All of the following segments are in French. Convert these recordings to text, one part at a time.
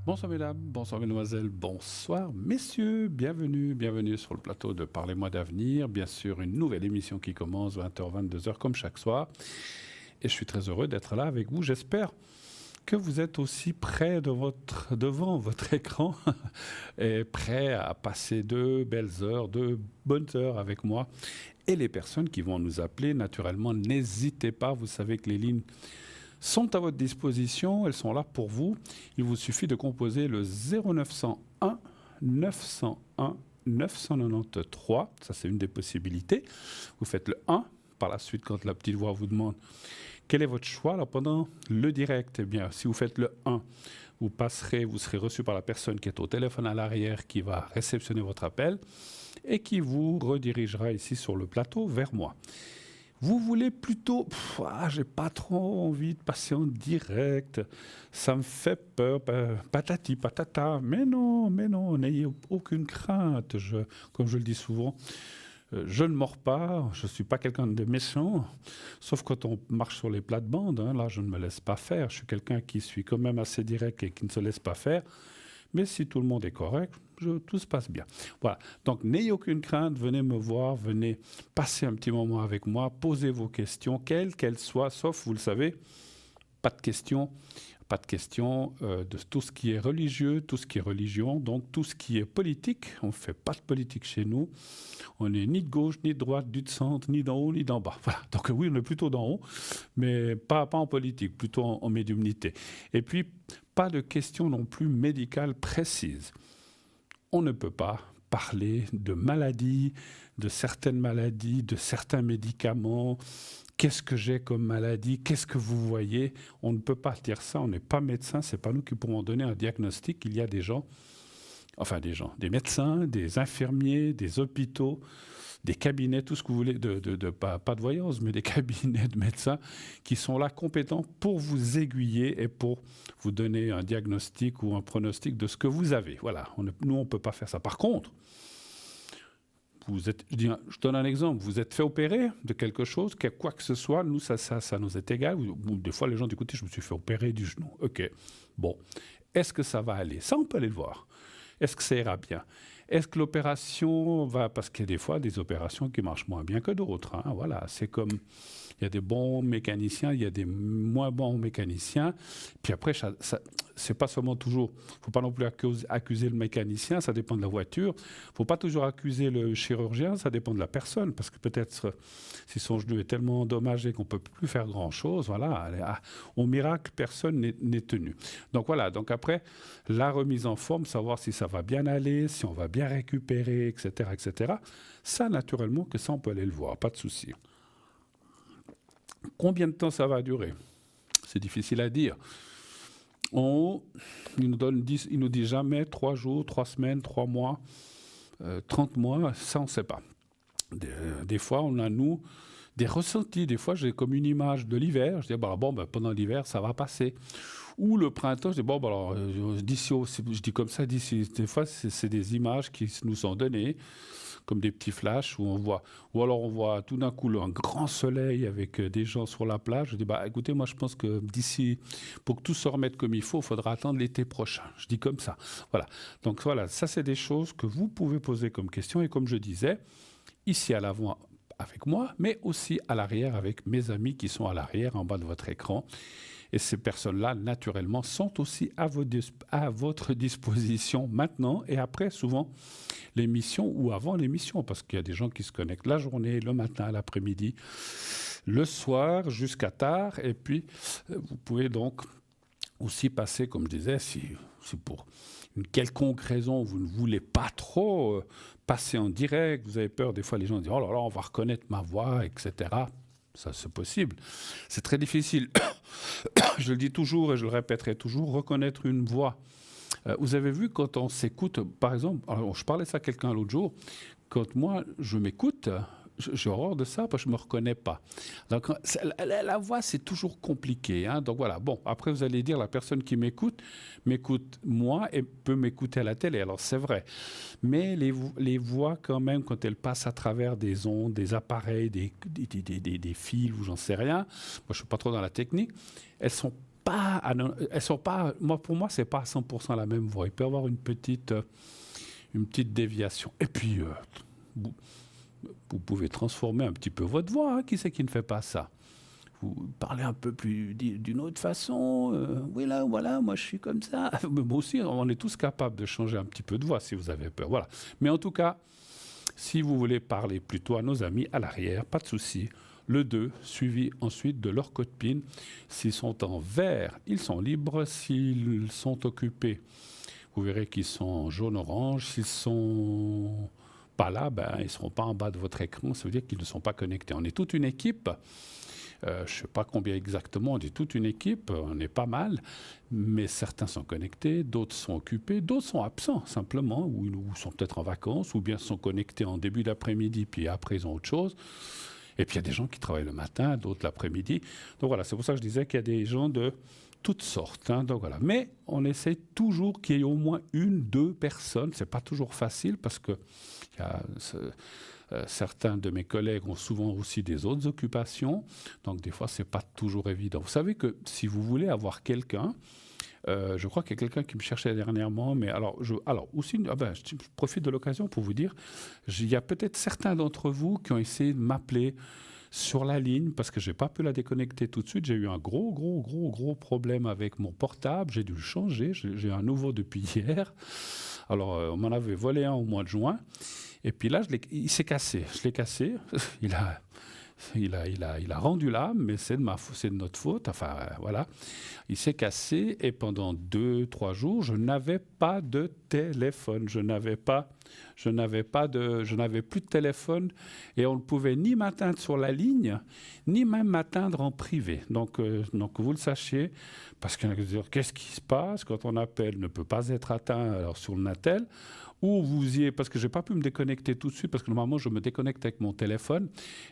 Bonsoir mesdames, bonsoir mesdemoiselles, bonsoir messieurs, bienvenue sur le plateau de Parlez-moi d'avenir. Bien sûr, une nouvelle émission qui commence 20h, 22h comme chaque soir. Et je suis très heureux d'être là avec vous. J'espère que vous êtes aussi près devant votre écran et prêts à passer de belles heures, de bonnes heures avec moi. Et les personnes qui vont nous appeler, naturellement, n'hésitez pas, vous savez que les lignes sont à votre disposition, elles sont là pour vous. Il vous suffit de composer le 0901 901 993, ça c'est une des possibilités. Vous faites le 1, par la suite quand la petite voix vous demande quel est votre choix, alors pendant le direct, eh bien, si vous faites le 1, vous serez reçu par la personne qui est au téléphone à l'arrière qui va réceptionner votre appel et qui vous redirigera ici sur le plateau vers moi. Vous voulez plutôt, j'ai pas trop envie de passer en direct, ça me fait peur, patati patata, mais non, n'ayez aucune crainte, comme je le dis souvent, je ne mords pas, je ne suis pas quelqu'un de méchant, sauf quand on marche sur les plates-bandes, là je ne me laisse pas faire, je suis quelqu'un qui suis quand même assez direct et qui ne se laisse pas faire. Mais si tout le monde est correct, tout se passe bien. Voilà. Donc, n'ayez aucune crainte. Venez me voir. Venez passer un petit moment avec moi. Posez vos questions, quelles qu'elles soient, sauf, vous le savez, pas de questions. Pas de questions de tout ce qui est religieux, tout ce qui est religion, donc tout ce qui est politique. On ne fait pas de politique chez nous. On n'est ni de gauche, ni de droite, ni de centre, ni d'en haut, ni d'en bas. Voilà. Donc oui, on est plutôt d'en haut, mais pas en politique, plutôt en médiumnité. Et puis, pas de questions non plus médicales précises. On ne peut pas parler de maladies, de certaines maladies, de certains médicaments. Qu'est-ce que j'ai comme maladie? Qu'est-ce que vous voyez? On ne peut pas dire ça, on n'est pas médecin, ce n'est pas nous qui pourrons donner un diagnostic. Il y a des des médecins, des infirmiers, des hôpitaux, des cabinets, tout ce que vous voulez, pas de voyance, mais des cabinets de médecins qui sont là compétents pour vous aiguiller et pour vous donner un diagnostic ou un pronostic de ce que vous avez. Voilà, nous, on ne peut pas faire ça. Par contre, je donne un exemple, vous êtes fait opérer de quelque chose, quoi que ce soit, nous, ça nous est égal. Ou des fois, les gens disent, écoutez, je me suis fait opérer du genou. OK, bon, est-ce que ça va aller? Ça, on peut aller le voir. Est-ce que ça ira bien? Est-ce que l'opération va... Parce qu'il y a des fois des opérations qui marchent moins bien que d'autres. Voilà, c'est comme... Il y a des bons mécaniciens, il y a des moins bons mécaniciens. Puis après, c'est pas seulement toujours... Il ne faut pas non plus accuser le mécanicien, ça dépend de la voiture. Il ne faut pas toujours accuser le chirurgien, ça dépend de la personne. Parce que peut-être, si son genou est tellement endommagé qu'on ne peut plus faire grand-chose, voilà, au miracle, personne n'est tenu. Donc voilà, donc après, la remise en forme, savoir si ça va bien aller, si on va bien récupérer, etc., etc. Ça, naturellement, que ça, on peut aller le voir, pas de souci. Combien de temps ça va durer? C'est difficile à dire. Il nous dit jamais 3 jours, 3 semaines, 3 mois, 30 mois, ça on ne sait pas. Des fois, on a, nous, des ressentis. Des fois, j'ai comme une image de l'hiver. Je dis, pendant l'hiver, ça va passer. Ou le printemps, je dis, je dis comme ça, d'ici. Des fois, c'est des images qui nous sont données, comme des petits flashs, où on voit, ou alors on voit tout d'un coup un grand soleil avec des gens sur la plage. Je dis, écoutez, moi je pense que d'ici, pour que tout se remette comme il faudra attendre l'été prochain. Je dis comme ça. Voilà. Donc voilà, ça c'est des choses que vous pouvez poser comme question. Et comme je disais, ici à l'avant avec moi, mais aussi à l'arrière avec mes amis qui sont à l'arrière, en bas de votre écran. Et ces personnes-là, naturellement, sont aussi à votre disposition maintenant et après, souvent, l'émission ou avant l'émission, parce qu'il y a des gens qui se connectent la journée, le matin, l'après-midi, le soir, jusqu'à tard. Et puis, vous pouvez donc aussi passer, comme je disais, si pour une quelconque raison, vous ne voulez pas trop passer en direct, vous avez peur, des fois, les gens disent « Oh là là, on va reconnaître ma voix, etc. » Ça, c'est possible. C'est très difficile. Je le dis toujours et je le répéterai toujours, reconnaître une voix. Vous avez vu quand on s'écoute, par exemple, alors je parlais de ça à quelqu'un l'autre jour, quand moi je m'écoute, j'ai horreur de ça parce que je ne me reconnais pas. Donc la voix, c'est toujours compliqué. Donc voilà, bon, après vous allez dire, la personne qui m'écoute moi et peut m'écouter à la télé. Alors c'est vrai. Mais les voix quand même, quand elles passent à travers des ondes, des appareils, des fils ou j'en sais rien, moi je ne suis pas trop dans la technique, elles sont pas, elles sont pas, pour moi, c'est pas à 100% la même voix. Il peut y avoir une petite déviation. Et puis, vous, vous pouvez transformer un petit peu votre voix. Hein. Qui c'est qui ne fait pas ça? Vous parlez un peu plus d'une autre façon. Oui, là, voilà, moi je suis comme ça. Mais moi aussi, on est tous capables de changer un petit peu de voix si vous avez peur. Voilà. Mais en tout cas, si vous voulez parler plutôt à nos amis à l'arrière, pas de souci. Le 2, suivi ensuite de leur code PIN. S'ils sont en vert, ils sont libres. S'ils sont occupés, vous verrez qu'ils sont en jaune-orange. S'ils sont pas là, ben, ils ne seront pas en bas de votre écran. Ça veut dire qu'ils ne sont pas connectés. On est toute une équipe. Je ne sais pas combien exactement, on est toute une équipe, on est pas mal, mais certains sont connectés, d'autres sont occupés, d'autres sont absents simplement, ou sont peut-être en vacances, ou bien sont connectés en début d'après-midi, puis après ils ont autre chose. Et puis il y a des gens qui travaillent le matin, d'autres l'après-midi. Donc voilà, c'est pour ça que je disais qu'il y a des gens de toutes sortes. Hein, donc voilà. Mais on essaie toujours qu'il y ait au moins une, deux personnes. C'est pas toujours facile parce que certains de mes collègues ont souvent aussi des autres occupations. Donc des fois, c'est pas toujours évident. Vous savez que si vous voulez avoir quelqu'un, je crois qu'il y a quelqu'un qui me cherchait dernièrement, mais aussi, je profite de l'occasion pour vous dire, il y a peut-être certains d'entre vous qui ont essayé de m'appeler sur la ligne parce que je n'ai pas pu la déconnecter tout de suite. J'ai eu un gros problème avec mon portable. J'ai dû le changer. J'ai un nouveau depuis hier. Alors, on m'en avait volé un au mois de juin. Et puis là, il s'est cassé. Je l'ai cassé. Il a rendu l'âme, mais c'est de notre faute. Enfin, voilà. Il s'est cassé et pendant 2-3 jours, je n'avais pas de téléphone. Je n'avais plus de téléphone et on ne pouvait ni m'atteindre sur la ligne, ni même m'atteindre en privé. Donc vous le sachiez, parce qu'il y en a qui disent qu'est-ce qui se passe quand on appelle ne peut pas être atteint alors sur le Natel. Ou vous y êtes, parce que je n'ai pas pu me déconnecter tout de suite, parce que normalement je me déconnecte avec mon téléphone,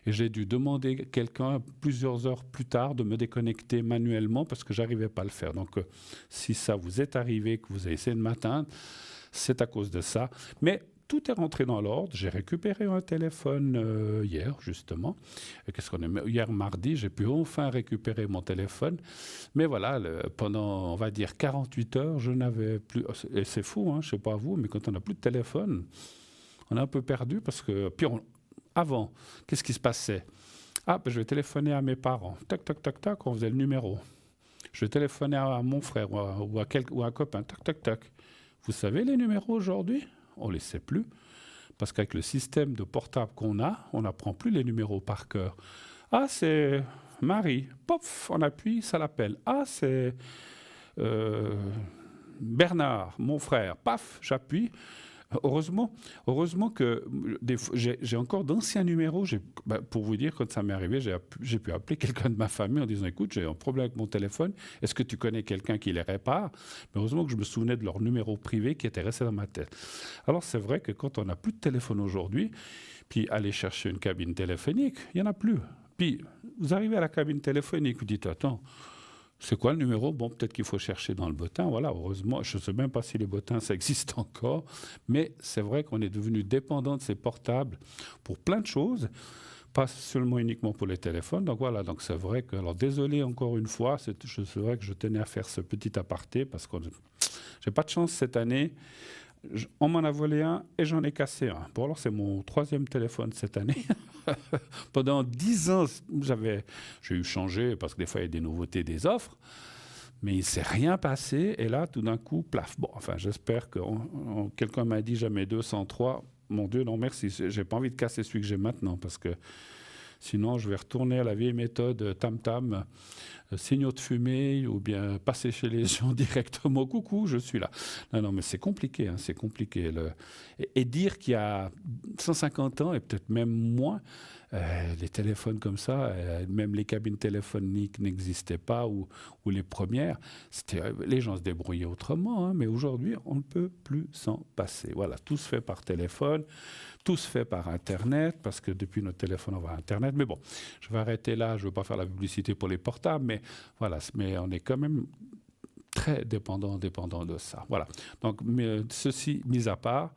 et j'ai dû demander à quelqu'un plusieurs heures plus tard de me déconnecter manuellement, parce que je n'arrivais pas à le faire. Donc si ça vous est arrivé, que vous avez essayé de m'atteindre, c'est à cause de ça. Mais tout est rentré dans l'ordre. J'ai récupéré un téléphone hier, justement. Hier, mardi, j'ai pu enfin récupérer mon téléphone. Mais voilà, pendant, on va dire, 48 heures, je n'avais plus... Et c'est fou, hein, je ne sais pas vous, mais quand on n'a plus de téléphone, on est un peu perdu parce que... Puis avant, qu'est-ce qui se passait? Je vais téléphoner à mes parents. Tac, tac, tac, tac, on faisait le numéro. Je vais téléphoner à mon frère ou à un copain. Tac, tac, tac. Vous savez les numéros aujourd'hui? On ne les sait plus, parce qu'avec le système de portable qu'on a, on n'apprend plus les numéros par cœur. Ah, c'est Marie. Pof, on appuie, ça l'appelle. Ah, c'est Bernard, mon frère. Paf, j'appuie. Heureusement que j'ai encore d'anciens numéros. Pour vous dire, quand ça m'est arrivé, j'ai pu appeler quelqu'un de ma famille en disant « Écoute, j'ai un problème avec mon téléphone. Est-ce que tu connais quelqu'un qui les répare ?» Mais heureusement que je me souvenais de leur numéro privé qui était resté dans ma tête. Alors c'est vrai que quand on n'a plus de téléphone aujourd'hui, puis aller chercher une cabine téléphonique, il n'y en a plus. Puis vous arrivez à la cabine téléphonique, vous dites « Attends, c'est quoi le numéro? Bon, peut-être qu'il faut chercher dans le bottin. Voilà, heureusement, je ne sais même pas si les bottins, ça existe encore. Mais c'est vrai qu'on est devenu dépendant de ces portables pour plein de choses, pas seulement uniquement pour les téléphones. Donc voilà, donc c'est vrai que... Alors désolé encore une fois, c'est vrai que je tenais à faire ce petit aparté parce que j'ai pas de chance cette année. On m'en a volé un et j'en ai cassé un. Bon, alors c'est mon 3e téléphone cette année. Pendant 10 ans, j'ai eu changé parce que des fois il y a des nouveautés, des offres, mais il ne s'est rien passé. Et là, tout d'un coup, plaf. Bon, enfin, j'espère que quelqu'un m'a dit jamais 203. Mon Dieu, non merci. J'ai pas envie de casser celui que j'ai maintenant parce que sinon, je vais retourner à la vieille méthode tam-tam, signaux de fumée ou bien passer chez les gens directement. Coucou, je suis là. Non, mais c'est compliqué. Hein, c'est compliqué. Et dire qu'il y a 150 ans et peut-être même moins, les téléphones comme ça, même les cabines téléphoniques n'existaient pas ou les premières. Les gens se débrouillaient autrement. Hein, mais aujourd'hui, on ne peut plus s'en passer. Voilà, tout se fait par téléphone. Tout se fait par Internet, parce que depuis notre téléphone, on va à Internet. Mais bon, je vais arrêter là. Je ne veux pas faire la publicité pour les portables, mais voilà. Mais on est quand même très dépendant de ça. Voilà. Donc, ceci mis à part,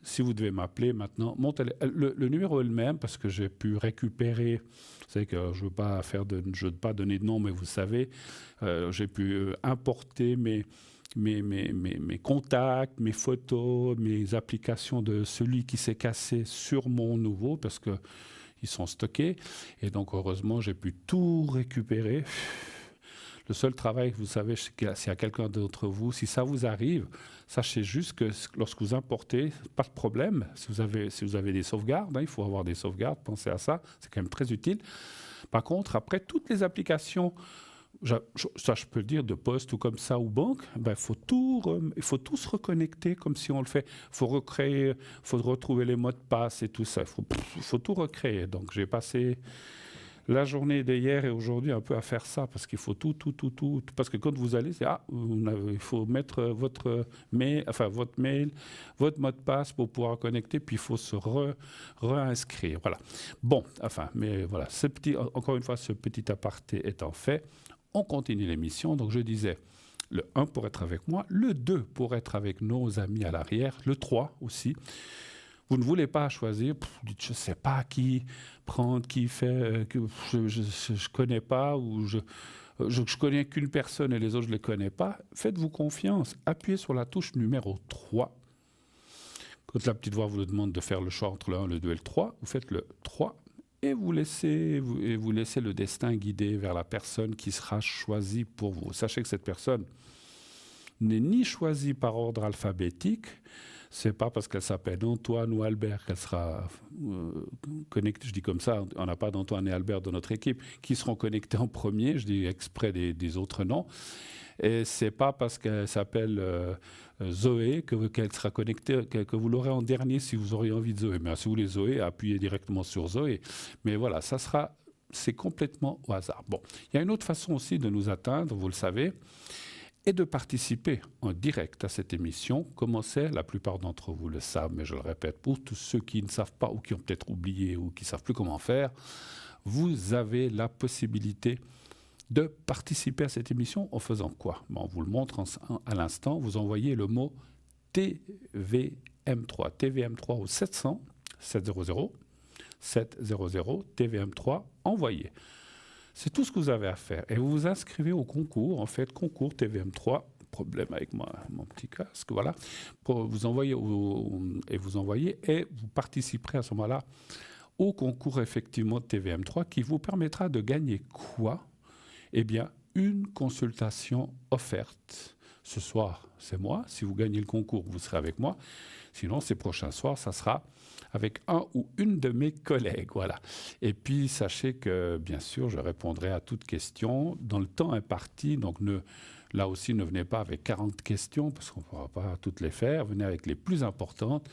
si vous devez m'appeler maintenant, le numéro est le même parce que j'ai pu récupérer. Vous savez que je ne veux pas donner de nom, mais vous savez, j'ai pu importer mes contacts, mes photos, mes applications de celui qui s'est cassé sur mon nouveau parce que ils sont stockés. Et donc, heureusement, j'ai pu tout récupérer. Le seul travail, vous savez, c'est qu'il y a quelqu'un d'entre vous, si ça vous arrive, sachez juste que lorsque vous importez, pas de problème. Si vous avez des sauvegardes, il faut avoir des sauvegardes, pensez à ça, c'est quand même très utile. Par contre, après, toutes les applications, ça je peux le dire, de poste ou comme ça, ou banque, il faut tout se reconnecter comme si on le fait. Il faut recréer, il faut retrouver les mots de passe et tout ça. Il faut tout recréer. Donc j'ai passé la journée d'hier et aujourd'hui un peu à faire ça parce qu'il faut tout. Parce que quand vous allez, il faut mettre votre mail, votre mot de passe pour pouvoir connecter, puis il faut se réinscrire. Voilà. Bon, mais voilà, encore une fois, ce petit aparté étant fait, on continue l'émission. Donc je disais, le 1 pour être avec moi, le 2 pour être avec nos amis à l'arrière, le 3 aussi. Vous ne voulez pas choisir, vous dites, je ne sais pas qui prendre, qui fait, que je ne connais pas, ou je connais qu'une personne et les autres, je ne les connais pas. Faites-vous confiance, appuyez sur la touche numéro 3. Quand la petite voix vous demande de faire le choix entre le 1, le 2 et le 3, vous faites le 3 et vous laissez le destin guider vers la personne qui sera choisie pour vous. Sachez que cette personne n'est ni choisie par ordre alphabétique, c'est pas parce qu'elle s'appelle Antoine ou Albert qu'elle sera connectée. Je dis comme ça, on n'a pas d'Antoine et Albert dans notre équipe qui seront connectés en premier. Je dis exprès des autres noms. Et c'est pas parce qu'elle s'appelle Zoé qu'elle sera connectée, que vous l'aurez en dernier si vous auriez envie de Zoé. Mais si vous voulez Zoé, appuyez directement sur Zoé. Mais voilà, c'est complètement au hasard. Bon, il y a une autre façon aussi de nous atteindre, vous le savez, et de participer en direct à cette émission. Comment c'est ? La plupart d'entre vous le savent, mais je le répète, pour tous ceux qui ne savent pas ou qui ont peut-être oublié ou qui ne savent plus comment faire, vous avez la possibilité de participer à cette émission en faisant quoi ? On vous le montre à l'instant. Vous envoyez le mot TVM3. TVM3 au 700 700 TVM3, envoyez. C'est tout ce que vous avez à faire. Et vous vous inscrivez au concours, en fait, concours TVM3, problème avec mon petit casque, voilà, pour vous envoyer et vous participerez à ce moment-là au concours effectivement de TVM3 qui vous permettra de gagner quoi ? Eh bien, une consultation offerte. Ce soir, c'est moi. Si vous gagnez le concours, vous serez avec moi. Sinon, ces prochains soirs, ça sera avec un ou une de mes collègues. Voilà. Et puis, sachez que, bien sûr, je répondrai à toutes questions dans le temps imparti. Donc, là aussi, ne venez pas avec 40 questions parce qu'on ne pourra pas toutes les faire. Venez avec les plus importantes.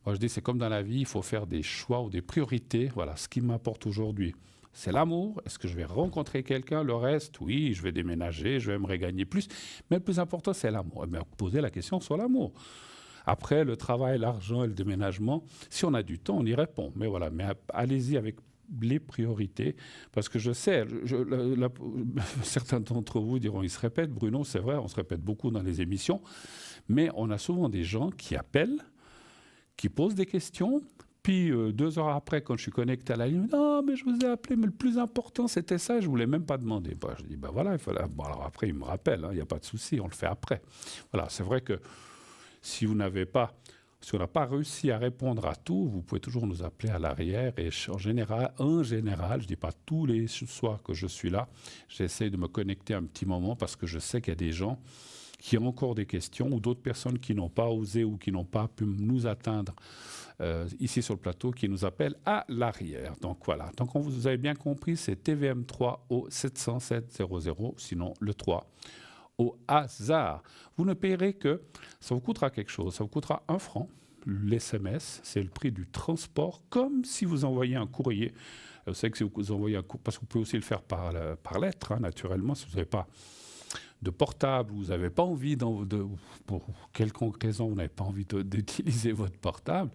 Moi, je dis, c'est comme dans la vie, il faut faire des choix ou des priorités. Voilà, ce qui m'importe aujourd'hui, c'est l'amour. Est-ce que je vais rencontrer quelqu'un ? Le reste, oui, je vais déménager, je vais me gagner plus. Mais le plus important, c'est l'amour. Mais posez la question sur l'amour. Après, le travail, l'argent et le déménagement, si on a du temps, on y répond. Mais voilà, mais allez-y avec les priorités. Parce que je sais, certains d'entre vous diront, ils se répètent. Bruno, c'est vrai, on se répète beaucoup dans les émissions. Mais on a souvent des gens qui appellent, qui posent des questions. Puis 2 heures après, quand je suis connecté à la ligne, non, mais je vous ai appelé, mais le plus important, c'était ça, je ne voulais même pas demander. Je dis, voilà, il fallait. Bon, alors après, il me rappelle, il n'y a pas de souci, on le fait après. Voilà, c'est vrai que si on n'a pas réussi à répondre à tout, vous pouvez toujours nous appeler à l'arrière. Et en général, je ne dis pas tous les soirs que je suis là, j'essaie de me connecter un petit moment parce que je sais qu'il y a des gens qui ont encore des questions ou d'autres personnes qui n'ont pas osé ou qui n'ont pas pu nous atteindre ici sur le plateau, qui nous appellent à l'arrière. Donc voilà, donc vous avez bien compris, c'est TVM3 au 700 700, sinon le 3. Au hasard. Vous ne payerez que, ça vous coûtera quelque chose, ça vous coûtera 1 franc, l'SMS, c'est le prix du transport, comme si vous envoyez un courrier. Vous savez que si vous envoyez un courrier, parce que vous pouvez aussi le faire par lettre, naturellement, si vous n'avez pas de portable, vous n'avez pas envie, pour quelconque raison, vous n'avez pas envie d'utiliser votre portable,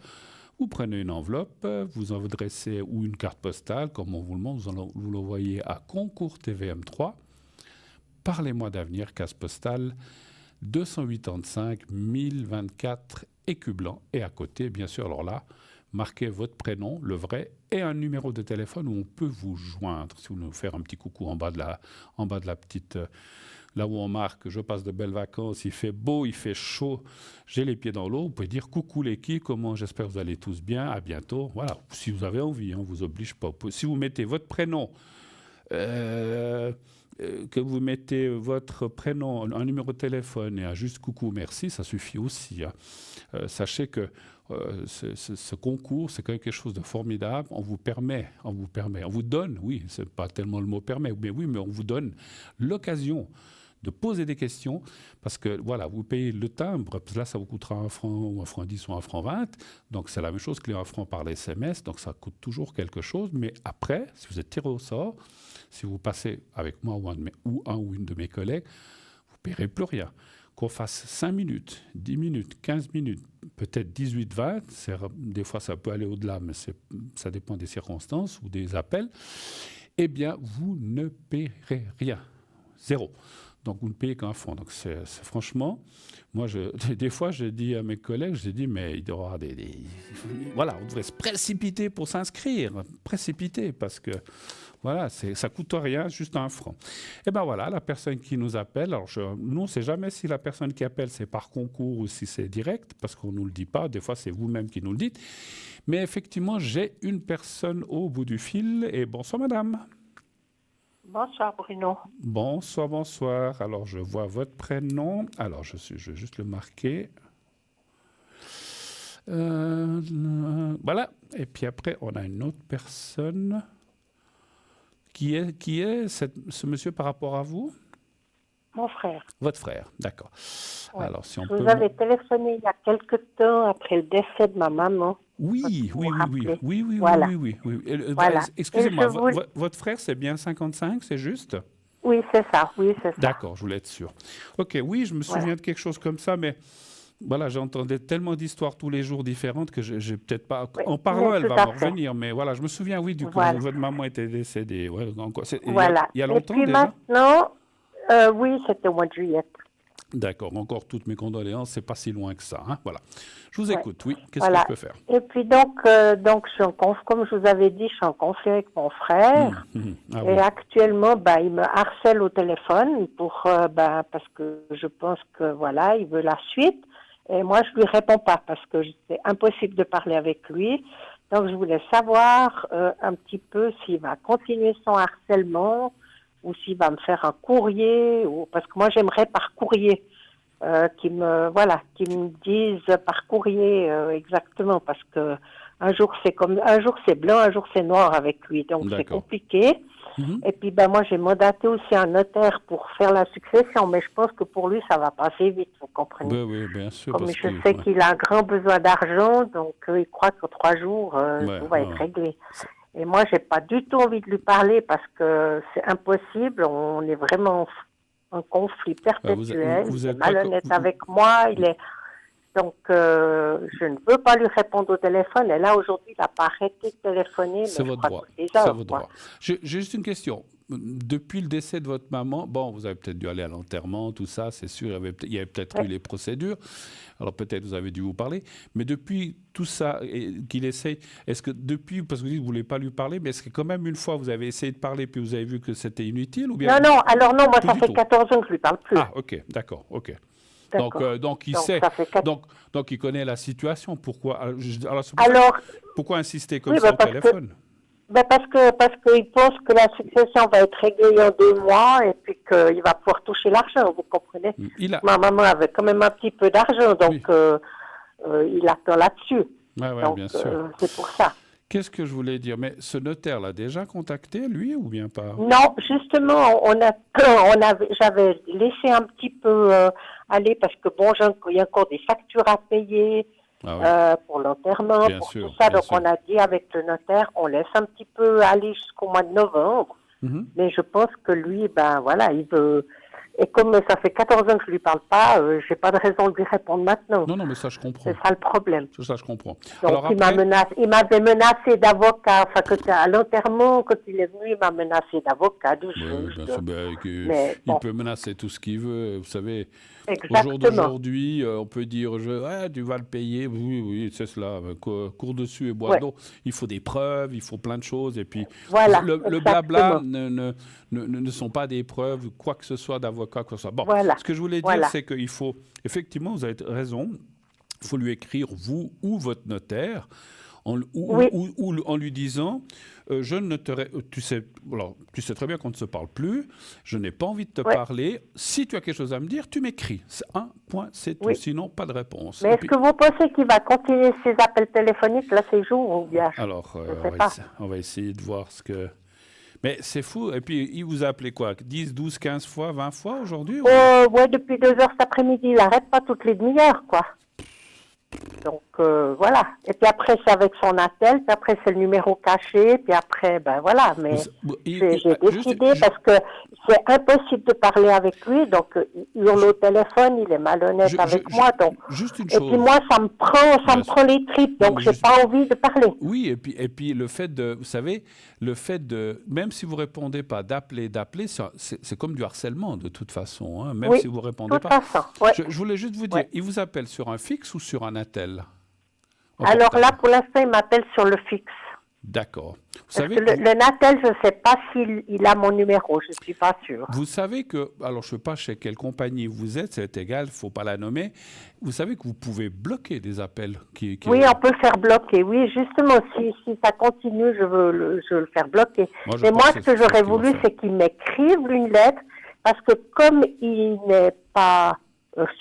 vous prenez une enveloppe, vous en adressez, ou une carte postale, comme on vous le montre, vous l'envoyez à Concours TVM3, Parlez-moi d'avenir, case postale 285 1024 écus blancs. Et à côté, bien sûr, alors là, marquez votre prénom, le vrai, et un numéro de téléphone où on peut vous joindre. Si vous voulez nous faire un petit coucou en bas de la petite... là où on marque, je passe de belles vacances, il fait beau, il fait chaud, j'ai les pieds dans l'eau, vous pouvez dire coucou l'équipe, comment, j'espère que vous allez tous bien, à bientôt. Voilà, si vous avez envie, on ne vous oblige pas. Si vous mettez votre prénom, que vous mettez votre prénom, un numéro de téléphone et un juste coucou, merci, ça suffit aussi. Hein. Sachez que ce concours, c'est quelque chose de formidable. On vous donne, oui, c'est pas tellement le mot permet, mais oui, mais on vous donne l'occasion de poser des questions, parce que voilà, vous payez le timbre, là ça vous coûtera 1 franc ou 1 franc 10 ou 1 franc 20, donc c'est la même chose que les 1 franc par les SMS, donc ça coûte toujours quelque chose, mais après, si vous êtes tiré au sort, si vous passez avec moi ou un ou une de mes collègues, vous ne paierez plus rien. Qu'on fasse 5 minutes, 10 minutes, 15 minutes, peut-être 18, 20, des fois ça peut aller au-delà, mais ça dépend des circonstances ou des appels, eh bien vous ne paierez rien, zéro. Donc, vous ne payez qu'un franc. Donc, c'est franchement, moi, des fois, je dis à mes collègues, je dis, mais il doit y avoir voilà, on devrait se précipiter pour s'inscrire. Précipiter, parce que, voilà, ça ne coûte rien, juste 1 franc. Et bien voilà, la personne qui nous appelle, alors nous, on ne sait jamais si la personne qui appelle, c'est par concours ou si c'est direct, parce qu'on ne nous le dit pas. Des fois, c'est vous-même qui nous le dites. Mais effectivement, j'ai une personne au bout du fil. Et bonsoir, madame. Bonsoir Bruno. Bonsoir, bonsoir. Alors, je vois votre prénom. Alors, je vais juste le marquer. Voilà. Et puis après, on a une autre personne. Qui est ce monsieur par rapport à vous? Mon frère. Votre frère, d'accord. Ouais. Alors, si on je peut... vous avais téléphoné il y a quelque temps après le décès de ma maman. Oui. Voilà. Voilà. Excusez-moi, votre frère, c'est bien 55, c'est juste? Oui, c'est ça. D'accord, je voulais être sûr. Ok, oui, je me souviens de quelque chose comme ça, mais voilà, j'entendais tellement d'histoires tous les jours différentes que j'ai peut-être pas... Oui, en parlant, elle va me revenir, mais voilà, je me souviens, oui, du coup, votre maman était décédée. Ouais, voilà. Il y a longtemps et puis déjà? Maintenant, oui, c'était au mois de juillet. D'accord, encore toutes mes condoléances, c'est pas si loin que ça. Hein, voilà. Je vous écoute, oui. Qu'est-ce que je peux faire? Et puis donc je suis comme je vous avais dit, je suis en conflit avec mon frère. Et actuellement, il me harcèle au téléphone parce que je pense que voilà, il veut la suite. Et moi, je lui réponds pas parce que c'est impossible de parler avec lui. Donc, je voulais savoir un petit peu s'il va continuer son harcèlement ou s'il va me faire un courrier, parce que moi, j'aimerais par courrier qu'il me dise par courrier exactement, parce que un jour c'est blanc, un jour c'est noir avec lui, donc c'est compliqué. Et puis moi j'ai mandaté aussi un notaire pour faire la succession, mais je pense que pour lui ça va passer vite, vous comprenez. Oui, bien sûr. Comme je sais qu'il a un grand besoin d'argent, donc il croit qu'en 3 jours tout va être réglé. Et moi j'ai pas du tout envie de lui parler parce que c'est impossible, on est vraiment en conflit perpétuel, il est malhonnête avec moi, donc, je ne veux pas lui répondre au téléphone. Et là, aujourd'hui, il n'a pas arrêté de téléphoner. C'est votre droit. C'est votre droit. J'ai juste une question. Depuis le décès de votre maman, bon, vous avez peut-être dû aller à l'enterrement, tout ça, c'est sûr. Il y avait peut-être eu les procédures. Alors, peut-être vous avez dû vous parler. Mais depuis tout ça, qu'il essaye, est-ce que depuis, parce que vous dites que vous ne voulez pas lui parler, mais est-ce que quand même une fois, vous avez essayé de parler puis vous avez vu que c'était inutile ou bien... Non, moi, ça fait 14 ans que je ne lui parle plus. Ah, ok, d'accord, ok. Donc il sait, donc il connaît la situation. Pourquoi pourquoi insister comme ça au téléphone? Parce qu'il pense que la succession va être réglée en 2 mois et puis qu'il va pouvoir toucher l'argent, vous comprenez. Ma maman avait quand même un petit peu d'argent, donc il attend là-dessus. Donc bien sûr. C'est pour ça. Qu'est-ce que je voulais dire? Mais ce notaire l'a déjà contacté, lui, ou bien pas? Non, justement, j'avais laissé un petit peu aller parce que il y a encore des factures à payer pour l'enterrement, pour tout ça. Donc on a dit avec le notaire, on laisse un petit peu aller jusqu'au mois de novembre. Mais je pense que lui, il veut Et comme ça fait 14 ans que je lui parle pas, j'ai pas de raison de lui répondre maintenant. Non, mais ça, je comprends. C'est ça le problème. Ça, je comprends. Donc, Alors, il m'avait menacé d'avocat. Enfin, à l'enterrement, quand il est venu, il m'a menacé d'avocat, du juge. Il peut menacer tout ce qu'il veut. Vous savez, exactement. Au jour d'aujourd'hui, on peut dire tu vas le payer. Oui, c'est cela. Cours dessus et bois d'eau. Il faut des preuves, il faut plein de choses. Et puis, voilà, le blabla ne sont pas des preuves, quoi que ce soit d'avocat, quoi que ce soit. Bon, ce que je voulais dire, c'est qu'il faut, effectivement, vous avez raison, il faut lui écrire, vous ou votre notaire, en lui disant je ne te tu sais très bien qu'on ne se parle plus, je n'ai pas envie de te parler, si tu as quelque chose à me dire, tu m'écris, c'est un point, c'est tout, sinon pas de réponse. Mais est-ce que vous pensez qu'il va continuer ses appels téléphoniques là ces jours ou bien Alors on va essayer de voir ce que... Mais c'est fou, et puis il vous a appelé quoi, 10, 12, 15 fois, 20 fois aujourd'hui ouais, depuis 2 heures cet après-midi, il n'arrête pas toutes les demi-heures, quoi. Donc, voilà. Et puis après, c'est avec son attel, puis après, c'est le numéro caché, puis après, ben voilà. Mais j'ai décidé parce que c'est impossible de parler avec lui, donc il hurle au téléphone, il est malhonnête avec moi. Donc, juste une chose. Et puis moi, ça me prend les tripes, donc j'ai pas envie de parler. Oui, et puis le fait de, vous savez, même si vous répondez pas, d'appeler, c'est comme du harcèlement de toute façon, hein, même si vous répondez pas. Je voulais juste vous dire, il vous appelle sur un fixe ou sur un attel? Alors là, pour l'instant, il m'appelle sur le fixe. D'accord. Vous savez, le Natel, je ne sais pas s'il a mon numéro, je ne suis pas sûre. Vous savez que, alors je ne sais pas chez quelle compagnie vous êtes, c'est égal, il ne faut pas la nommer. Vous savez que vous pouvez bloquer des appels Oui, on peut le faire bloquer. Oui, justement, si ça continue, je veux le faire bloquer. Mais moi, ce que j'aurais voulu, c'est qu'il m'écrive une lettre, parce que comme il n'est pas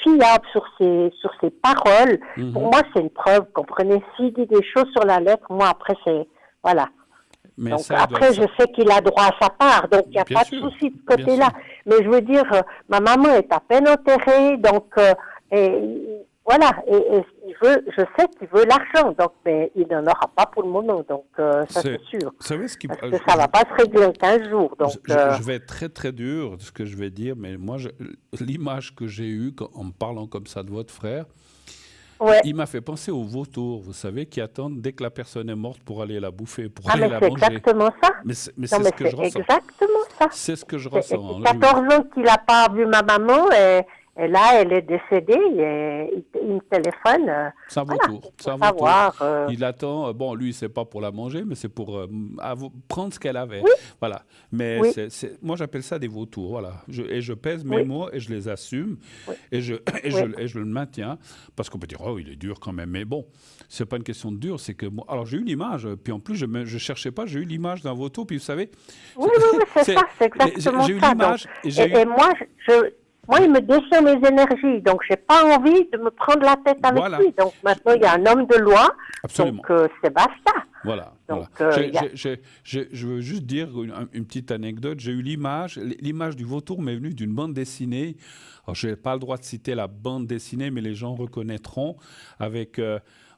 fiable sur ses paroles, pour moi, c'est une preuve, comprenez. S'il dit des choses sur la lettre, moi, après, c'est... Voilà. Mais donc après, je sais qu'il a droit à sa part, donc il n'y a pas de souci de ce côté-là. Mais je veux dire, ma maman est à peine enterrée, donc voilà. Et je sais qu'il veut l'argent, donc mais il n'en aura pas pour le moment, donc ça c'est sûr. Vous savez ce parce que ça ne va pas se régler en 15 jours. Donc, je vais être très très dur de ce que je vais dire, mais moi, l'image que j'ai eue en me parlant comme ça de votre frère, il m'a fait penser aux vautours, vous savez, qui attendent dès que la personne est morte pour aller la bouffer, pour aller la manger. C'est exactement ça. Mais c'est ce que je ressens. Exactement ça. C'est ce que je ressens. 14 ans qu'il n'a pas vu ma maman et là, elle est décédée et il me téléphone. C'est un vautour. C'est un vautour. Il attend. Bon, lui, c'est pas pour la manger, mais c'est pour prendre ce qu'elle avait. Oui. Voilà. Mais moi, j'appelle ça des vautours. Voilà. Je pèse mes mots et je les assume et je le maintiens parce qu'on peut dire il est dur quand même. Mais bon, c'est pas une question de dur, c'est que moi. Alors j'ai eu l'image. Puis en plus, je cherchais pas. J'ai eu l'image d'un vautour. Puis vous savez. Oui, c'est ça. C'est exactement ça. J'ai eu l'image. Et moi, il me descend mes énergies, donc j'ai pas envie de me prendre la tête avec lui. Donc maintenant, il y a un homme de loi, absolument. Donc c'est basta. Voilà. Donc, je veux juste dire une petite anecdote. J'ai eu l'image du vautour m'est venue d'une bande dessinée. Alors, je n'ai pas le droit de citer la bande dessinée, mais les gens reconnaîtront, avec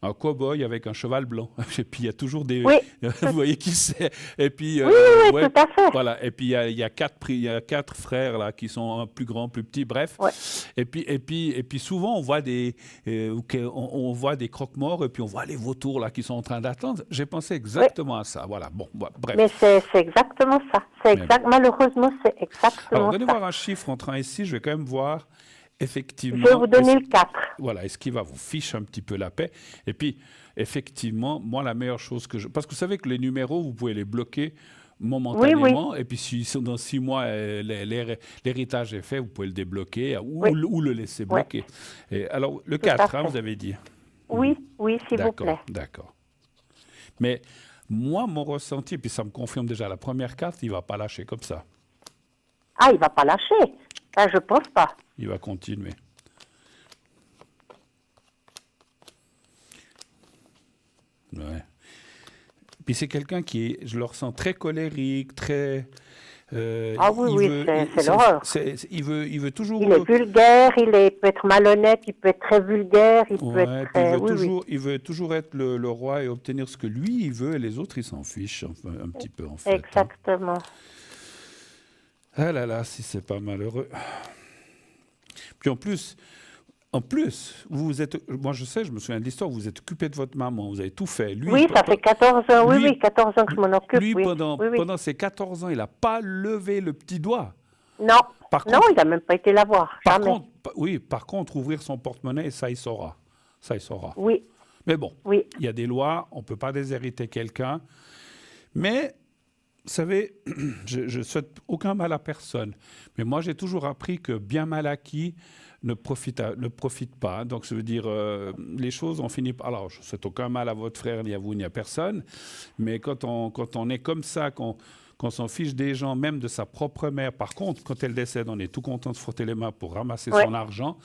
un cow-boy avec un cheval blanc. Et puis il y a toujours des... Vous voyez qui c'est. Et puis, oui, tout à fait. Voilà. Et puis il y a 4 frères là, qui sont plus grands, plus petits, bref. Et puis souvent on voit on voit des croque-morts et puis on voit les vautours là, qui sont en train d'attendre. J'ai pensé exactement à ça. Voilà. Bon, bref. Mais c'est exactement ça. Malheureusement, c'est exactement ça. Alors, donnez voir un chiffre entre 1 et 6, je vais quand même voir... Effectivement, je vais vous donner le 4. Voilà, est-ce qu'il va vous ficher un petit peu la paix? Et puis, effectivement, moi, la meilleure chose que parce que vous savez que les numéros, vous pouvez les bloquer momentanément. Et puis, si dans 6 mois, l'héritage est fait, vous pouvez le débloquer ou le laisser bloquer. Et alors, le 4, vous avez dit? Oui, s'il vous plaît. D'accord. Mais moi, mon ressenti, puis ça me confirme déjà, la première carte, il ne va pas lâcher comme ça. Ah, il ne va pas lâcher? Ça, je ne pense pas. Il va continuer. Ouais. Puis c'est quelqu'un qui est, je le ressens, très colérique, très... c'est l'horreur. Il veut toujours... Il est vulgaire, il peut être malhonnête, il peut être très vulgaire, il peut être très... Il veut toujours être le roi et obtenir ce que lui, il veut, et les autres, ils s'en fichent un petit peu, en fait. Exactement. Ah là là, si c'est pas malheureux. Puis en plus, moi je sais, je me souviens de l'histoire, vous êtes occupé de votre maman, vous avez tout fait. Lui, oui, ça fait 14 ans, lui, oui, 14 ans que je m'en occupe. Lui, oui. pendant ces 14 ans, il n'a pas levé le petit doigt. Non, il n'a même pas été la voir, jamais. Par contre, ouvrir son porte-monnaie, ça, il saura. Ça, il saura. Oui. Mais bon, oui. Il y a des lois, on ne peut pas déshériter quelqu'un. Mais, vous savez, je ne souhaite aucun mal à personne. Mais moi, j'ai toujours appris que bien mal acquis ne profite pas. Donc, ça veut dire, les choses, on finit par... Alors, je ne souhaite aucun mal à votre frère, ni à vous, ni à personne. Mais quand on est comme ça, qu'on s'en fiche des gens, même de sa propre mère. Par contre, quand elle décède, on est tout content de se frotter les mains pour ramasser son argent.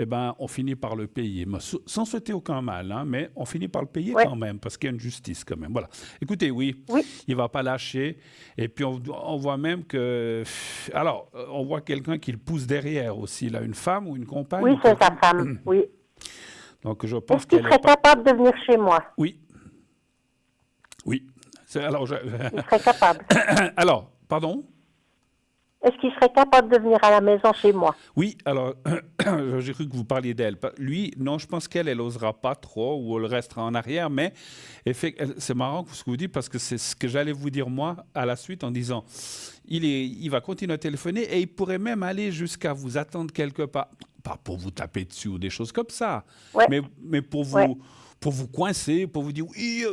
Eh ben, on finit par le payer. Sans souhaiter aucun mal, hein, mais on finit par le payer quand même, parce qu'il y a une justice quand même. Voilà. Écoutez, oui. Il ne va pas lâcher. Et puis, on voit même que... Alors, on voit quelqu'un qui le pousse derrière aussi, là, une femme ou une compagne. Oui, c'est sa femme, oui. Donc, je pense Est-ce qu'il serait capable de venir chez moi? Oui. Il serait capable. Alors, pardon? Est-ce qu'il serait capable de venir à la maison chez moi? Oui, alors, j'ai cru que vous parliez d'elle. Lui, non, je pense qu'elle n'osera pas trop, ou elle restera en arrière, mais c'est marrant ce que vous dites, parce que c'est ce que j'allais vous dire moi, à la suite, en disant, il va continuer à téléphoner, et il pourrait même aller jusqu'à vous attendre quelque part, pas pour vous taper dessus ou des choses comme ça, mais pour vous... Pour vous coincer, pour vous dire « Oui,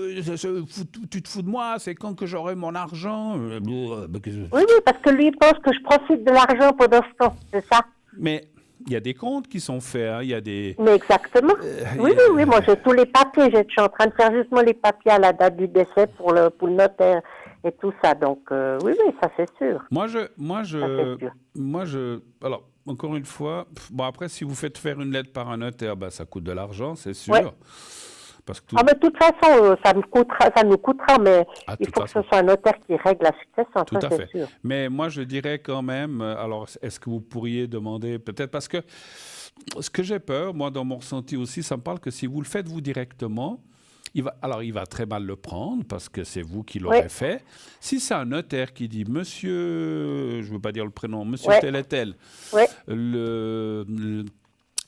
tu te fous de moi, c'est quand que j'aurai mon argent ?» Oui, parce que lui, il pense que je profite de l'argent pendant ce temps, c'est ça. Mais il y a des comptes qui sont faits, hein, il y a des... Mais exactement. Oui, moi j'ai tous les papiers, je suis en train de faire justement les papiers à la date du décès pour le notaire et tout ça, donc oui, ça c'est sûr. Alors, encore une fois, bon après, si vous faites faire une lettre par un notaire, ça coûte de l'argent, c'est sûr. Parce que mais de toute façon, ça nous coûtera, mais il faut que ce soit un notaire qui règle la succession, tout ça à c'est fait. sûr. Mais moi, je dirais quand même, alors, est-ce que vous pourriez demander, peut-être parce que ce que j'ai peur, moi, dans mon ressenti aussi, ça me parle que si vous le faites vous directement, il va très mal le prendre parce que c'est vous qui l'aurez fait. Si c'est un notaire qui dit « Monsieur, je ne veux pas dire le prénom, Monsieur tel et tel,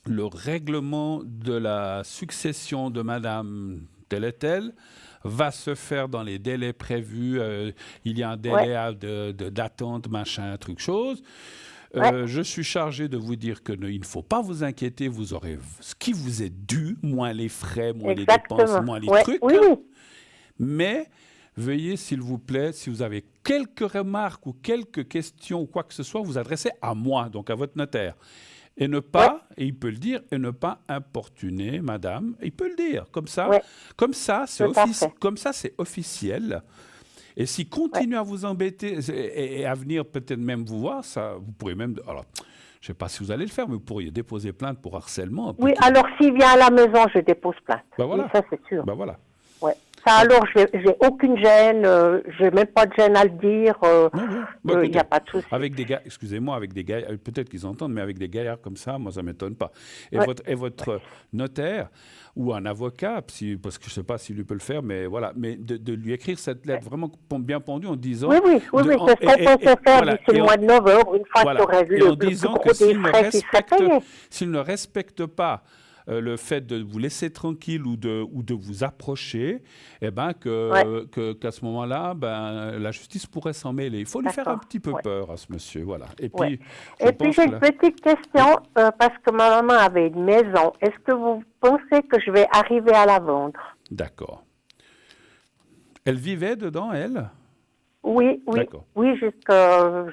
le règlement de la succession de Madame telle et telle va se faire dans les délais prévus. Il y a un délai d'attente, machin, truc, chose. Je suis chargé de vous dire qu'il ne faut pas vous inquiéter. Vous aurez ce qui vous est dû, moins les frais, moins les dépenses, moins les trucs. Mais veuillez, s'il vous plaît, si vous avez quelques remarques ou quelques questions ou quoi que ce soit, vous adressez à moi, donc à votre notaire. Et ne pas, et il peut le dire, et ne pas importuner madame, il peut le dire, comme ça, c'est officiel. Et s'il continue à vous embêter et à venir peut-être même vous voir, ça, vous pourrez même, alors, je ne sais pas si vous allez le faire, mais vous pourriez déposer plainte pour harcèlement. Oui, alors s'il vient à la maison, je dépose plainte. Voilà. Oui, ça c'est sûr. Voilà. Ça, alors, j'ai aucune gêne, j'ai même pas de gêne à le dire, il n'y a pas de souci. Avec des gars, excusez-moi, avec des gars, peut-être qu'ils entendent, mais avec des gaillards comme ça, moi, ça ne m'étonne pas. Et votre notaire ou un avocat, parce que je ne sais pas s'il lui peut le faire, mais voilà, mais de lui écrire cette lettre vraiment bien pendue en disant... Oui, c'est ce qu'on peut faire d'ici le mois de novembre, une fois qu'il aurait vu le plus gros des frais qui seraient payés. S'il ne respecte pas le fait de vous laisser tranquille ou de vous approcher, qu'à ce moment-là, la justice pourrait s'en mêler. Il faut lui faire un petit peu peur à ce monsieur, voilà. Et puis, j'ai une petite question, parce que ma maman avait une maison. Est-ce que vous pensez que je vais arriver à la vendre? D'accord. Elle vivait dedans, elle? Oui,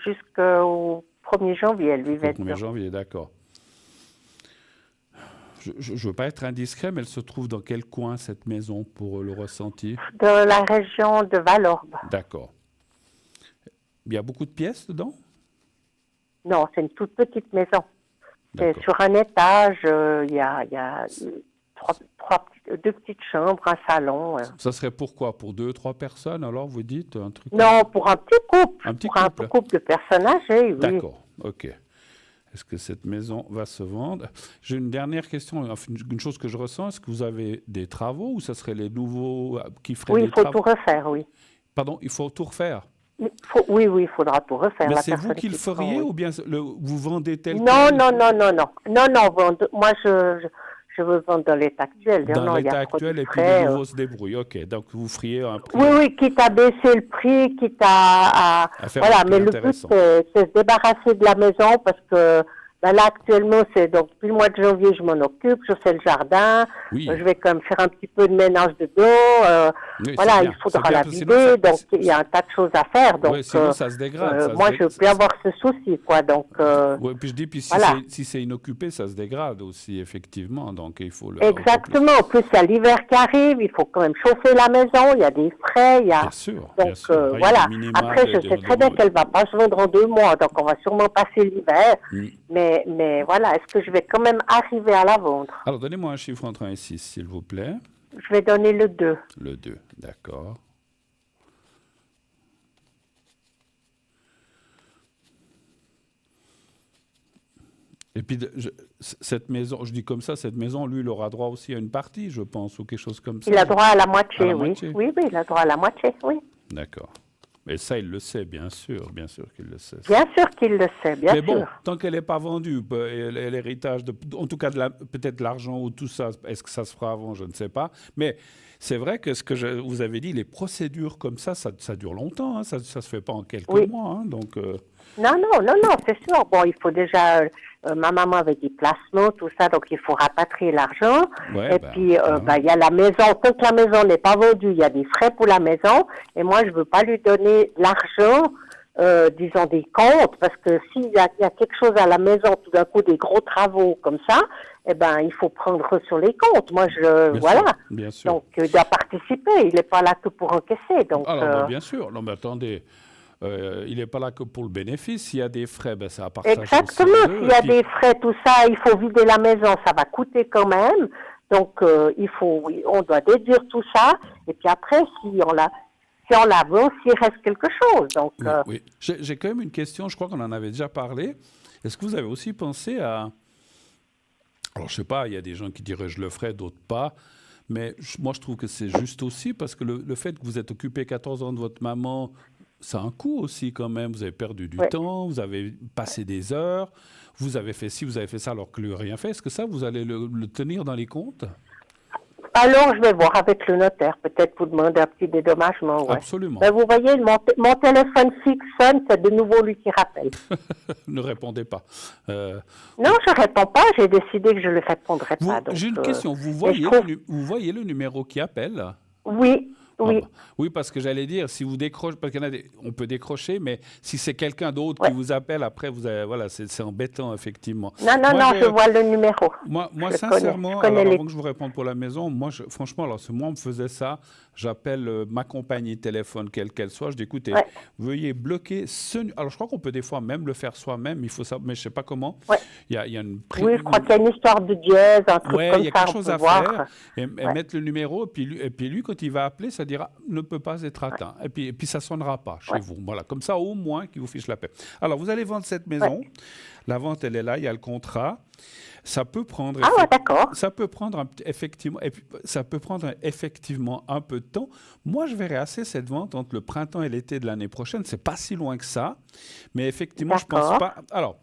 jusqu'au 1er janvier, elle vivait dedans. 1er janvier, d'accord. Je ne veux pas être indiscret, mais elle se trouve dans quel coin, cette maison, pour le ressenti? Dans la région de Valorbe. D'accord. Il y a beaucoup de pièces dedans? Non, c'est une toute petite maison. C'est sur un étage, il y a deux petites chambres, un salon. Ça serait pourquoi? Pour 2-3 personnes, alors, vous dites un truc? Non, pour un petit couple. Un couple de personnes âgées, oui. D'accord, ok. Est-ce que cette maison va se vendre? J'ai une dernière question, une chose que je ressens. Est-ce que vous avez des travaux ou ça serait les nouveaux qui feraient des travaux? Oui, il faut tout refaire, oui. Pardon, il faut tout refaire? Oui, il faudra tout refaire. Mais c'est vous qui le feriez ou bien vous vendez tel Non. Moi, je veux vendre dans l'état actuel. Dans l'état actuel, et puis de nouveau se débrouille. Ok, donc vous feriez un prix. Oui, quitte à baisser le prix, quitte à faire voilà, mais le but, c'est se débarrasser de la maison parce que là, actuellement, c'est donc depuis le mois de janvier, je m'en occupe, je fais le jardin, je vais quand même faire un petit peu de ménage dedans. Voilà, il faudra la vider, donc il y a un tas de choses à faire. Donc, sinon, ça se dégrade. Moi, je ne veux plus avoir ce souci, quoi. Donc, puis je dis, si c'est inoccupé, ça se dégrade aussi, effectivement. Donc, il faut le. Exactement. En plus, il y a l'hiver qui arrive, il faut quand même chauffer la maison, il y a des frais, il y a. Bien sûr. Donc, bien sûr. voilà. Après, je sais très bien qu'elle ne va pas se vendre en 2 mois, donc on va sûrement passer l'hiver. Mais voilà, est-ce que je vais quand même arriver à la vendre? Alors, donnez-moi un chiffre entre 1 et 6, s'il vous plaît. Je vais donner le 2. Le 2, d'accord. Et puis, cette maison, je dis comme ça, cette maison, lui, il aura droit aussi à une partie, je pense, ou quelque chose comme ça. Il a droit à la moitié, oui. Oui, il a droit à la moitié, oui. D'accord. Et ça, il le sait, bien sûr qu'il le sait. Bien sûr qu'il le sait, bien sûr. Mais bon, tant qu'elle n'est pas vendue, l'héritage, en tout cas, peut-être l'argent ou tout ça, est-ce que ça se fera avant, je ne sais pas. Mais c'est vrai que ce que vous avez dit, les procédures comme ça dure longtemps, hein, ça ne se fait pas en quelques mois. Hein, donc, Non, c'est sûr. Bon, il faut déjà... ma maman avait des placements, tout ça, donc il faut rapatrier l'argent. Et puis, il y a la maison. Tant que la maison n'est pas vendue, il y a des frais pour la maison. Et moi, je ne veux pas lui donner l'argent, disons, des comptes, parce que s'il y a quelque chose à la maison, tout d'un coup, des gros travaux comme ça, il faut prendre sur les comptes. Moi, bien sûr. Donc, il doit participer. Il n'est pas là que pour encaisser. Donc, alors, bien sûr. Non, mais attendez... il n'est pas là que pour le bénéfice. S'il y a des frais, ça va partager. Exactement. S'il y a des frais, tout ça, il faut vider la maison, ça va coûter quand même. Donc, on doit déduire tout ça. Et puis après, si on la vend, s'il reste quelque chose. Donc, oui. J'ai quand même une question. Je crois qu'on en avait déjà parlé. Est-ce que vous avez aussi pensé à... Alors, je ne sais pas, il y a des gens qui diraient je le ferai, d'autres pas. Mais moi, je trouve que c'est juste aussi parce que le fait que vous êtes occupé 14 ans de votre maman... Ça a un coût aussi quand même. Vous avez perdu du temps, vous avez passé des heures, vous avez fait ci, vous avez fait ça alors que lui n'a rien fait. Est-ce que ça, vous allez le tenir dans les comptes? Alors, je vais voir avec le notaire. Peut-être vous demander un petit dédommagement. Ouais. Absolument. Vous voyez, mon téléphone fixe sonne, c'est de nouveau lui qui rappelle. Ne répondez pas. Non, je ne réponds pas. J'ai décidé que je ne le répondrai pas. J'ai une question. Vous voyez le numéro qui appelle? Oui. Oui. Oui, parce que j'allais dire, si vous décrochez, parce qu'on peut décrocher, mais si c'est quelqu'un d'autre qui vous appelle, après, c'est embêtant, effectivement. Non, je vois le numéro. Moi sincèrement, avant que je vous réponde pour la maison, franchement, alors si moi, on me faisait ça, j'appelle ma compagnie téléphone, quelle qu'elle soit, je dis, écoutez, veuillez bloquer ce... Alors, je crois qu'on peut des fois même le faire soi-même, il faut ça, mais je ne sais pas comment. Il y a une... Oui, je crois qu'il y a une histoire de dièse, un truc comme ça. Oui, il y a quelque chose à faire, et mettre le numéro, et puis lui, quand il va appeler, ça dira ne peut pas être atteint. Et puis ça ne sonnera pas chez vous. Voilà, comme ça, au moins, qu'il vous fiche la paix. Alors, vous allez vendre cette maison. La vente, elle est là, il y a le contrat. Ça peut prendre... d'accord. Ça peut prendre effectivement un peu de temps. Moi, je verrais assez cette vente entre le printemps et l'été de l'année prochaine. C'est pas si loin que ça. Mais effectivement, je pense pas... Alors,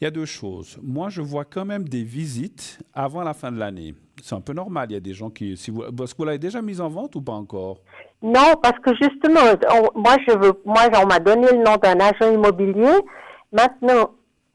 il y a 2 choses. Moi, je vois quand même des visites avant la fin de l'année. C'est un peu normal. Il y a des gens qui... Est-ce que vous l'avez déjà mise en vente ou pas encore? Non, parce que justement, on m'a donné le nom d'un agent immobilier. Maintenant,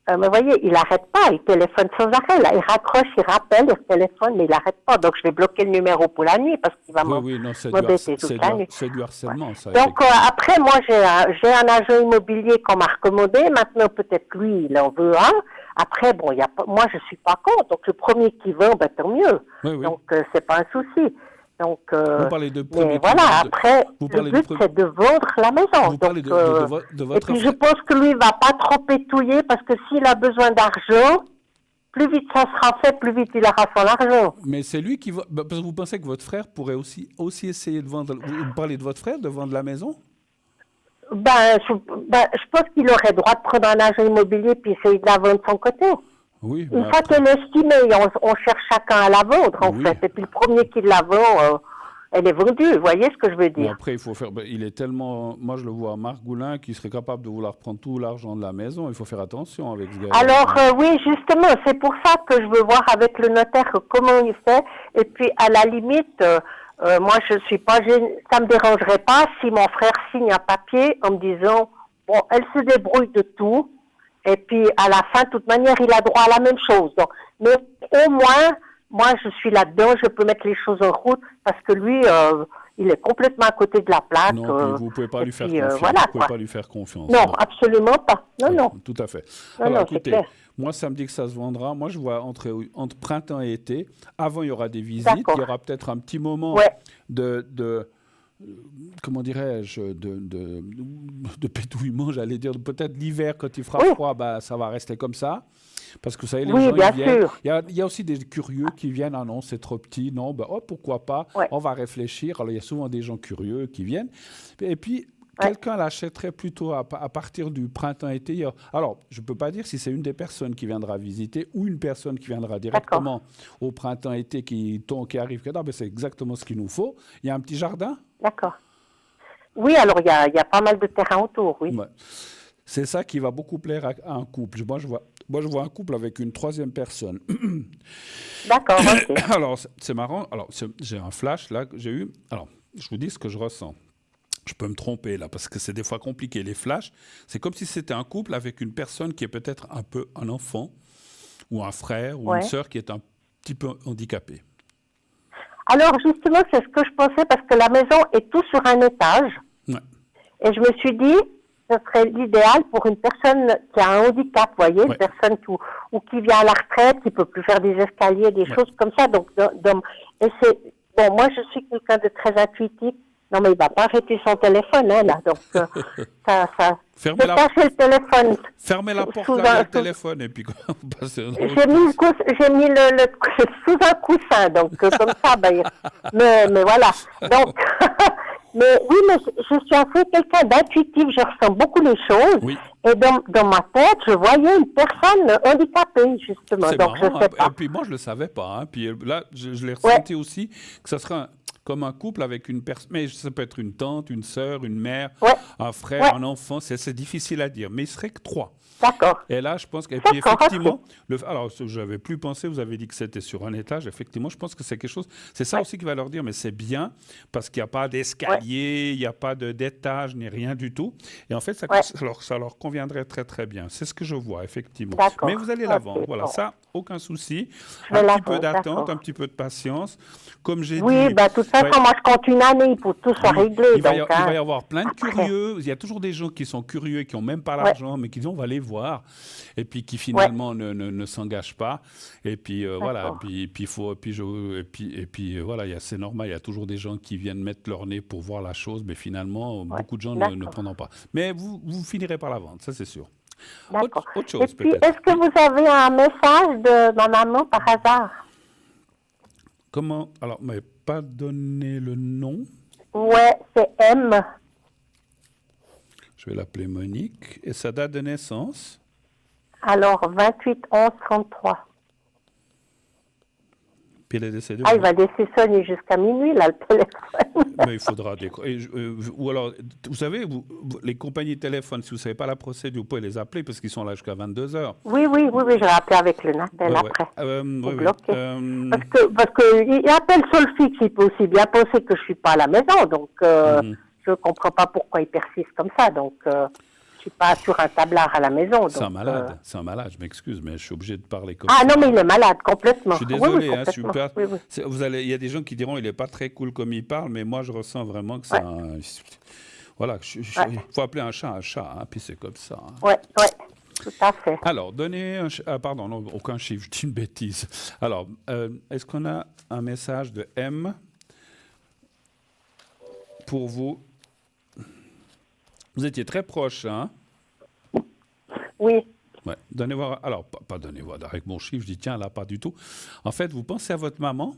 vous voyez, il n'arrête pas. Il téléphone sans arrêt. Là. Il raccroche, il rappelle, il téléphone, mais il n'arrête pas. Donc, je vais bloquer le numéro pour la nuit parce qu'il va m'embêter toute la nuit. C'est du harcèlement, ça. Donc, après, moi, j'ai un agent immobilier qu'on m'a recommandé. Maintenant, peut-être lui, il en veut un. Après, bon, moi, je ne suis pas contre. Donc, le premier qui vend, tant mieux. Donc, c'est pas un souci. Donc, vous parlez de mais voilà, après, le but, c'est de vendre la maison. Vous parlez de votre et puis, je pense que lui, il ne va pas trop pétouiller parce que s'il a besoin d'argent, plus vite ça sera fait, plus vite il aura son argent. Mais c'est lui qui va... Parce que vous pensez que votre frère pourrait aussi essayer de vendre... Vous parlez de votre frère, de vendre la maison? Je pense qu'il aurait droit de prendre un agent immobilier puis essayer de la vendre de son côté. Oui, une fois qu'elle est estimée, on cherche chacun à la vendre, en fait. Et puis le premier qui la vend, Elle est vendue, vous voyez ce que je veux Mais dire? après, il faut faire. Il est tellement. Moi, je le vois à Margoulin qui serait capable de vouloir prendre tout l'argent de la maison. Il faut faire attention avec ce gars-là. Alors, oui, justement, c'est pour ça que je veux voir avec le notaire comment il fait. Et puis, à la limite, moi, je suis pas ça me dérangerait pas si mon frère signe un papier en me disant, bon, elle se débrouille de tout. Et puis, à la fin, de toute manière, il a droit à la même chose. Donc, mais au moins, moi, je suis là-dedans, je peux mettre les choses en route parce que lui, il est complètement à côté de la plaque. Non, puis vous ne pouvez pas lui faire confiance. Voilà, vous pouvez pas lui faire confiance. Non, Non. absolument pas. Non, Oui, non. tout à fait. Non, Alors, non, c'est écoutez, clair. moi, samedi que ça se vendra. Moi, je vois entre printemps et été. Avant, il y aura des visites. D'accord. Il y aura peut-être un petit moment Ouais. de comment dirais-je, de pétouillement, j'allais dire. Peut-être l'hiver, quand il fera Oui. froid, bah, ça va rester comme ça. Parce que vous savez, les Oui, gens, bien ils viennent. sûr. Il y a aussi des curieux qui viennent. Ah non, c'est trop petit. Non, ben, oh, pourquoi pas. Ouais. On va réfléchir. Alors, il y a souvent des gens curieux qui viennent. Et puis, Ouais. quelqu'un l'achèterait plutôt à partir du printemps-été. Alors, je ne peux pas dire si c'est une des personnes qui viendra visiter ou une personne qui viendra directement au printemps-été qui arrive. Non, ben, c'est exactement ce qu'il nous faut. Il y a un petit jardin. D'accord. Oui, alors il y a pas mal de terrain autour, oui. Ouais. C'est ça qui va beaucoup plaire à un couple. Moi, je vois un couple avec une troisième personne. D'accord, ok. Alors, c'est marrant. Alors, j'ai un flash là que j'ai eu. Alors, je vous dis ce que je ressens. Je peux me tromper là, parce que c'est des fois compliqué. Les flashs, c'est comme si c'était un couple avec une personne qui est peut-être un peu un enfant, ou un frère, ou une sœur qui est un petit peu handicapée. Alors justement, c'est ce que je pensais parce que la maison est tout sur un étage. Ouais. Et je me suis dit, ce serait l'idéal pour une personne qui a un handicap, vous voyez, une personne ou qui vient à la retraite, qui peut plus faire des escaliers, des choses comme ça. Donc, et c'est bon, moi je suis quelqu'un de très intuitif. Non mais il va pas arrêter son téléphone, hein, là. Donc ça. Fermez le téléphone. Fermez la porte là, le téléphone et puis on passe. J'ai mis le sous un coussin, donc comme ça, ben, mais voilà. Donc, mais oui, mais je suis assez quelqu'un d'intuitif, je ressens beaucoup les choses. Oui. Et dans ma tête, je voyais une personne handicapée, justement. C'est Donc, marrant, je sais pas. Et puis moi, je le savais pas. Hein. Puis là, je l'ai ressenti aussi que ça serait comme un couple avec une personne. Mais ça peut être une tante, une sœur, une mère, un frère, un enfant. C'est difficile à dire. Mais il serait que 3. D'accord. Et là, je pense que. Et puis effectivement, alors, je n'avais plus pensé, vous avez dit que c'était sur un étage. Effectivement, je pense que c'est quelque chose. C'est ça aussi qui va leur dire, mais c'est bien, parce qu'il n'y a pas d'escalier, il n'y a pas d'étage, ni rien du tout. Et en fait, ça leur conviendrait très, très bien. C'est ce que je vois, effectivement. Mais vous allez l'avant. Voilà, ça, aucun souci. Un petit peu d'attente, un petit peu de patience. Comme j'ai dit. Oui, de toute façon, moi, je compte une année pour tout soit réglé. Il va y avoir plein de curieux. Il y a toujours des gens qui sont curieux et qui n'ont même pas l'argent, mais qui disent on va aller voir, et puis qui finalement ne s'engagent pas, et puis voilà, voilà, c'est normal, il y a toujours des gens qui viennent mettre leur nez pour voir la chose, mais finalement beaucoup de gens ne prendront pas. Mais vous finirez par la vendre, ça c'est sûr. D'accord. Autre chose, et puis, peut-être. est-ce que vous avez un message de ma maman par hasard? Comment? Alors, mais pas donné le nom. Ouais, c'est M. Je vais l'appeler Monique. Et sa date de naissance? Alors, 28/11/33. Puis elle est décédée. Il va laisser sonner jusqu'à minuit, là, le téléphone. Mais il faudra ou alors, vous savez, les compagnies de téléphone, si vous ne savez pas la procédure, vous pouvez les appeler parce qu'ils sont là jusqu'à 22h. Oui, je vais appeler avec le Natel après. Parce qu'il appelle sur le fixe, il peut aussi bien penser que je ne suis pas à la maison, donc je ne comprends pas pourquoi il persiste comme ça, donc je ne suis pas sur un tablard à la maison. C'est un malade, je m'excuse, mais je suis obligé de parler comme ça. ça. Non, mais il est malade, complètement. Je suis désolé, oui, il y a des gens qui diront il n'est pas très cool comme il parle, mais moi je ressens vraiment que c'est un... Voilà, il faut appeler un chat, hein, puis c'est comme ça. Hein. Ouais, tout à fait. Alors, donnez pardon, non, aucun chiffre, je dis une bêtise. Alors, est-ce qu'on a un message de M pour vous? Vous étiez très proche, hein? Oui. Ouais. Donnez voir. Alors, pas donnez voir. Avec mon chiffre, je dis tiens, là, pas du tout. En fait, vous pensez à votre maman?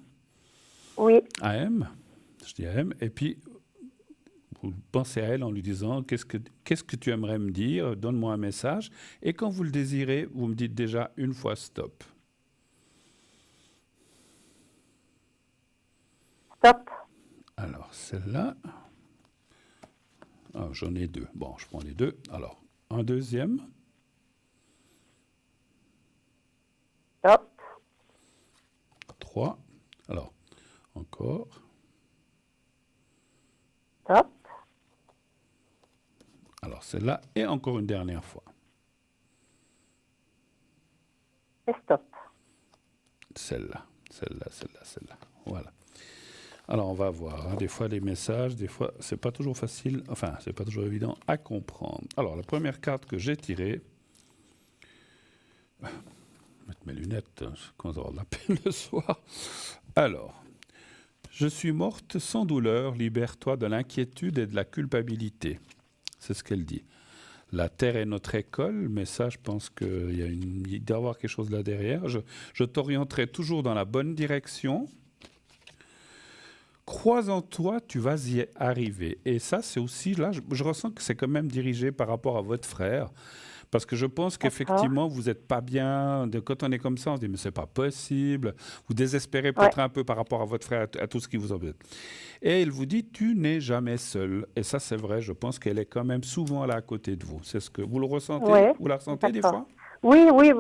Oui. À M. Je dis à M. Et puis, vous pensez à elle en lui disant qu'est-ce que tu aimerais me dire? Donne-moi un message. Et quand vous le désirez, vous me dites déjà une fois stop. Stop. Alors, celle-là. Ah, j'en ai deux. Bon, je prends les deux. Alors, un deuxième. Top. 3. Alors, encore. Top. Alors, celle-là. Et encore une dernière fois. Et stop. Celle-là. Voilà. Alors, on va voir. Hein. Des fois, les messages, des fois, c'est pas toujours facile. Enfin, c'est pas toujours évident à comprendre. Alors, la première carte que j'ai tirée. Mettre mes lunettes, quand on aura de la peine le soir. Alors, je suis morte sans douleur, libère-toi de l'inquiétude et de la culpabilité. C'est ce qu'elle dit. La terre est notre école, mais ça, je pense qu'il doit y avoir quelque chose là derrière. Je t'orienterai toujours dans la bonne direction. Crois en toi, tu vas y arriver. Et ça, c'est aussi, là, je ressens que c'est quand même dirigé par rapport à votre frère. Parce que je pense qu'effectivement, vous n'êtes pas bien. Quand on est comme ça, on se dit, mais c'est pas possible. Vous désespérez peut-être un peu par rapport à votre frère, à tout ce qui vous embête. Et il vous dit, tu n'es jamais seul. Et ça, c'est vrai, je pense qu'elle est quand même souvent là à côté de vous. C'est ce que vous le ressentez? Vous la ressentez des fois? Oui, oui.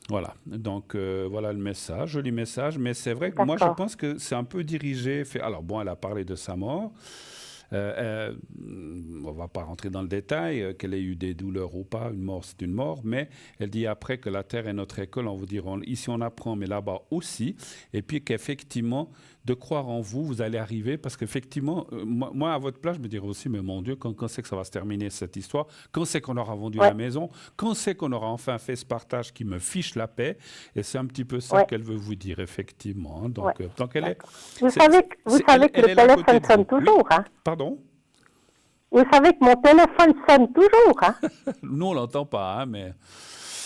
Voilà, donc voilà le message, joli message. Mais c'est vrai que moi, je pense que c'est un peu dirigé. Alors bon, elle a parlé de sa mort. On ne va pas rentrer dans le détail, qu'elle ait eu des douleurs ou pas, une mort c'est une mort, mais elle dit après que la terre est notre école, on vous dira, ici on apprend, mais là-bas aussi, et puis qu'effectivement, de croire en vous, vous allez arriver, parce qu'effectivement, moi à votre place, je me dirais aussi, mais mon Dieu, quand c'est que ça va se terminer cette histoire, quand c'est qu'on aura vendu la maison, quand c'est qu'on aura enfin fait ce partage qui me fiche la paix, et c'est un petit peu ça qu'elle veut vous dire, effectivement. Hein. Donc elle est... Vous savez que le téléphone sonne toujours, hein? Pardon? Vous savez que mon téléphone sonne toujours, hein? Nous, on l'entend pas, hein, mais...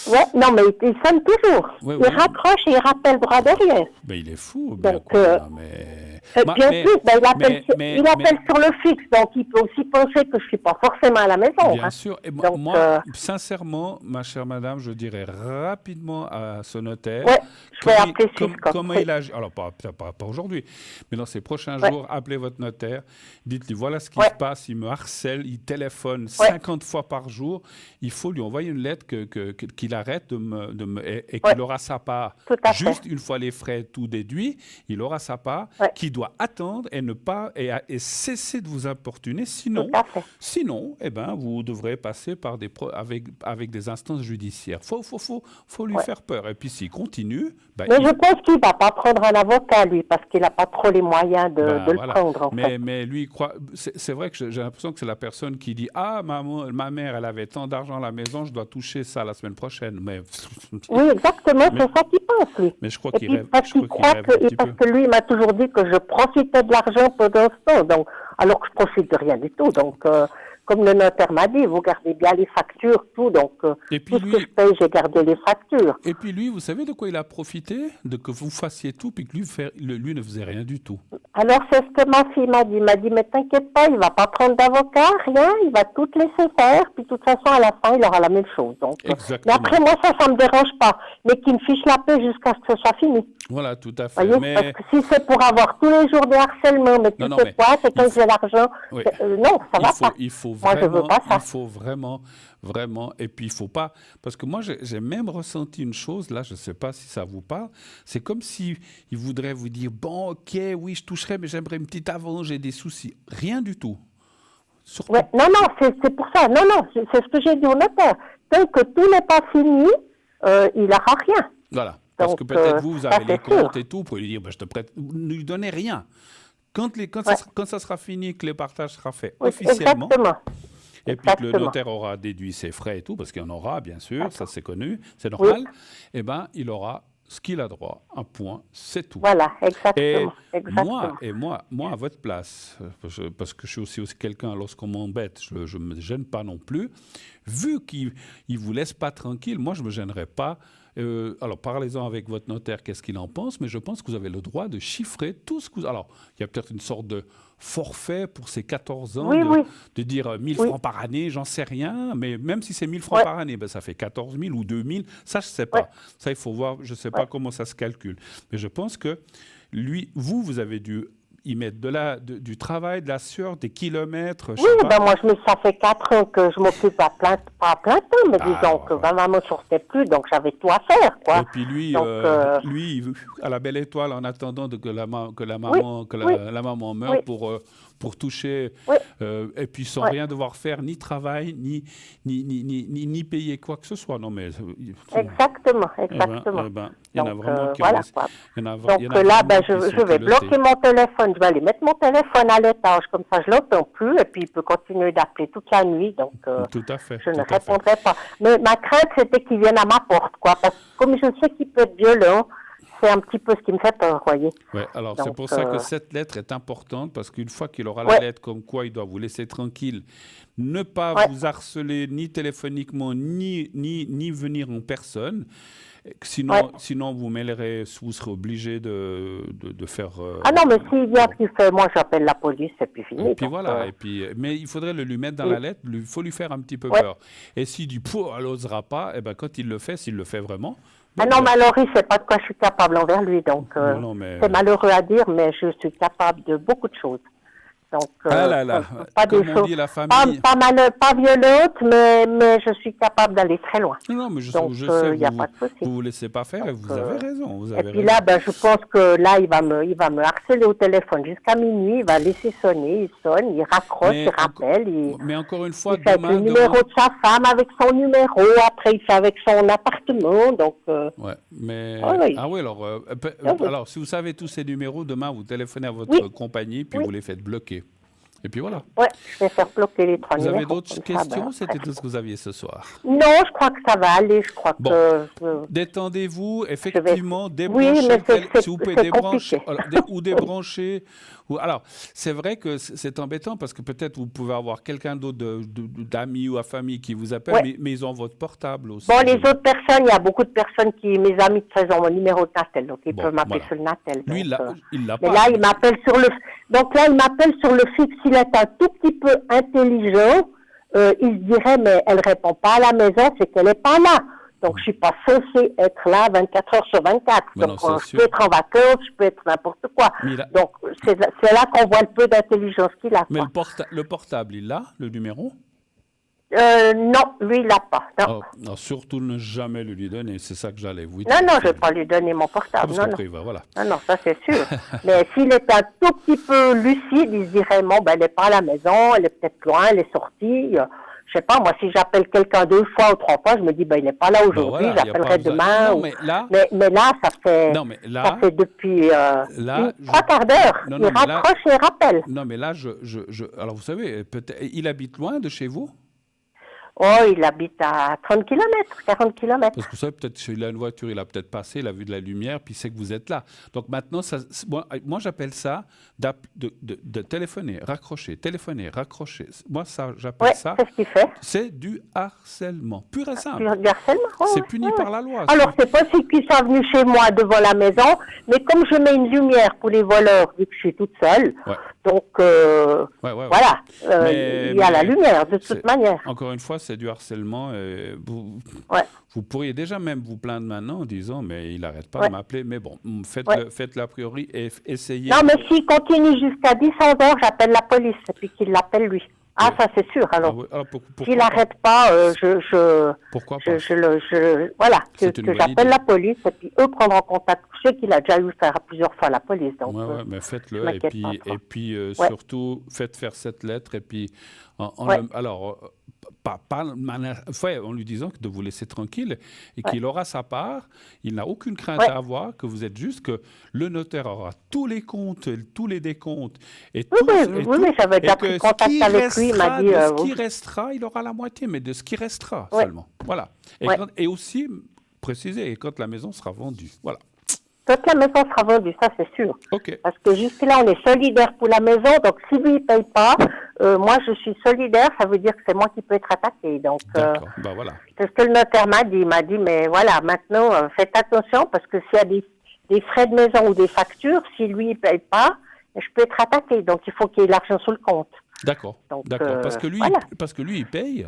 Ouais, non, mais il sonne toujours. Il raccroche et il rappelle droit derrière. Mais il est fou. Donc, il appelle sur le fixe, donc il peut aussi penser que je ne suis pas forcément à la maison. Bien sûr. Et donc, moi, sincèrement, ma chère madame, je dirais rapidement à ce notaire... Ouais, je vais appeler comment il agit. Alors, pas aujourd'hui, mais dans ces prochains jours, appelez votre notaire, dites-lui, voilà ce qui se passe, il me harcèle, il téléphone 50 fois par jour, il faut lui envoyer une lettre qu'il arrête et qu'il aura sa part. Juste une fois les frais tout déduits, il aura sa part, qui doit attendre et ne pas et cesser de vous importuner. Sinon, eh ben, vous devrez passer par avec des instances judiciaires. Faut lui faire peur. Et puis s'il continue, mais je pense qu'il ne va pas prendre un avocat, lui, parce qu'il n'a pas trop les moyens de le prendre. Mais lui, il croit. C'est vrai que j'ai l'impression que c'est la personne qui dit, ah, ma mère, elle avait tant d'argent à la maison, je dois toucher ça la semaine prochaine. Mais... Oui, exactement, c'est ça qu'il pense, lui. Mais je crois qu'il rêve. Parce que lui, il m'a toujours dit que je profitais de l'argent pendant ce temps, donc, alors que je ne profite de rien du tout. Donc, comme le notaire m'a dit, vous gardez bien les factures, tout. Donc, tout ce que je paye, j'ai gardé les factures. Et puis lui, vous savez de quoi il a profité? De que vous fassiez tout, puis que lui ne faisait rien du tout. Alors, c'est ce que ma fille m'a dit. Il m'a dit, mais t'inquiète pas, il ne va pas prendre d'avocat, rien, il va tout laisser faire, puis de toute façon, à la fin, il aura la même chose. Donc, mais après, moi, ça ne me dérange pas. Mais qu'il me fiche la paix jusqu'à ce que ce soit fini. Voilà, tout à fait. Voyez, parce que si c'est pour avoir tous les jours de harcèlement, mais tu sais quoi, c'est quand j'ai l'argent. Non, ça va pas. Moi, je veux pas ça. Il faut vraiment, et puis il faut pas, parce que moi j'ai même ressenti une chose, là, je ne sais pas si ça vous parle, c'est comme si il voudrait vous dire, bon, ok, oui, je toucherai, mais j'aimerais une petite avance, j'ai des soucis. Rien du tout. Ouais, non, c'est pour ça. Non, c'est ce que j'ai dit au notaire. Tant que tout n'est pas fini, il n'aura rien. Voilà. Parce que peut-être vous avez les comptes et tout, vous pouvez lui dire, je te prête, ne lui donnez rien. Quand ça sera fini, que le partage sera fait officiellement, et puis que le notaire aura déduit ses frais et tout, parce qu'il y en aura, bien sûr, ça c'est connu, c'est normal, eh bien, il aura ce qu'il a droit, un point, c'est tout. Voilà, exactement. Moi, à votre place, parce que je suis aussi quelqu'un, lorsqu'on m'embête, je ne me gêne pas non plus, vu qu'il ne vous laisse pas tranquille, moi, je ne me gênerai pas. Alors, parlez-en avec votre notaire, qu'est-ce qu'il en pense, mais je pense que vous avez le droit de chiffrer tout ce que vous... Alors, il y a peut-être une sorte de forfait pour ces 14 ans, de dire 1000 francs par année, j'en sais rien, mais même si c'est 1000 francs par année, ben, ça fait 14 000 ou 2000, ça, je ne sais pas. Ça, il faut voir, je ne sais pas comment ça se calcule. Mais je pense que lui, vous avez dû... ils mettent du travail, de la sueur, des kilomètres. Oui, moi, ça fait 4 ans que je m'occupe pas à plein temps, mais disons que ma maman ne sortait plus, donc j'avais tout à faire, quoi. Et puis lui, à la belle étoile, en attendant que la maman meure pour toucher, et puis sans rien devoir faire, ni travail, ni payer quoi que ce soit. Non, mais exactement. Il y en a vraiment qui voilà, quoi. Donc là, je vais bloquer mon téléphone, je vais aller mettre mon téléphone à l'étage, comme ça je l'entends plus, et puis il peut continuer d'appeler toute la nuit, donc tout à fait, je ne répondrai pas. Mais ma crainte, c'était qu'il vienne à ma porte, quoi, parce que comme je sais qu'il peut être violent, c'est un petit peu ce qui me fait peur, voyez. Ouais, alors c'est pour ça que cette lettre est importante, parce qu'une fois qu'il aura la lettre comme quoi il doit vous laisser tranquille, ne pas vous harceler ni téléphoniquement, ni venir en personne. Sinon, vous serez obligé de faire... Ah non, mais s'il vient, moi j'appelle la police et puis fini. Et puis voilà, mais il faudrait le lui mettre dans la lettre, il faut lui faire un petit peu peur. Et s'il dit, elle n'osera pas, et ben quand il le fait, s'il le fait vraiment... mais alors il ne sait pas de quoi je suis capable envers lui, donc c'est malheureux à dire, mais je suis capable de beaucoup de choses. Donc, pas des choses, dit la famille. Pas violente, mais je suis capable d'aller très loin. Non, mais je sais, vous vous laissez pas faire, et vous avez raison. Là, je pense que là, il va me harceler au téléphone jusqu'à minuit, il va laisser sonner, il sonne, il raccroche, il rappelle. Mais encore une fois, il fait avec le numéro de sa femme, avec son numéro, après il fait avec son appartement, donc... alors si vous savez tous ces numéros, demain vous téléphonez à votre compagnie, puis vous les faites bloquer. Et puis voilà. Oui, je vais faire bloquer les 3 numéros. Vous avez d'autres questions? C'était tout ce que vous aviez ce soir. Non, je crois que ça va aller. Détendez-vous, effectivement, débranchez. Si vous pouvez débrancher ou débrancher. Alors, c'est vrai que c'est embêtant parce que peut-être vous pouvez avoir quelqu'un d'autre d'amis ou à famille qui vous appelle, mais ils ont votre portable aussi. Bon, les autres personnes, il y a beaucoup de personnes mes amis de 13 ans, mon numéro de Natel, donc ils peuvent m'appeler sur le Natel. Lui, il l'a pas. Mais là, il m'appelle sur le... Donc là, il m'appelle sur le fixe. S'il est un tout petit peu intelligent, il se dirait, mais elle répond pas à la maison, c'est qu'elle n'est pas là. Donc, je suis pas censée être là 24 heures sur 24. Donc, je peux être en vacances, je peux être n'importe quoi. Donc, c'est là qu'on voit le peu d'intelligence qu'il a. Mais le portable, il l'a, le numéro? Non, lui, il l'a pas. Non, surtout ne jamais le lui donner. C'est ça que j'allais vous dire. Non, je ne vais pas lui donner mon portable. Voilà. Non, ça c'est sûr. Mais s'il est un tout petit peu lucide, il se dirait, elle n'est pas à la maison, elle est peut-être loin, elle est sortie. Je sais pas, moi, si j'appelle quelqu'un 2 fois ou 3 fois, je me dis, il n'est pas là aujourd'hui, j'appellerai demain. Non, mais là, ça fait depuis 3 quarts d'heure. Il raccroche et rappelle. Non, mais là, alors vous savez, il habite loin de chez vous? Oh, il habite à 30 km, 40 km. Parce que vous savez, peut-être qu'il a une voiture, il a peut-être passé, il a vu de la lumière, puis il sait que vous êtes là. Donc maintenant, moi j'appelle ça de téléphoner, raccrocher, téléphoner, raccrocher. Moi, j'appelle ça... c'est ce qu'il fait. C'est du harcèlement, pur et simple. Du harcèlement, c'est puni par la loi. Alors, c'est possible qu'ils soient venus chez moi devant la maison, mais comme je mets une lumière pour les voleurs, vu que je suis toute seule, donc voilà, il y a la lumière de toute manière. Encore une fois, c'est du harcèlement. Vous pourriez déjà même vous plaindre maintenant en disant, mais il n'arrête pas de m'appeler. Mais bon, faites-le a priori et essayez. Non, mais s'il continue jusqu'à 10 heures, j'appelle la police et puis qu'il l'appelle lui. Ah, ça c'est sûr. Alors, s'il n'arrête pas, pourquoi pas que j'appelle la police et puis eux prendront contact. Je sais qu'il a déjà eu faire plusieurs fois la police. Donc, mais faites-le et puis surtout faites faire cette lettre et puis en lui disant de vous laisser tranquille et qu'il aura sa part. Il n'a aucune crainte à avoir, que vous êtes juste, que le notaire aura tous les comptes, tous les décomptes. Et mais j'avais déjà pris contact avec lui. Il m'a dit... ce qui restera, il aura la moitié, mais de ce qui restera seulement. Voilà. Et aussi, préciser, quand la maison sera vendue. Voilà. Quand la maison sera vendue, ça c'est sûr. Okay. Parce que jusque-là, on est solidaire pour la maison. Donc, si lui, il ne paye pas, moi, je suis solidaire. Ça veut dire que c'est moi qui peux être attaqué. Donc, d'accord. Voilà. C'est ce que le notaire m'a dit. Il m'a dit, mais voilà, maintenant, faites attention parce que s'il y a des frais de maison ou des factures, si lui, il ne paye pas, je peux être attaqué. Donc, il faut qu'il y ait l'argent sur le compte. D'accord. Parce que lui, il paye.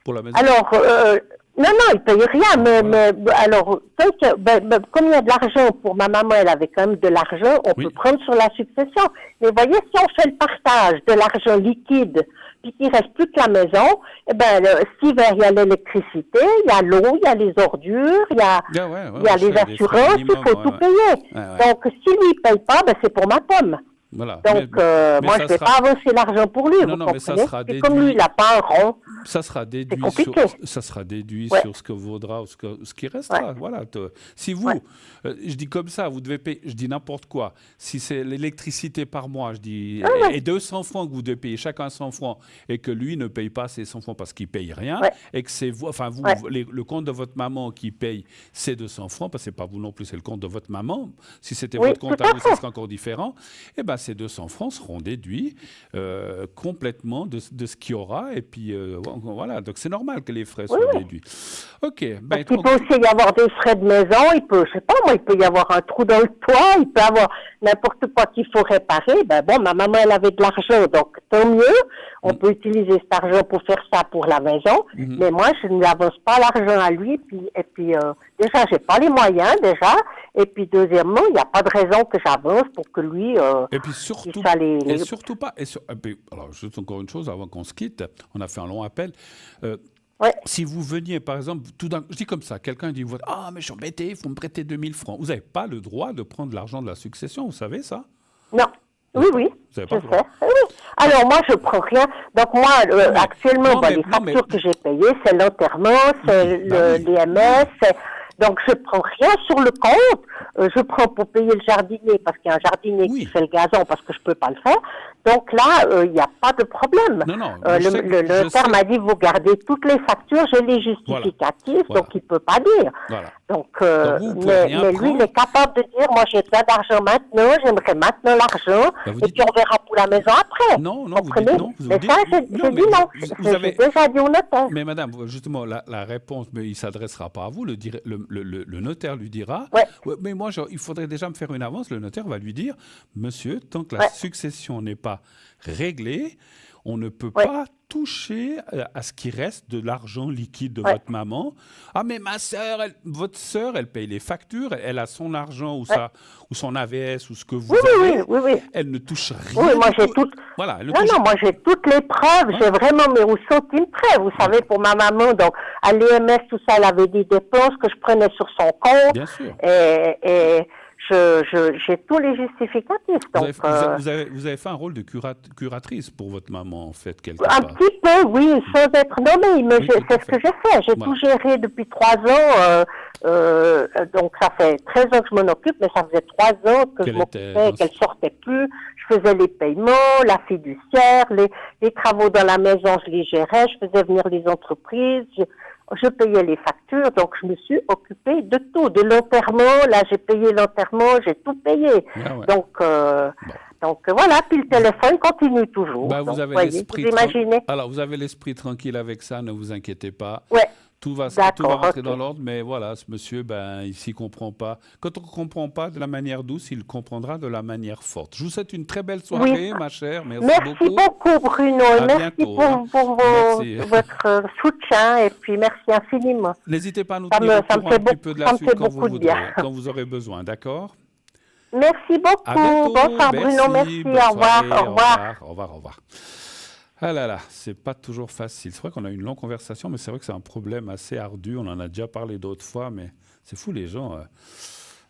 pour la maison? Alors, non, il ne paye rien, mais alors, comme il y a de l'argent pour ma maman, elle avait quand même de l'argent, on peut prendre sur la succession. Mais vous voyez, si on fait le partage de l'argent liquide, puis qu'il ne reste plus que la maison, eh ben, cet hiver, il y a l'électricité, il y a l'eau, il y a les ordures, il y a les assurances, il faut tout payer. Donc, si lui ne paye pas, ben, c'est pour ma pomme. Voilà. Donc, moi, je ne vais pas avancer l'argent pour lui, vous comprenez? Ça sera déduit, comme lui, il n'a pas un rond. Ça sera déduit, sur ce que vaudra, ce qui restera. Voilà. Si vous, je dis comme ça, vous devez payer, je dis n'importe quoi. Si c'est l'électricité par mois, je dis, et 200 francs que vous devez payer, chacun 100 francs, et que lui ne paye pas ses 100 francs parce qu'il ne paye rien, et que c'est vous, le compte de votre maman qui paye ces 200 francs, parce que ce n'est pas vous non plus, c'est le compte de votre maman. Si c'était votre compte à vous, ça serait encore différent. Eh bien, ces 200 francs seront déduits complètement de ce qu'il y aura. Et puis, voilà. Donc, c'est normal que les frais soient déduits. OK. Parce qu'il peut aussi y avoir des frais de maison. Il peut, je sais pas, moi, il peut y avoir un trou dans le toit. Il peut y avoir n'importe quoi qu'il faut réparer. Ben bon, ma maman, elle avait de l'argent. Donc, tant mieux. On peut utiliser cet argent pour faire ça pour la maison. Mais moi, je ne avance pas l'argent à lui. Et puis déjà, j'ai pas les moyens, déjà. Et puis, deuxièmement, il n'y a pas de raison que j'avance pour que lui... et puis surtout, surtout pas... alors, juste encore une chose, avant qu'on se quitte, on a fait un long appel. Si vous veniez, par exemple, je dis comme ça, quelqu'un dit, mais je suis embêté, il faut me prêter 2000 francs. Vous n'avez pas le droit de prendre l'argent de la succession, vous savez ça? Non. Oui, je sais. Oui. Alors, moi, je prends rien. Donc, moi, actuellement, les factures que j'ai payées, c'est l'enterrement, c'est l'EMS, donc, je prends rien sur le compte. Je prends pour payer le jardinier, parce qu'il y a un jardinier qui fait le gazon, parce que je peux pas le faire. Donc là, il n'y a pas de problème. Le notaire m'a dit, vous gardez toutes les factures, j'ai les justificatifs, donc il peut pas dire. Donc, mais lui, il est capable de dire, moi, j'ai besoin d'argent maintenant, j'aimerais maintenant l'argent, et puis on verra pour la maison après. Non, vous dites non. Mais ça, j'ai dit non. J'ai déjà dit au notaire. Mais madame, justement, la réponse, mais il s'adressera pas à vous, le notaire lui dira, mais moi, il faudrait déjà me faire une avance. Le notaire va lui dire, monsieur, tant que la succession n'est pas réglée, on ne peut pas toucher à ce qui reste de l'argent liquide de votre maman. Ah, mais votre sœur, elle paye les factures, elle a son argent ou son AVS ou ce que vous avez. Oui. Elle ne touche rien. Oui, moi j'ai toutes. Voilà, moi j'ai toutes les preuves. J'ai vraiment mes au centime près. Vous savez, pour ma maman, donc à l'EMS, tout ça, elle avait des dépenses que je prenais sur son compte. Bien sûr. Et j'ai tous les justificatifs. Donc, vous avez fait un rôle de curatrice pour votre maman, en fait, quelque part. Un petit peu, oui, sans être nommée, mais c'est ce que j'ai fait. J'ai tout géré depuis 3 ans. Donc, ça fait 13 ans que je m'en occupe, mais ça faisait 3 ans que je m'occupais, qu'elle sortait plus. Je faisais les paiements, la fiduciaire, les travaux dans la maison, je les gérais. Je faisais venir les entreprises. Je payais les factures, donc je me suis occupée de tout, de l'enterrement. Là, j'ai payé l'enterrement, j'ai tout payé. Donc voilà, puis le téléphone continue toujours. Vous avez l'esprit alors, vous avez l'esprit tranquille avec ça, ne vous inquiétez pas. Tout va rentrer dans l'ordre, mais voilà, ce monsieur, il s'y comprend pas. Quand on ne comprend pas de la manière douce, il comprendra de la manière forte. Je vous souhaite une très belle soirée, ma chère. Merci beaucoup, Bruno. Merci pour votre soutien et puis merci infiniment. N'hésitez pas à nous tenir au courant un petit peu de la suite quand vous aurez besoin, d'accord? Merci beaucoup. Bonsoir, Bruno. Merci. Au revoir. Ah là là, c'est pas toujours facile. C'est vrai qu'on a eu une longue conversation, mais c'est vrai que c'est un problème assez ardu. On en a déjà parlé d'autres fois, mais c'est fou, les gens.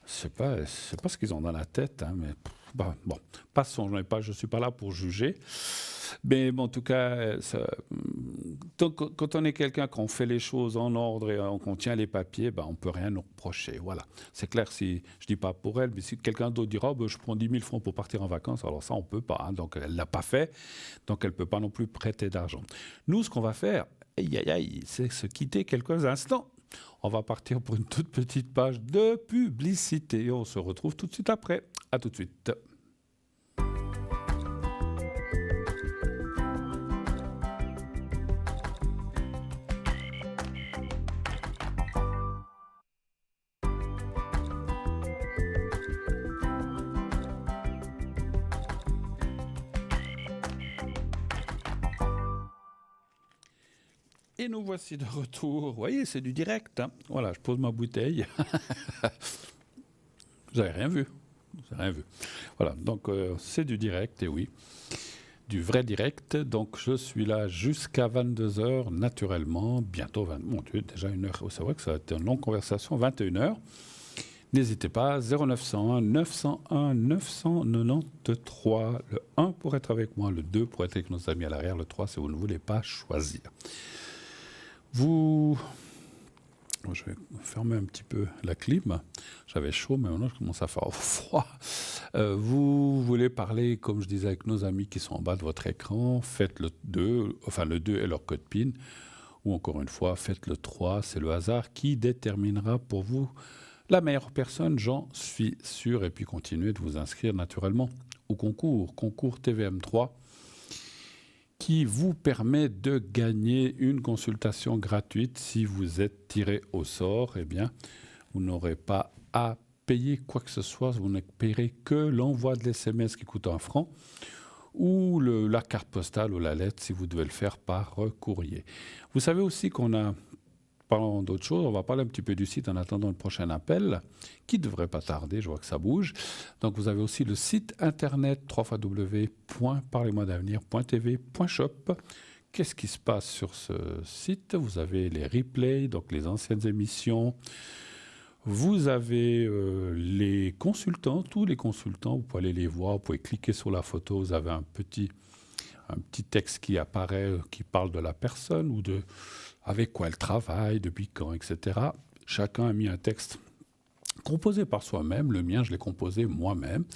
Je sais pas ce qu'ils ont dans la tête, mais bon, passons. Je suis pas là pour juger. Mais en tout cas, quand on est quelqu'un, qu'on fait les choses en ordre et qu'on tient les papiers, on ne peut rien nous reprocher. Voilà. C'est clair, si je ne dis pas pour elle, mais si quelqu'un d'autre dira je prends 10 000 francs pour partir en vacances, alors ça, on ne peut pas. Donc, elle ne l'a pas fait, donc elle ne peut pas non plus prêter d'argent. Nous, ce qu'on va faire, c'est se quitter quelques instants. On va partir pour une toute petite page de publicité. On se retrouve tout de suite après. À tout de suite. Et nous voici de retour. Vous voyez, c'est du direct. Hein. Voilà, je pose ma bouteille. Vous n'avez rien vu. Voilà, donc c'est du direct, et oui. Du vrai direct. Donc je suis là jusqu'à 22h, naturellement. Bientôt 20h. Mon Dieu, déjà 1h. C'est vrai que ça a été une longue conversation, 21h. N'hésitez pas, 0901 901 993. Le 1 pour être avec moi, le 2 pour être avec nos amis à l'arrière, le 3 si vous ne voulez pas choisir. Je vais fermer un petit peu la clim. J'avais chaud, mais maintenant je commence à faire froid. Vous voulez parler, comme je disais, avec nos amis qui sont en bas de votre écran. Faites le 2, enfin le 2 est leur code PIN. Ou encore une fois, faites le 3. C'est le hasard qui déterminera pour vous la meilleure personne, j'en suis sûr. Et puis continuez de vous inscrire naturellement au concours TVM3, qui vous permet de gagner une consultation gratuite. Si vous êtes tiré au sort, eh bien, vous n'aurez pas à payer quoi que ce soit. Vous ne payerez que l'envoi de l'SMS qui coûte 1 franc ou la carte postale ou la lettre si vous devez le faire par courrier. Vous savez aussi qu'on a, parlant d'autres choses, on va parler un petit peu du site en attendant le prochain appel, qui ne devrait pas tarder, je vois que ça bouge. Donc vous avez aussi le site internet www.parlez-moi-d'avenir.tv.shop. Qu'est-ce qui se passe sur ce site? Vous avez les replays, donc les anciennes émissions. Vous avez les consultants, tous les consultants, vous pouvez aller les voir, vous pouvez cliquer sur la photo, vous avez un petit texte qui apparaît, qui parle de la personne ou de avec quoi elle travaille, depuis quand, etc. Chacun a mis un texte composé par soi-même. Le mien, je l'ai composé moi-même.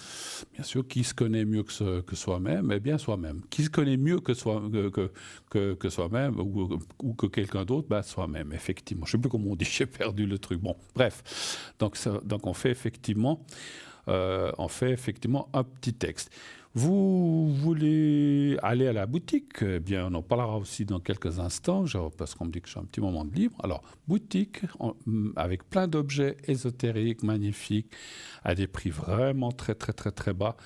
Bien sûr, qui se connaît mieux que soi-même? Eh bien, soi-même. Qui se connaît mieux que soi-même ou que quelqu'un d'autre? Ben, soi-même, effectivement. Je ne sais plus comment on dit, j'ai perdu le truc. Bon, bref. Donc on fait effectivement un petit texte. Vous voulez aller à la boutique? Eh bien, on en parlera aussi dans quelques instants, parce qu'on me dit que j'ai un petit moment de libre. Alors, boutique avec plein d'objets ésotériques, magnifiques, à des prix vraiment très, très, très, très bas,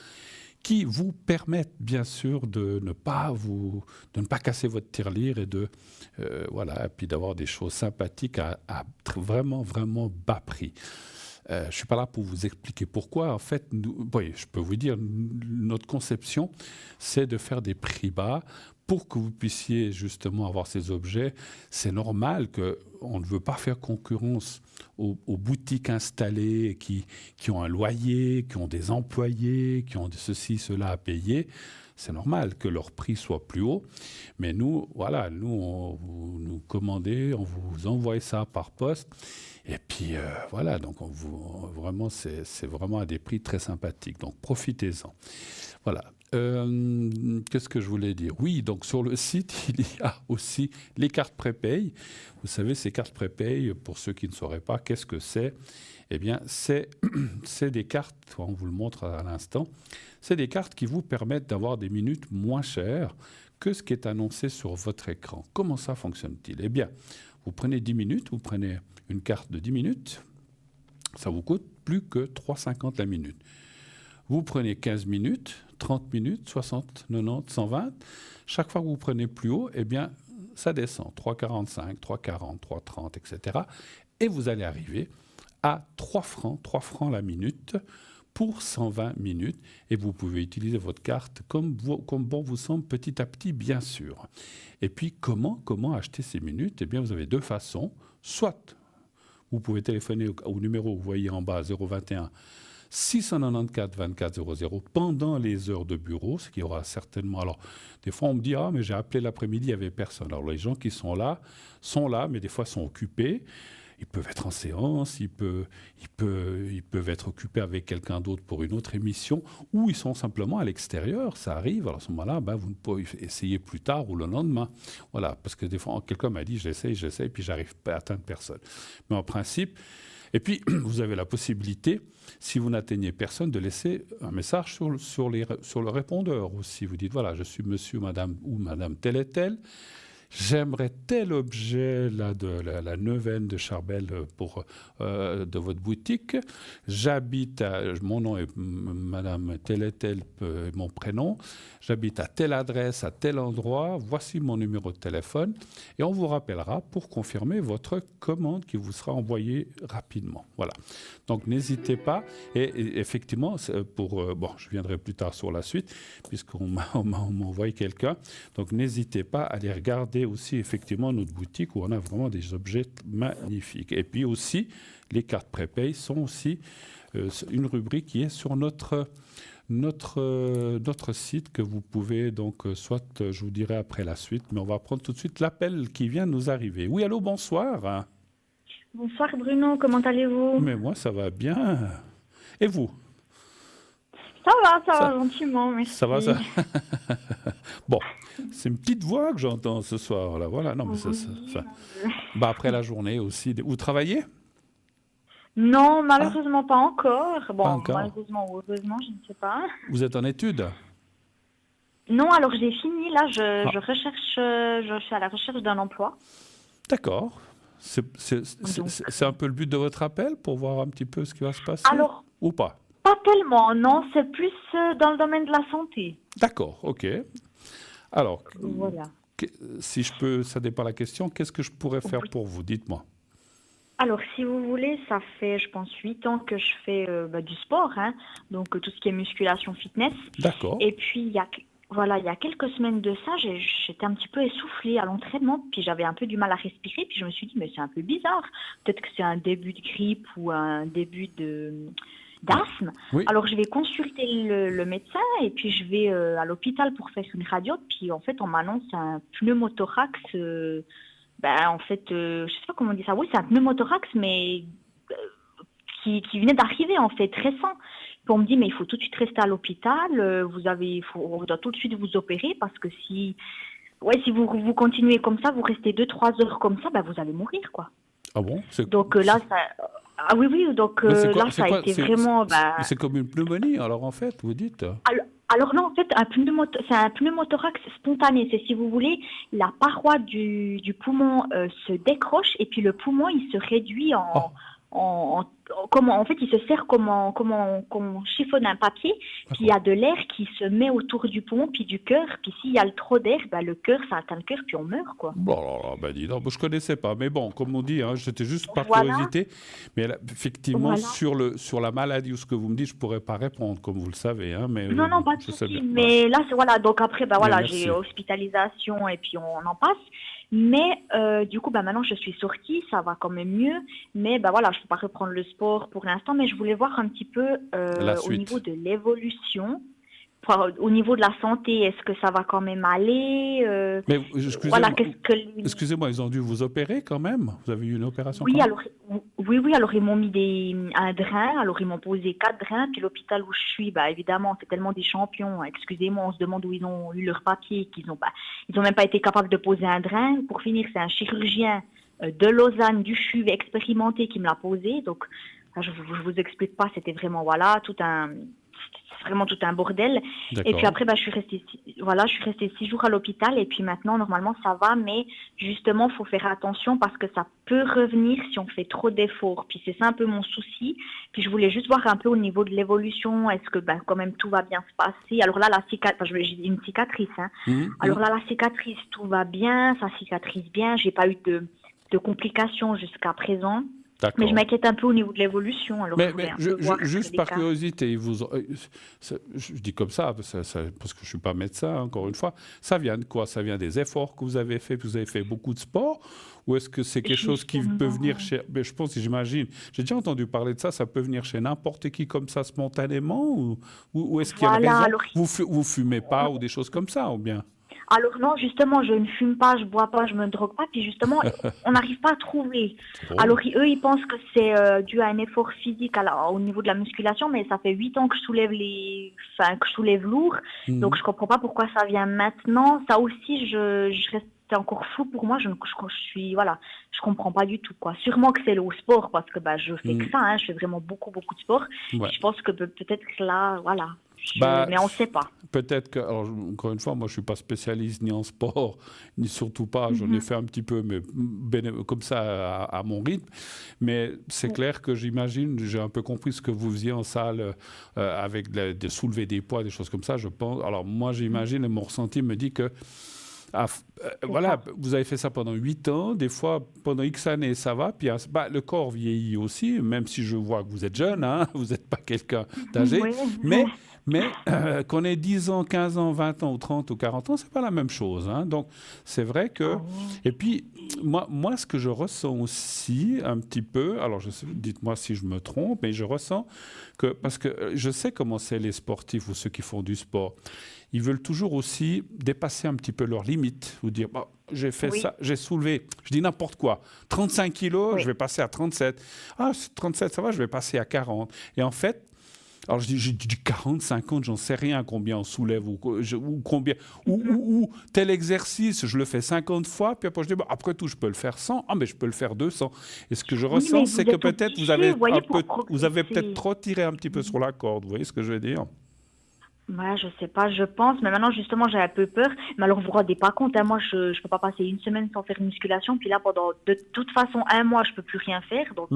qui vous permettent, bien sûr, de ne pas casser votre tirelire et et puis d'avoir des choses sympathiques à vraiment, vraiment bas prix. Je ne suis pas là pour vous expliquer pourquoi. En fait, je peux vous dire, notre conception, c'est de faire des prix bas pour que vous puissiez justement avoir ces objets. C'est normal qu'on ne veut pas faire concurrence aux boutiques installées qui ont un loyer, qui ont des employés, qui ont ceci, cela à payer. C'est normal que leur prix soit plus haut. Mais nous, vous nous commandez, on vous envoie ça par poste. Et puis, donc c'est vraiment à des prix très sympathiques. Donc, profitez-en. Voilà. Qu'est-ce que je voulais dire? Oui, donc sur le site, il y a aussi les cartes prépay. Vous savez, ces cartes prépay, pour ceux qui ne sauraient pas, qu'est-ce que c'est? Eh bien, c'est des cartes, on vous le montre à l'instant, c'est des cartes qui vous permettent d'avoir des minutes moins chères que ce qui est annoncé sur votre écran. Comment ça fonctionne-t-il? Eh bien, vous prenez 10 minutes, vous prenez une carte de 10 minutes, ça vous coûte plus que 3,50 la minute. Vous prenez 15 minutes, 30 minutes, 60, 90, 120. Chaque fois que vous prenez plus haut, eh bien, ça descend. 3,45, 3,40, 3,30, etc. Et vous allez arriver à 3 francs la minute pour 120 minutes. Et vous pouvez utiliser votre carte comme bon vous semble, petit à petit, bien sûr. Et puis, comment acheter ces minutes? Eh bien, vous avez deux façons. Soit vous pouvez téléphoner au numéro que vous voyez en bas, 021 694 24 00 pendant les heures de bureau, ce qui aura certainement... Alors, des fois, on me dit « Ah, mais j'ai appelé l'après-midi, il n'y avait personne. » Alors, les gens qui sont là, mais des fois sont occupés. Ils peuvent être en séance, ils peuvent être occupés avec quelqu'un d'autre pour une autre émission, ou ils sont simplement à l'extérieur, ça arrive. Alors à ce moment-là, vous ne pouvez essayer plus tard ou le lendemain. Voilà, parce que des fois, quelqu'un m'a dit j'essaye, puis j'arrive pas à atteindre personne. Mais en principe, et puis vous avez la possibilité, si vous n'atteignez personne, de laisser un message sur le répondeur aussi. Vous dites voilà, je suis monsieur, madame ou madame tel et tel. J'aimerais tel objet là, de la neuvaine de Charbel de votre boutique. J'habite mon nom est Madame tel et tel, mon prénom. J'habite à telle adresse, à tel endroit. Voici mon numéro de téléphone. Et on vous rappellera pour confirmer votre commande qui vous sera envoyée rapidement. Voilà. Donc n'hésitez pas. Et effectivement, je viendrai plus tard sur la suite, puisqu'on m'a envoyé quelqu'un. Donc n'hésitez pas à aller regarder aussi effectivement notre boutique où on a vraiment des objets magnifiques. Et puis aussi, les cartes prépay sont aussi une rubrique qui est sur notre site que vous pouvez donc je vous dirai après la suite, mais on va prendre tout de suite l'appel qui vient de nous arriver. Oui, allô, bonsoir. Bonsoir Bruno, comment allez-vous? Mais moi, ça va bien. Et vous? Ça va gentiment, merci. Ça va, ça. Bon, c'est une petite voix que j'entends ce soir, là. Voilà, non, mais ça. Bah, après la journée aussi. Vous travaillez? Non, malheureusement pas encore. Bon, pas encore. Malheureusement ou heureusement, je ne sais pas. Vous êtes en études? Non, alors j'ai fini. Là, je suis à la recherche d'un emploi. D'accord. C'est un peu le but de votre appel pour voir un petit peu ce qui va se passer? Alors, ou pas? Pas tellement, non, c'est plus dans le domaine de la santé. D'accord, ok. Alors, voilà. Si je peux, ça dépend de la question, qu'est-ce que je pourrais faire pour vous? Dites-moi. Alors, si vous voulez, ça fait, je pense, 8 ans que je fais du sport, hein, donc tout ce qui est musculation, fitness. D'accord. Et puis, il y a quelques semaines de ça, j'étais un petit peu essoufflée à l'entraînement, puis j'avais un peu du mal à respirer, puis je me suis dit, mais c'est un peu bizarre. Peut-être que c'est un début de grippe ou un début d'asthme. Oui. Alors je vais consulter le médecin et puis je vais à l'hôpital pour faire une radio, puis en fait on m'annonce un pneumothorax, en fait je sais pas comment on dit ça, oui c'est un pneumothorax mais qui venait d'arriver en fait, récent. Puis on me dit mais il faut tout de suite rester à l'hôpital, on doit tout de suite vous opérer parce que si vous continuez comme ça, vous restez 2-3 heures comme ça, vous allez mourir quoi. Ah bon? Donc là ça... Ah oui, donc là, ça a été vraiment... C'est comme une pneumonie, alors en fait, vous dites? Alors non, en fait, c'est un pneumothorax spontané. C'est, si vous voulez, la paroi du poumon se décroche et puis le poumon, il se réduit en fait, il se serre comme on chiffonne un papier, puis il y a de l'air qui se met autour du poumon, puis du cœur, puis s'il y a trop d'air, le cœur, ça atteint le cœur, puis on meurt, quoi. Dis donc, je connaissais pas, mais bon, comme on dit, j'étais juste par curiosité, mais là, effectivement, sur la maladie ou ce que vous me dites, je pourrais pas répondre, comme vous le savez, mais non, pas de souci, mais là, donc après, j'ai hospitalisation et puis on en passe. Mais du coup, maintenant, je suis sortie, ça va quand même mieux. Mais je ne peux pas reprendre le sport pour l'instant. Mais je voulais voir un petit peu au niveau de l'évolution, au niveau de la santé, est-ce que ça va quand même aller Mais excusez-moi, ils ont dû vous opérer quand même? Vous avez eu une opération? Oui, alors ils m'ont mis un drain. Alors ils m'ont posé 4 drains. Puis l'hôpital où je suis, évidemment, c'est tellement des champions. Excusez-moi, on se demande où ils ont eu leur papier, ils ont même pas été capables de poser un drain. Pour finir, c'est un chirurgien de Lausanne, du CHUV expérimenté qui me l'a posé. Donc, je vous explique pas, c'était vraiment vraiment tout un bordel. D'accord. Et puis après, je suis restée 6 jours à l'hôpital et puis maintenant, normalement, ça va, mais justement, il faut faire attention parce que ça peut revenir si on fait trop d'efforts. Puis c'est ça un peu mon souci. Puis je voulais juste voir un peu au niveau de l'évolution, est-ce que quand même tout va bien se passer. Alors là, j'ai une cicatrice. Alors là, la cicatrice, tout va bien, ça cicatrise bien. J'ai pas eu de complications jusqu'à présent. D'accord. Mais je m'inquiète un peu au niveau de l'évolution. Alors juste par curiosité, je dis comme ça, parce que je ne suis pas médecin, encore une fois, ça vient de quoi? Ça vient des efforts que vous avez fait, vous avez fait beaucoup de sport? Ou est-ce que c'est quelque chose qui peut venir chez... Mais je pense, j'imagine, j'ai déjà entendu parler de ça, ça peut venir chez n'importe qui comme ça spontanément? Ou est-ce qu'il y a une raison? Alors... Vous fumez pas ou des choses comme ça, ou bien? Alors non, justement, je ne fume pas, je bois pas, je me drogue pas, puis justement, on n'arrive pas à trouver. Alors eux, ils pensent que c'est dû à un effort physique au niveau de la musculation, mais ça fait 8 ans que je soulève lourd, donc je comprends pas pourquoi ça vient maintenant. Ça aussi, je reste c'est encore flou pour moi. Je comprends pas du tout, quoi. Sûrement que c'est le sport, parce que je fais que ça, je fais vraiment beaucoup de sport. Ouais. Je pense que peut-être que là, voilà. Mais on ne sait pas. Peut-être que, alors, encore une fois, moi je ne suis pas spécialiste ni en sport, ni surtout pas, j'en ai fait un petit peu, mais comme ça à mon rythme. Mais c'est clair que j'imagine, j'ai un peu compris ce que vous faisiez en salle avec de soulever des poids, des choses comme ça, je pense. Alors moi j'imagine, et mon ressenti me dit que voilà, vous avez fait ça pendant 8 ans, des fois pendant X années ça va, puis le corps vieillit aussi, même si je vois que vous êtes jeune, vous n'êtes pas quelqu'un d'âgé, mais qu'on ait 10 ans, 15 ans, 20 ans ou 30 ou 40 ans, c'est pas la même chose. Donc c'est vrai que... Et puis moi ce que je ressens aussi un petit peu, alors dites-moi si je me trompe, mais je ressens que, parce que je sais comment c'est les sportifs ou ceux qui font du sport, ils veulent toujours aussi dépasser un petit peu leurs limites, ou dire j'ai fait ça, j'ai soulevé, je dis n'importe quoi, 35 kilos, je vais passer à 37. 37, ça va, je vais passer à 40. Et en fait, alors j'ai dit 40, 50, j'en sais rien combien on soulève ou combien, ou tel exercice, je le fais 50 fois, puis après je dis après tout, je peux le faire 100, mais je peux le faire 200. Et ce que je ressens, c'est que peut-être vous avez peut-être trop tiré un petit peu sur la corde, vous voyez ce que je veux dire? Ouais, je sais pas, je pense, mais maintenant justement j'ai un peu peur. Mais alors vous vous rendez pas compte, moi je peux pas passer une semaine sans faire une musculation, puis là pendant de toute façon 1 mois je peux plus rien faire, donc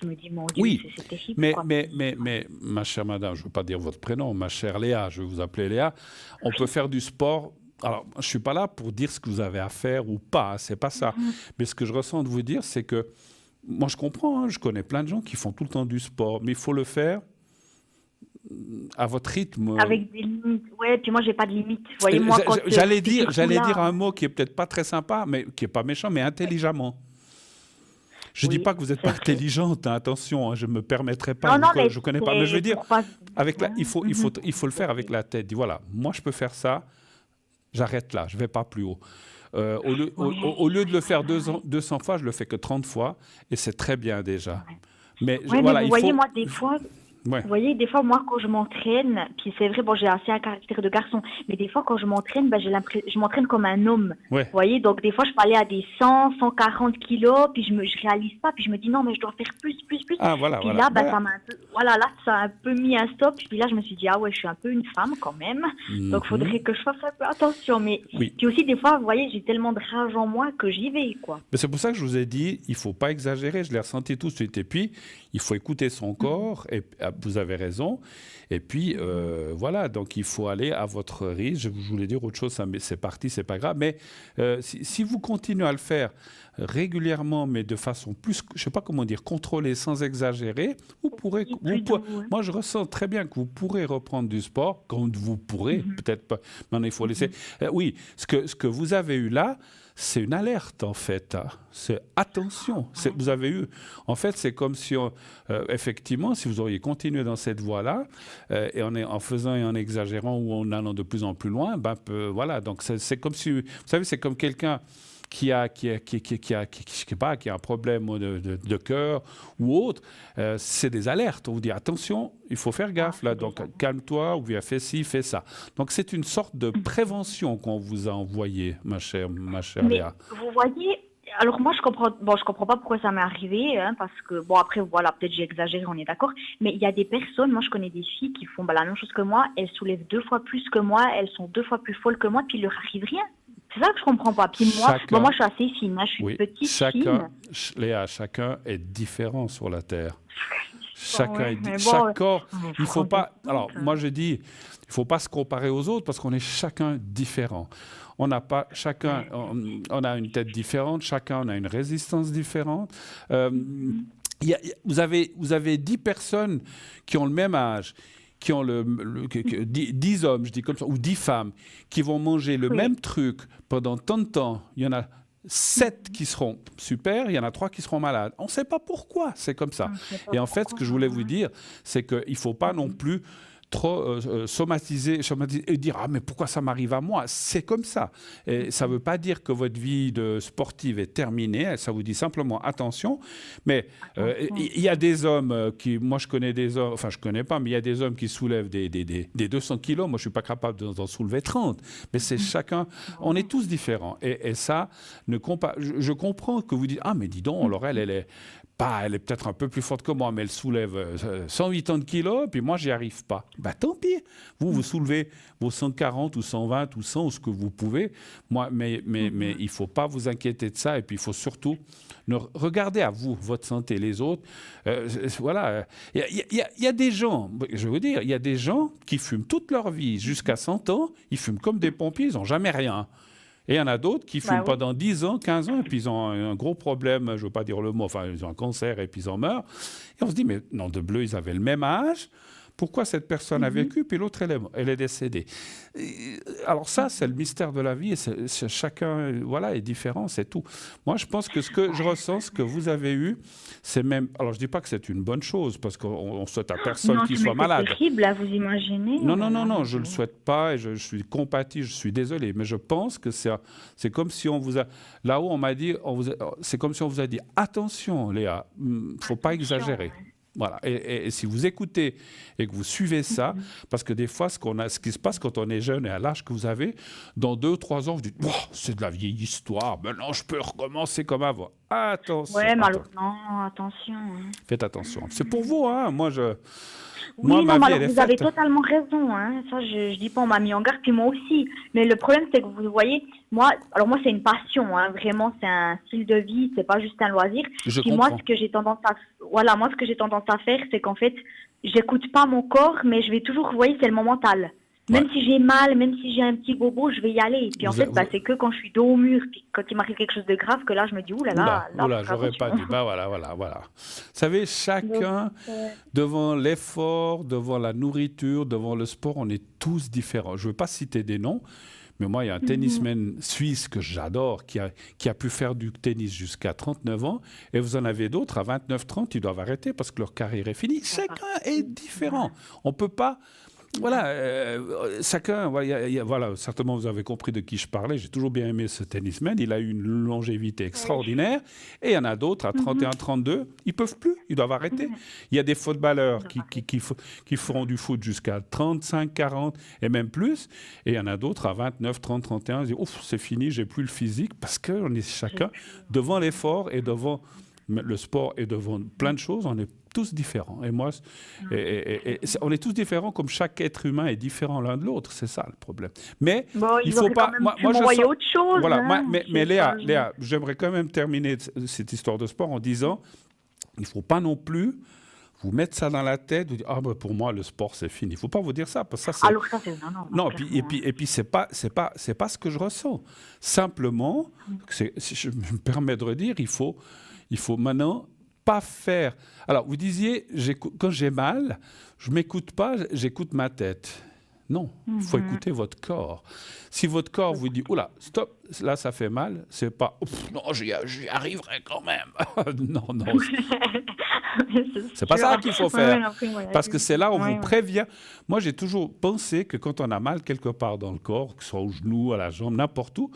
je me dis mon Dieu, c'est terrible. Mais ma chère madame, je veux pas dire votre prénom, ma chère Léa, je vais vous appeler Léa, on peut faire du sport. Alors je suis pas là pour dire ce que vous avez à faire ou pas, c'est pas ça. Mais ce que je ressens de vous dire, c'est que moi je comprends, je connais plein de gens qui font tout le temps du sport, mais il faut le faire à votre rythme. Avec des limites. Ouais, puis moi, j'ai pas de limites. Voyez, moi, j'allais dire un mot qui est peut-être pas très sympa, mais qui est pas méchant, mais intelligemment. Je dis pas que vous n'êtes pas intelligente, attention, je me permettrai pas. Je connais pas, mais je veux dire, il faut le faire avec la tête. Dis voilà, moi je peux faire ça, j'arrête là, je vais pas plus haut. Au lieu de le faire 200 fois, je le fais que 30 fois, et c'est très bien déjà. Mais vous voyez, moi, des fois. Vous voyez, des fois, moi, quand je m'entraîne, puis c'est vrai, j'ai assez un caractère de garçon, mais des fois, quand je m'entraîne, je m'entraîne comme un homme. Vous voyez, donc des fois, je peux aller à des 100, 140 kilos, puis je réalise pas, puis je me dis non, mais je dois faire plus. Ah, voilà, puis là, ça m'a un peu, là, ça a un peu mis un stop, puis là, je me suis dit, je suis un peu une femme quand même, donc il faudrait que je fasse un peu attention. Mais puis aussi, des fois, vous voyez, j'ai tellement de rage en moi que j'y vais, quoi. Mais c'est pour ça que je vous ai dit, il faut pas exagérer, je l'ai ressenti tout de suite. Et puis, il faut écouter son corps, et vous avez raison. Et puis, voilà, donc il faut aller à votre rythme. Je voulais dire autre chose, c'est parti, c'est pas grave. Mais si vous continuez à le faire régulièrement, mais de façon plus, je sais pas comment dire, contrôlée, sans exagérer, moi je ressens très bien que vous pourrez reprendre du sport, quand vous pourrez, peut-être pas, maintenant il faut laisser. Oui, ce que vous avez eu là, c'est une alerte en fait. C'est attention. Vous avez eu. En fait, c'est comme si, effectivement, si vous auriez continué dans cette voie-là, et en faisant et en exagérant ou en allant de plus en plus loin, voilà. Donc c'est comme si, vous savez, c'est comme quelqu'un qui a un problème de cœur ou autre, c'est des alertes. On vous dit attention, il faut faire gaffe là. Donc calme-toi, ou bien fais ci, fais ça. Donc c'est une sorte de prévention qu'on vous a envoyée, ma chère Léa. Vous voyez. Alors moi je comprends pas pourquoi ça m'est arrivé, parce que après voilà, peut-être j'ai exagéré, on est d'accord, mais il y a des personnes, moi je connais des filles qui font la même chose que moi, elles soulèvent 2 fois plus que moi, elles sont 2 fois plus folles que moi, puis il leur arrive rien. C'est ça que je comprends pas. Puis moi je suis assez fine, je suis petite fine. Léa, chacun est différent sur la terre. Chaque corps, il faut pas. Alors moi je dis, il faut pas se comparer aux autres parce qu'on est chacun différent. On n'a pas chacun, on a une tête différente, chacun on a une résistance différente. Vous avez 10 personnes qui ont le même âge, qui ont 10 hommes, je dis comme ça, ou 10 femmes, qui vont manger le même truc pendant tant de temps. Il y en a 7 qui seront super, il y en a 3 qui seront malades. On ne sait pas pourquoi, c'est comme ça. Et en fait, ce que je voulais vous dire, c'est qu'il ne faut pas non plus trop somatiser et dire « Ah, mais pourquoi ça m'arrive à moi ?» C'est comme ça. Et ça ne veut pas dire que votre vie de sportive est terminée. Ça vous dit simplement « Attention ». Mais il y a des hommes qui... Moi, je connais des hommes... Enfin, je ne connais pas, mais il y a des hommes qui soulèvent des 200 kilos. Moi, je ne suis pas capable d'en soulever 30. Mais c'est chacun... On est tous différents. Et ça, je comprends que vous dites « Ah, mais dis donc, Laurel, elle est peut-être un peu plus forte que moi, mais elle soulève 180 kilos, puis moi, j'y arrive pas. » Ben, tant pis. Vous soulevez vos 140 ou 120 ou 100 ou ce que vous pouvez. Mais il ne faut pas vous inquiéter de ça. Et puis, il faut surtout regarder à vous, votre santé, les autres. Voilà. Il y a des gens, je vais vous dire, il y a des gens qui fument toute leur vie jusqu'à 100 ans. Ils fument comme des pompiers, ils n'ont jamais rien. Et il y en a d'autres qui fument pendant 10 ans, 15 ans, et puis ils ont un gros problème, je ne veux pas dire le mot, enfin, ils ont un cancer et puis ils en meurent. Et on se dit, mais non, de bleu, ils avaient le même âge. Pourquoi cette personne a vécu, puis l'autre, elle est décédée. Alors ça, c'est le mystère de la vie, et chacun est différent, c'est tout. Moi, je pense que ce que je ressens, ce que vous avez eu, c'est même... Alors, je ne dis pas que c'est une bonne chose, parce qu'on ne souhaite à personne qu'il soit malade. C'est terrible, là, vous imaginez. Non, je ne le souhaite pas, et je suis compatis, je suis désolé, mais je pense que c'est comme si on vous a... Là-haut, on m'a dit, c'est comme si on vous a dit, attention, Léa, il ne faut pas exagérer. Voilà. Et si vous écoutez et que vous suivez ça, parce que des fois, ce qui se passe quand on est jeune et à l'âge que vous avez, dans 2-3 ans, vous dites « c'est de la vieille histoire, maintenant je peux recommencer comme avant. » Attention. Ouais, mais alors, non, attention. Faites attention. C'est pour vous, hein. Moi, Oui, ma vie, elle est vous faite. avez totalement raison. Hein. Ça, je dis pas, on m'a mis en garde, puis moi aussi. Mais le problème, c'est que vous voyez, moi, c'est une passion. Hein. Vraiment, c'est un style de vie. C'est pas juste un loisir. Je puis comprends. moi, ce que j'ai tendance à faire, c'est qu'en fait, j'écoute pas mon corps, mais je vais toujours, vous voyez, c'est le moment mental. Même si j'ai mal, même si j'ai un petit bobo, je vais y aller. Et puis en fait, c'est que quand je suis dos au mur, puis quand il m'arrive quelque chose de grave, que là, je me dis, oulala, j'aurais pas dit. Bah voilà. Vous savez, chacun, devant l'effort, devant la nourriture, devant le sport, on est tous différents. Je ne veux pas citer des noms, mais moi, il y a un tennisman suisse que j'adore, qui a pu faire du tennis jusqu'à 39 ans, et vous en avez d'autres, à 29-30, ils doivent arrêter parce que leur carrière est finie. Chacun est différent. On ne peut pas... Voilà, chacun, voilà, certainement vous avez compris de qui je parlais. J'ai toujours bien aimé ce tennisman. Il a eu une longévité extraordinaire. Et il y en a d'autres à 31-32, ils ne peuvent plus, ils doivent arrêter. Il y a des footballeurs qui feront du foot jusqu'à 35-40 et même plus. Et il y en a d'autres à 29, 30, 31, ils disent ouf, c'est fini, j'ai plus le physique, parce qu'on est chacun devant l'effort et devant le sport et devant plein de choses, on est tous différents. Et moi, on est tous différents, comme chaque être humain est différent l'un de l'autre. C'est ça le problème. Mais il faut pas. Moi, je sens autre chose. Voilà. Hein, mais Léa, j'aimerais quand même terminer cette histoire de sport en disant, il faut pas non plus vous mettre ça dans la tête, vous dire pour moi le sport c'est fini. Il faut pas vous dire ça, parce que ça c'est. Alors ça c'est non. Et puis c'est pas ce que je ressens. Simplement, si je me permets de redire, il faut maintenant pas faire. Alors, vous disiez, quand j'ai mal, je ne m'écoute pas, j'écoute ma tête. Non, il faut écouter votre corps. Si votre corps vous dit, oula, stop, là ça fait mal, c'est pas, non, j'y arriverai quand même. Non. C'est pas ça qu'il faut faire. Parce que c'est là où on vous prévient. Moi, j'ai toujours pensé que quand on a mal quelque part dans le corps, que ce soit au genou, à la jambe, n'importe où,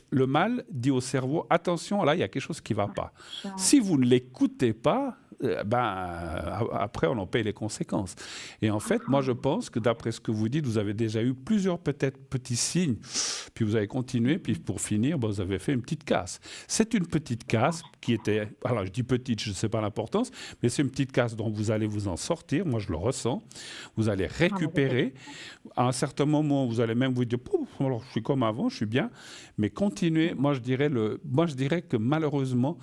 le mal dit au cerveau, attention, là, il y a quelque chose qui ne va pas. Si vous ne l'écoutez pas, après, on en paye les conséquences. Et en fait, moi, je pense que d'après ce que vous dites, vous avez déjà eu plusieurs peut-être petits signes, puis vous avez continué, puis pour finir, vous avez fait une petite casse. C'est une petite casse qui était, alors je dis petite, je ne sais pas l'importance, mais c'est une petite casse dont vous allez vous en sortir, moi je le ressens, vous allez récupérer. À un certain moment, vous allez même vous dire, alors je suis comme avant, je suis bien, mais continuez. Moi, je dirais que malheureusement,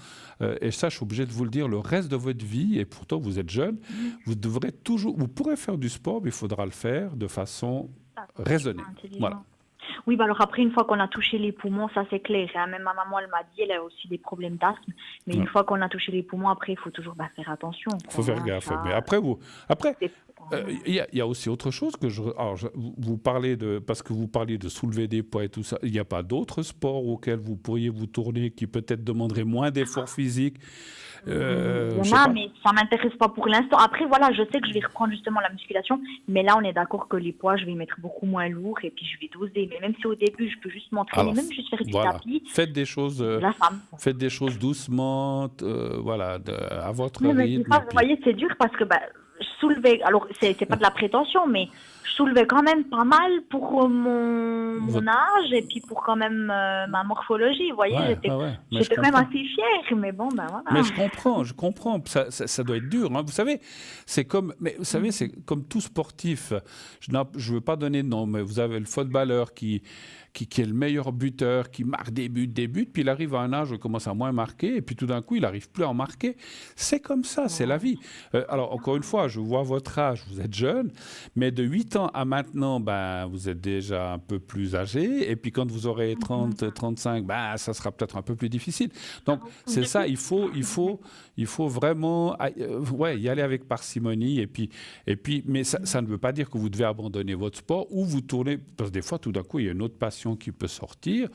et ça, je suis obligé de vous le dire, le reste de votre vie, et pourtant vous êtes jeune, vous pourrez faire du sport, mais il faudra le faire de façon raisonnée. Voilà. Oui, alors après, une fois qu'on a touché les poumons, ça c'est clair. Hein. Même ma maman, elle m'a dit, elle a aussi des problèmes d'asthme. Mais une fois qu'on a touché les poumons, après, il faut toujours faire attention. Il faut faire gaffe. Mais après, Il y a aussi autre chose que vous parlez parce que vous parliez de soulever des poids et tout ça. Il n'y a pas d'autres sports auxquels vous pourriez vous tourner qui peut-être demanderaient moins d'efforts physiques? Il y en a, mais ça m'intéresse pas pour l'instant. Après, voilà, je sais que je vais reprendre justement la musculation, mais là, on est d'accord que les poids, je vais mettre beaucoup moins lourd et puis je vais doser. Mais même si au début, je peux juste m'entraîner, même juste faire du tapis. Faites des choses, doucement, voilà, à votre rythme. Vous voyez, c'est dur parce que je soulevais, alors c'est pas de la prétention, mais je soulevais quand même pas mal pour mon âge et puis pour quand même ma morphologie. Vous voyez, j'étais quand même assez fière, mais bon, voilà. Mais je comprends. Ça doit être dur, hein. Vous savez, c'est comme tout sportif. Je ne veux pas donner de nom, mais vous avez le footballeur qui est le meilleur buteur, qui marque des buts, puis il arrive à un âge où il commence à moins marquer, et puis tout d'un coup, il n'arrive plus à en marquer. C'est comme ça, c'est la vie. Alors, encore une fois, je vois votre âge, vous êtes jeune, mais de 8 ans à maintenant, vous êtes déjà un peu plus âgé, et puis quand vous aurez 30, 35, ça sera peut-être un peu plus difficile. Donc, c'est ça, il faut vraiment y aller avec parcimonie, mais ça ne veut pas dire que vous devez abandonner votre sport ou vous tourner, parce que des fois, tout d'un coup, il y a une autre passion qui peut sortir,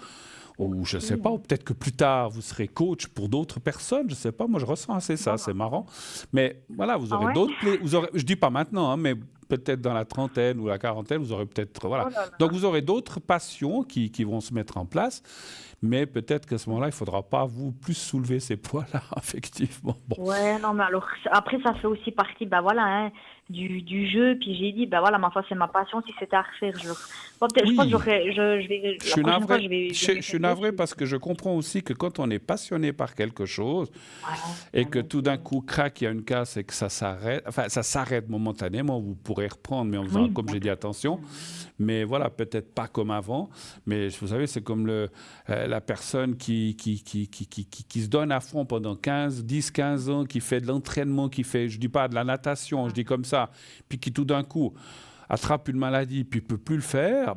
ou je ne sais pas, ou peut-être que plus tard vous serez coach pour d'autres personnes, je ne sais pas, moi je ressens assez ça, c'est marrant, mais voilà, vous aurez d'autres je dis pas maintenant, hein, mais peut-être dans la trentaine ou la quarantaine, vous aurez peut-être, voilà, donc vous aurez d'autres passions qui vont se mettre en place, mais peut-être qu'à ce moment-là, il ne faudra pas vous plus soulever ces poids-là, effectivement. Bon. Ouais, non, mais alors, après, ça fait aussi partie, du jeu, puis j'ai dit, ma foi, c'est ma passion, si c'était à refaire, je pense que je suis navré parce que je comprends aussi que quand on est passionné par quelque chose et que tout d'un coup, crac, il y a une casse et que ça s'arrête momentanément, vous pourrez reprendre, mais en faisant, comme j'ai dit, attention, mais voilà, peut-être pas comme avant, mais vous savez, c'est comme la personne qui se donne à fond pendant 10, 15 ans, qui fait de l'entraînement, je dis pas de la natation, je dis comme ça, puis qui tout d'un coup attrape une maladie puis peut plus le faire,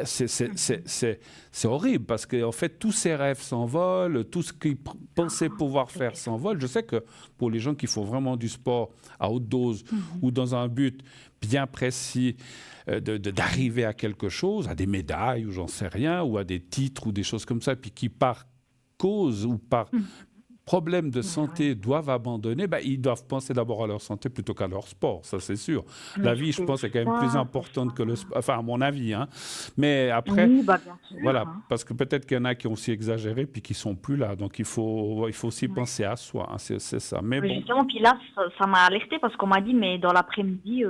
c'est horrible parce qu'en fait tous ses rêves s'envolent, tout ce qu'il pensait pouvoir faire s'envole. Je sais que pour les gens qui font vraiment du sport à haute dose ou dans un but bien précis d'arriver à quelque chose, à des médailles ou j'en sais rien, ou à des titres ou des choses comme ça, puis qui par cause ou par problèmes de santé doivent abandonner, ils doivent penser d'abord à leur santé plutôt qu'à leur sport, ça c'est sûr. La vie, je pense, est quand même plus importante que le sport, enfin à mon avis. Hein. Mais après, voilà, parce que peut-être qu'il y en a qui ont aussi exagéré puis qui sont plus là, donc il faut aussi penser à soi, hein, c'est ça. Mais bon. Justement, puis là, ça m'a alerté parce qu'on m'a dit, mais dans l'après-midi...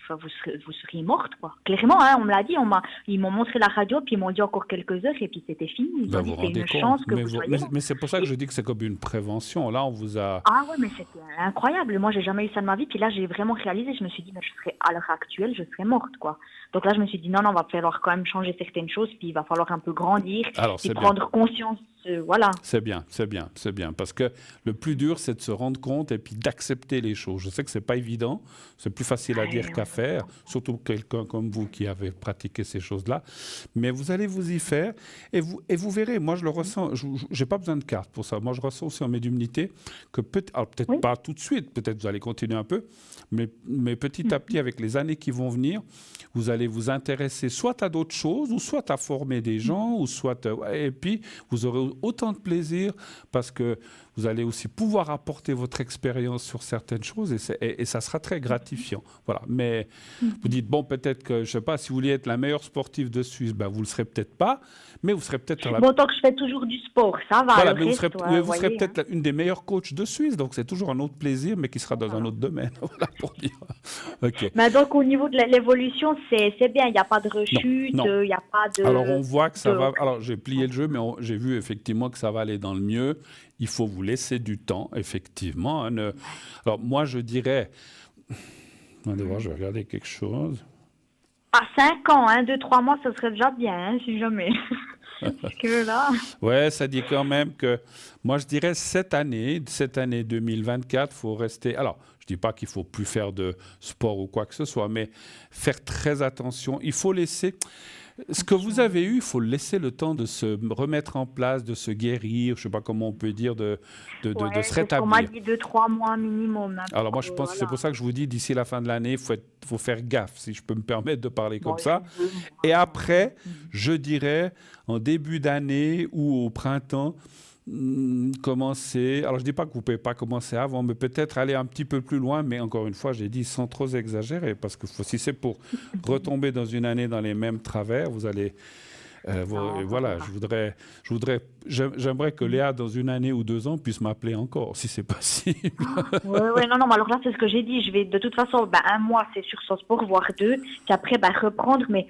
vous seriez morte, quoi. Clairement, hein, on me l'a dit, ils m'ont montré la radio, puis ils m'ont dit encore quelques heures, et puis c'était fini. Ils ont dit c'est une chance que vous soyez. Mais c'est pour ça que je dis que c'est comme une prévention. Là, on vous a... Ah ouais, mais c'était incroyable. Moi, j'ai jamais eu ça de ma vie, puis là, j'ai vraiment réalisé, je me suis dit, mais à l'heure actuelle, je serais morte, quoi. Donc là, je me suis dit, non, va falloir quand même changer certaines choses, puis il va falloir un peu grandir, et prendre conscience, voilà. C'est bien, parce que le plus dur, c'est de se rendre compte et puis d'accepter les choses. Je sais que c'est pas évident, c'est plus facile à dire qu'à faire, surtout quelqu'un comme vous qui avez pratiqué ces choses-là, mais vous allez vous y faire et vous verrez, moi je le ressens, j'ai pas besoin de carte pour ça, moi je ressens aussi en médiumnité que peut-être pas tout de suite, peut-être vous allez continuer un peu, mais petit à petit avec les années qui vont venir, vous allez vous intéresser soit à d'autres choses ou soit à former des gens ou soit et puis vous aurez autant de plaisir parce que vous allez aussi pouvoir apporter votre expérience sur certaines choses et ça sera très gratifiant. Voilà. Mais vous dites, bon, peut-être que, je ne sais pas, si vous vouliez être la meilleure sportive de Suisse, vous ne le serez peut-être pas, mais vous serez peut-être... Bon, tant que je fais toujours du sport, ça va. Voilà, mais vous serez peut-être une des meilleures coachs de Suisse, donc c'est toujours un autre plaisir, mais qui sera dans un autre domaine. Voilà, pour dire. Okay. Mais donc, au niveau de l'évolution, c'est bien, il n'y a pas de rechute, il n'y a pas de... Alors, on voit que ça va... Alors, j'ai plié le jeu, mais j'ai vu effectivement que ça va aller dans le mieux. Il faut vous laisser du temps, effectivement. Alors, moi, je dirais... Attendez voir, je vais regarder quelque chose. 5 ans, 2-3 mois, ça serait déjà bien, si jamais. Parce que là... Ouais, ça dit quand même que... Moi, je dirais cette année 2024, il faut rester... Alors, je ne dis pas qu'il ne faut plus faire de sport ou quoi que ce soit, mais faire très attention. Il faut laisser... Ce que vous avez eu, il faut laisser le temps de se remettre en place, de se guérir, je ne sais pas comment on peut dire, de se rétablir. On m'a dit 2-3 mois minimum. Hein, alors moi, je pense que c'est pour ça que je vous dis, d'ici la fin de l'année, il faut faire gaffe, si je peux me permettre de parler comme ça. Et après, je dirais, en début d'année ou au printemps, commencer. Alors, je ne dis pas que vous ne pouvez pas commencer avant, mais peut-être aller un petit peu plus loin. Mais encore une fois, j'ai dit sans trop exagérer, parce que si c'est pour retomber dans une année dans les mêmes travers, vous allez. Voilà, j'aimerais que Léa, dans une année ou 2 ans, puisse m'appeler encore, si c'est possible. Oui, non, mais alors là, c'est ce que j'ai dit. Je vais, de toute façon, 1 mois, c'est sur son sport, voire 2, puis après, reprendre, mais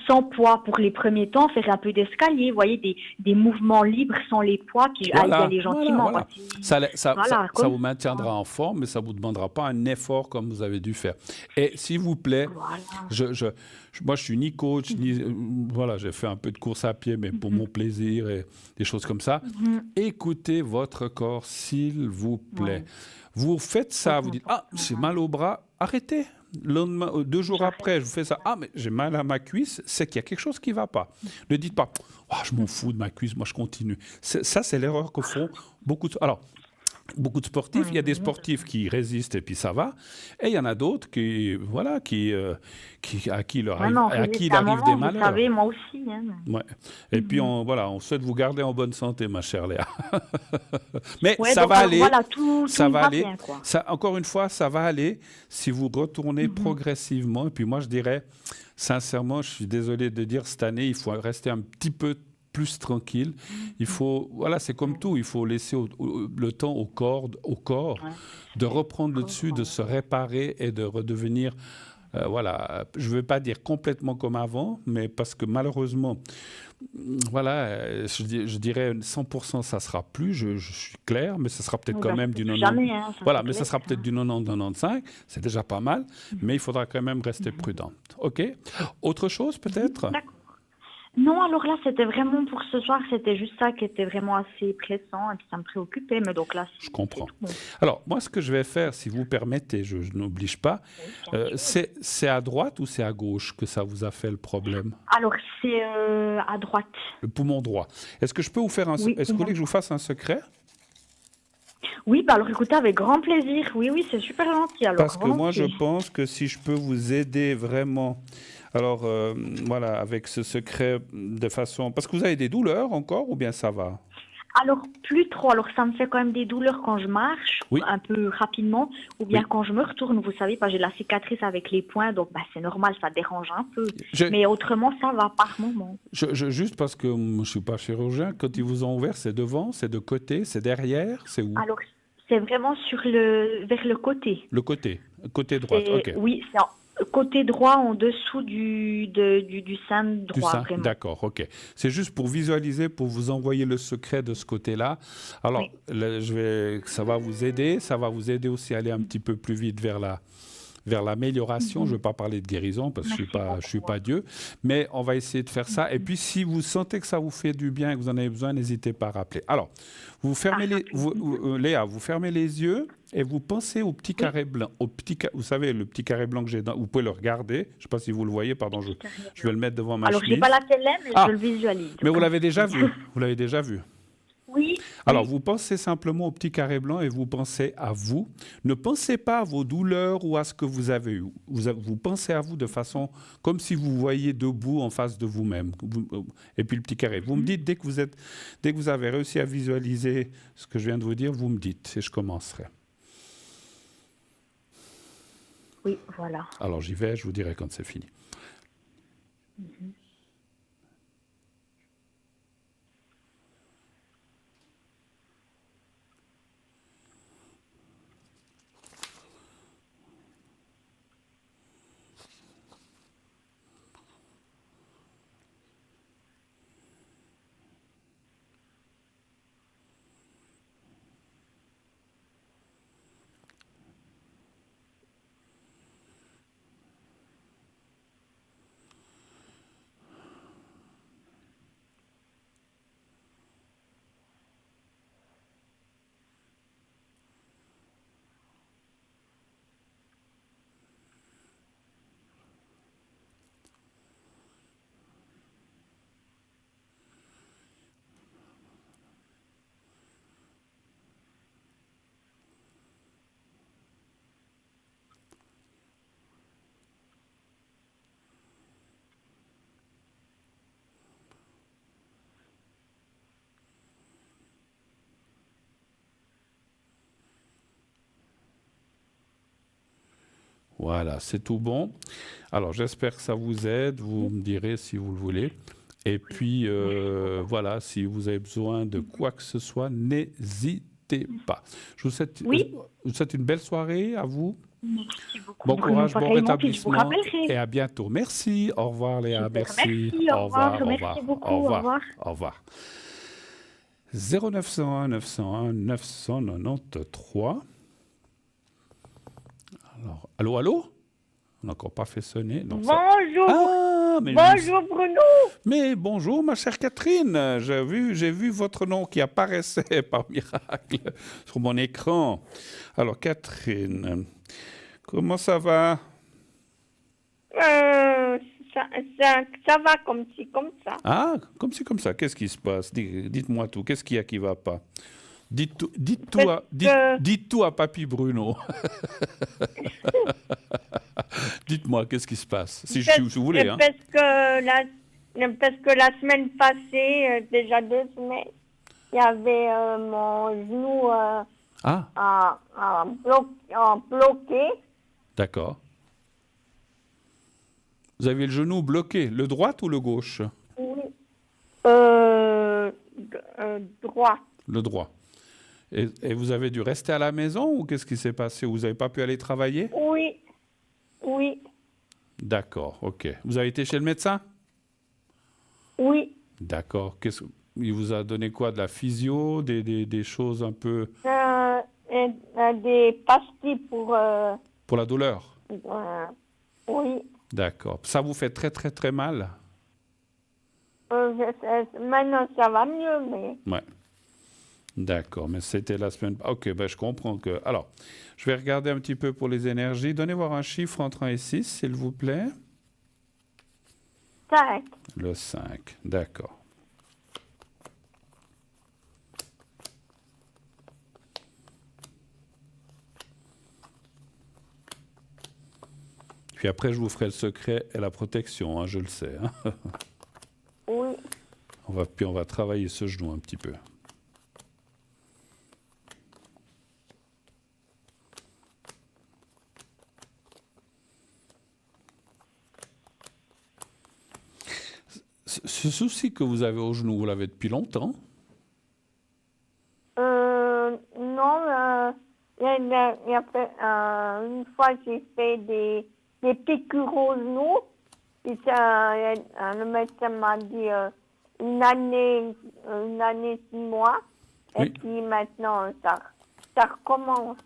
sans poids pour les premiers temps, faire un peu d'escalier, vous voyez, des mouvements libres sans les poids qui aillent aller gentiment. Voilà. Ça vous maintiendra en forme, mais ça ne vous demandera pas un effort comme vous avez dû faire. Et s'il vous plaît, moi je suis ni coach, ni voilà, j'ai fait un peu de course à pied, mais pour mon plaisir et des choses comme ça. Écoutez votre corps, s'il vous plaît. Vous faites ça, vous dites j'ai mal au bras, arrêtez. 2 jours après, je vous fais ça. Mais j'ai mal à ma cuisse, c'est qu'il y a quelque chose qui ne va pas. Ne dites pas, je m'en fous de ma cuisse, moi je continue. Ça, c'est l'erreur que font beaucoup de... Alors, beaucoup de sportifs, il y a des sportifs qui résistent et puis ça va, et il y en a d'autres qui, voilà, à qui il arrive des malheurs. Vous savez, moi aussi. Hein. Ouais. Et puis on souhaite vous garder en bonne santé, ma chère Léa. Mais ça va aller. Voilà, tout va aller. Bien, quoi. Encore une fois, ça va aller si vous retournez progressivement. Et puis moi, je dirais, sincèrement, je suis désolé de dire, cette année, il faut rester un petit peu plus tranquille. Il faut, c'est comme tout, il faut laisser le temps au corps de reprendre le dessus, de se réparer et de redevenir, je ne veux pas dire complètement comme avant, mais parce que malheureusement, je dirais 100%, ça sera plus, je suis clair, mais ça sera peut-être quand même du 90. Mais ça sera peut-être du 90-95, c'est déjà pas mal, mais il faudra quand même rester prudente. OK? Autre chose peut-être? D'accord. Non, alors là, c'était vraiment pour ce soir, c'était juste ça qui était vraiment assez pressant et puis ça me préoccupait. Mais donc là, je comprends. Alors, moi, ce que je vais faire, si vous permettez, je n'oblige pas, c'est à droite ou c'est à gauche que ça vous a fait le problème? Alors, c'est à droite. Le poumon droit. Est-ce que je peux vous faire est-ce que vous voulez que je vous fasse un secret? Oui, alors écoutez, avec grand plaisir. Oui, c'est super gentil. Alors, parce que moi, je pense que si je peux vous aider vraiment... Alors, avec ce secret de façon... Parce que vous avez des douleurs encore ou bien ça va? Alors, plus trop. Alors, ça me fait quand même des douleurs quand je marche, un peu rapidement, ou bien quand je me retourne, vous savez, j'ai la cicatrice avec les poings, donc c'est normal, ça dérange un peu. Mais autrement, ça va par moment. Juste parce que je ne suis pas chirurgien, quand ils vous ont ouvert, c'est devant, c'est de côté, c'est derrière, c'est où? Alors, c'est vraiment vers le côté. Le côté droit, ok. Oui, c'est côté droit, en dessous du sein droit. Vraiment. D'accord, ok. C'est juste pour visualiser, pour vous envoyer le secret de ce côté-là. Alors, ça va vous aider aussi à aller un petit peu plus vite vers l'amélioration. Je ne veux pas parler de guérison parce que je ne suis pas Dieu, mais on va essayer de faire ça. Et puis, si vous sentez que ça vous fait du bien et que vous en avez besoin, n'hésitez pas à rappeler. Alors, Léa, vous fermez les yeux et vous pensez au petit carré blanc. Vous savez, le petit carré blanc que j'ai vous pouvez le regarder. Je ne sais pas si vous le voyez, pardon, je vais le mettre devant ma chemise. Alors, je n'ai pas la télé, mais je le visualise. Mais vous l'avez déjà vu. Oui. Alors, vous pensez simplement au petit carré blanc et vous pensez à vous. Ne pensez pas à vos douleurs ou à ce que vous avez eu. Vous pensez à vous de façon comme si vous voyiez debout en face de vous-même. Et puis le petit carré. Vous me dites, dès que vous avez réussi à visualiser ce que je viens de vous dire, vous me dites et je commencerai. Oui, voilà. Alors, j'y vais, je vous dirai quand c'est fini. Voilà, c'est tout bon. Alors, j'espère que ça vous aide. Vous me direz si vous le voulez. Et puis, voilà, si vous avez besoin de quoi que ce soit, n'hésitez pas. Je vous souhaite, une belle soirée à vous. Merci beaucoup. Bon courage, bon rétablissement et à bientôt. Merci. Au revoir, Léa. Merci. Au revoir. Merci beaucoup. Au revoir. Au revoir. 0901 901 993. Alors, allô? On n'a encore pas fait sonner. Donc bonjour. Bonjour Bruno. Mais bonjour ma chère Catherine. J'ai vu votre nom qui apparaissait par miracle sur mon écran. Alors Catherine, comment ça va? Ça va comme ci, comme ça. Ah, comme ci, comme ça. Qu'est-ce qui se passe? Dites-moi tout. Qu'est-ce qu'il y a qui ne va pas? Dites tout à Papy Bruno. Dites-moi, qu'est-ce qui se passe? Si vous voulez. Hein. Parce que la semaine passée, déjà 2 semaines, il y avait mon genou bloqué. D'accord. Vous aviez le genou bloqué, le droit ou le gauche? Oui. Droit. Le droit. Et vous avez dû rester à la maison ou qu'est-ce qui s'est passé? Vous n'avez pas pu aller travailler? Oui. D'accord, ok. Vous avez été chez le médecin? Oui. D'accord. Il vous a donné quoi? De la physio? Des choses un peu... des pastilles pour... Pour la douleur? Oui. D'accord. Ça vous fait très, très, très mal? Maintenant, ça va mieux, mais... Ouais. D'accord, mais c'était la semaine... Ok, je comprends que... Alors, je vais regarder un petit peu pour les énergies. Donnez voir un chiffre entre 1 et 6, s'il vous plaît. 5. Le 5, d'accord. Puis après, je vous ferai le secret et la protection, hein, je le sais. Hein. Oui. On va travailler ce genou un petit peu. Ce souci que vous avez au genou, vous l'avez depuis longtemps? Non, une fois j'ai fait des piqûres au genou. Puis le médecin m'a dit une année, 6 mois. Oui. Et puis maintenant, ça recommence.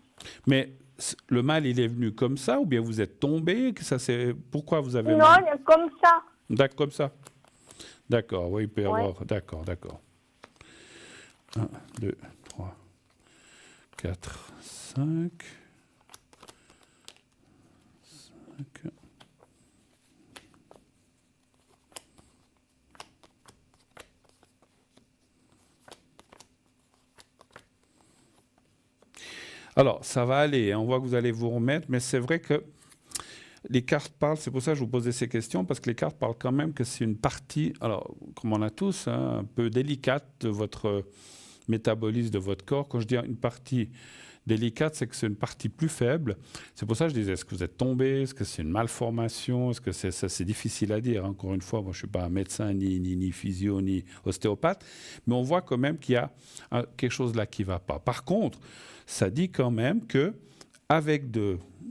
Mais le mal, il est venu comme ça ou bien vous êtes tombé? Pourquoi vous avez mal? Non, comme ça. D'accord, comme ça. D'accord, oui, il peut y Ouais. avoir... D'accord. 1, 2, 3, 4, 5. Alors, ça va aller, hein, on voit que vous allez vous remettre, mais c'est vrai que les cartes parlent, c'est pour ça que je vous posais ces questions, parce que les cartes parlent quand même que c'est une partie, alors, comme on a tous, hein, un peu délicate de votre métabolisme, de votre corps. Quand je dis une partie délicate, c'est que c'est une partie plus faible. C'est pour ça que je disais, est-ce que vous êtes tombé? Est-ce que c'est une malformation? Est-ce que c'est difficile à dire? Encore une fois, moi, je ne suis pas un médecin, ni physio, ni ostéopathe, mais on voit quand même qu'il y a quelque chose là qui ne va pas. Par contre, ça dit quand même que avec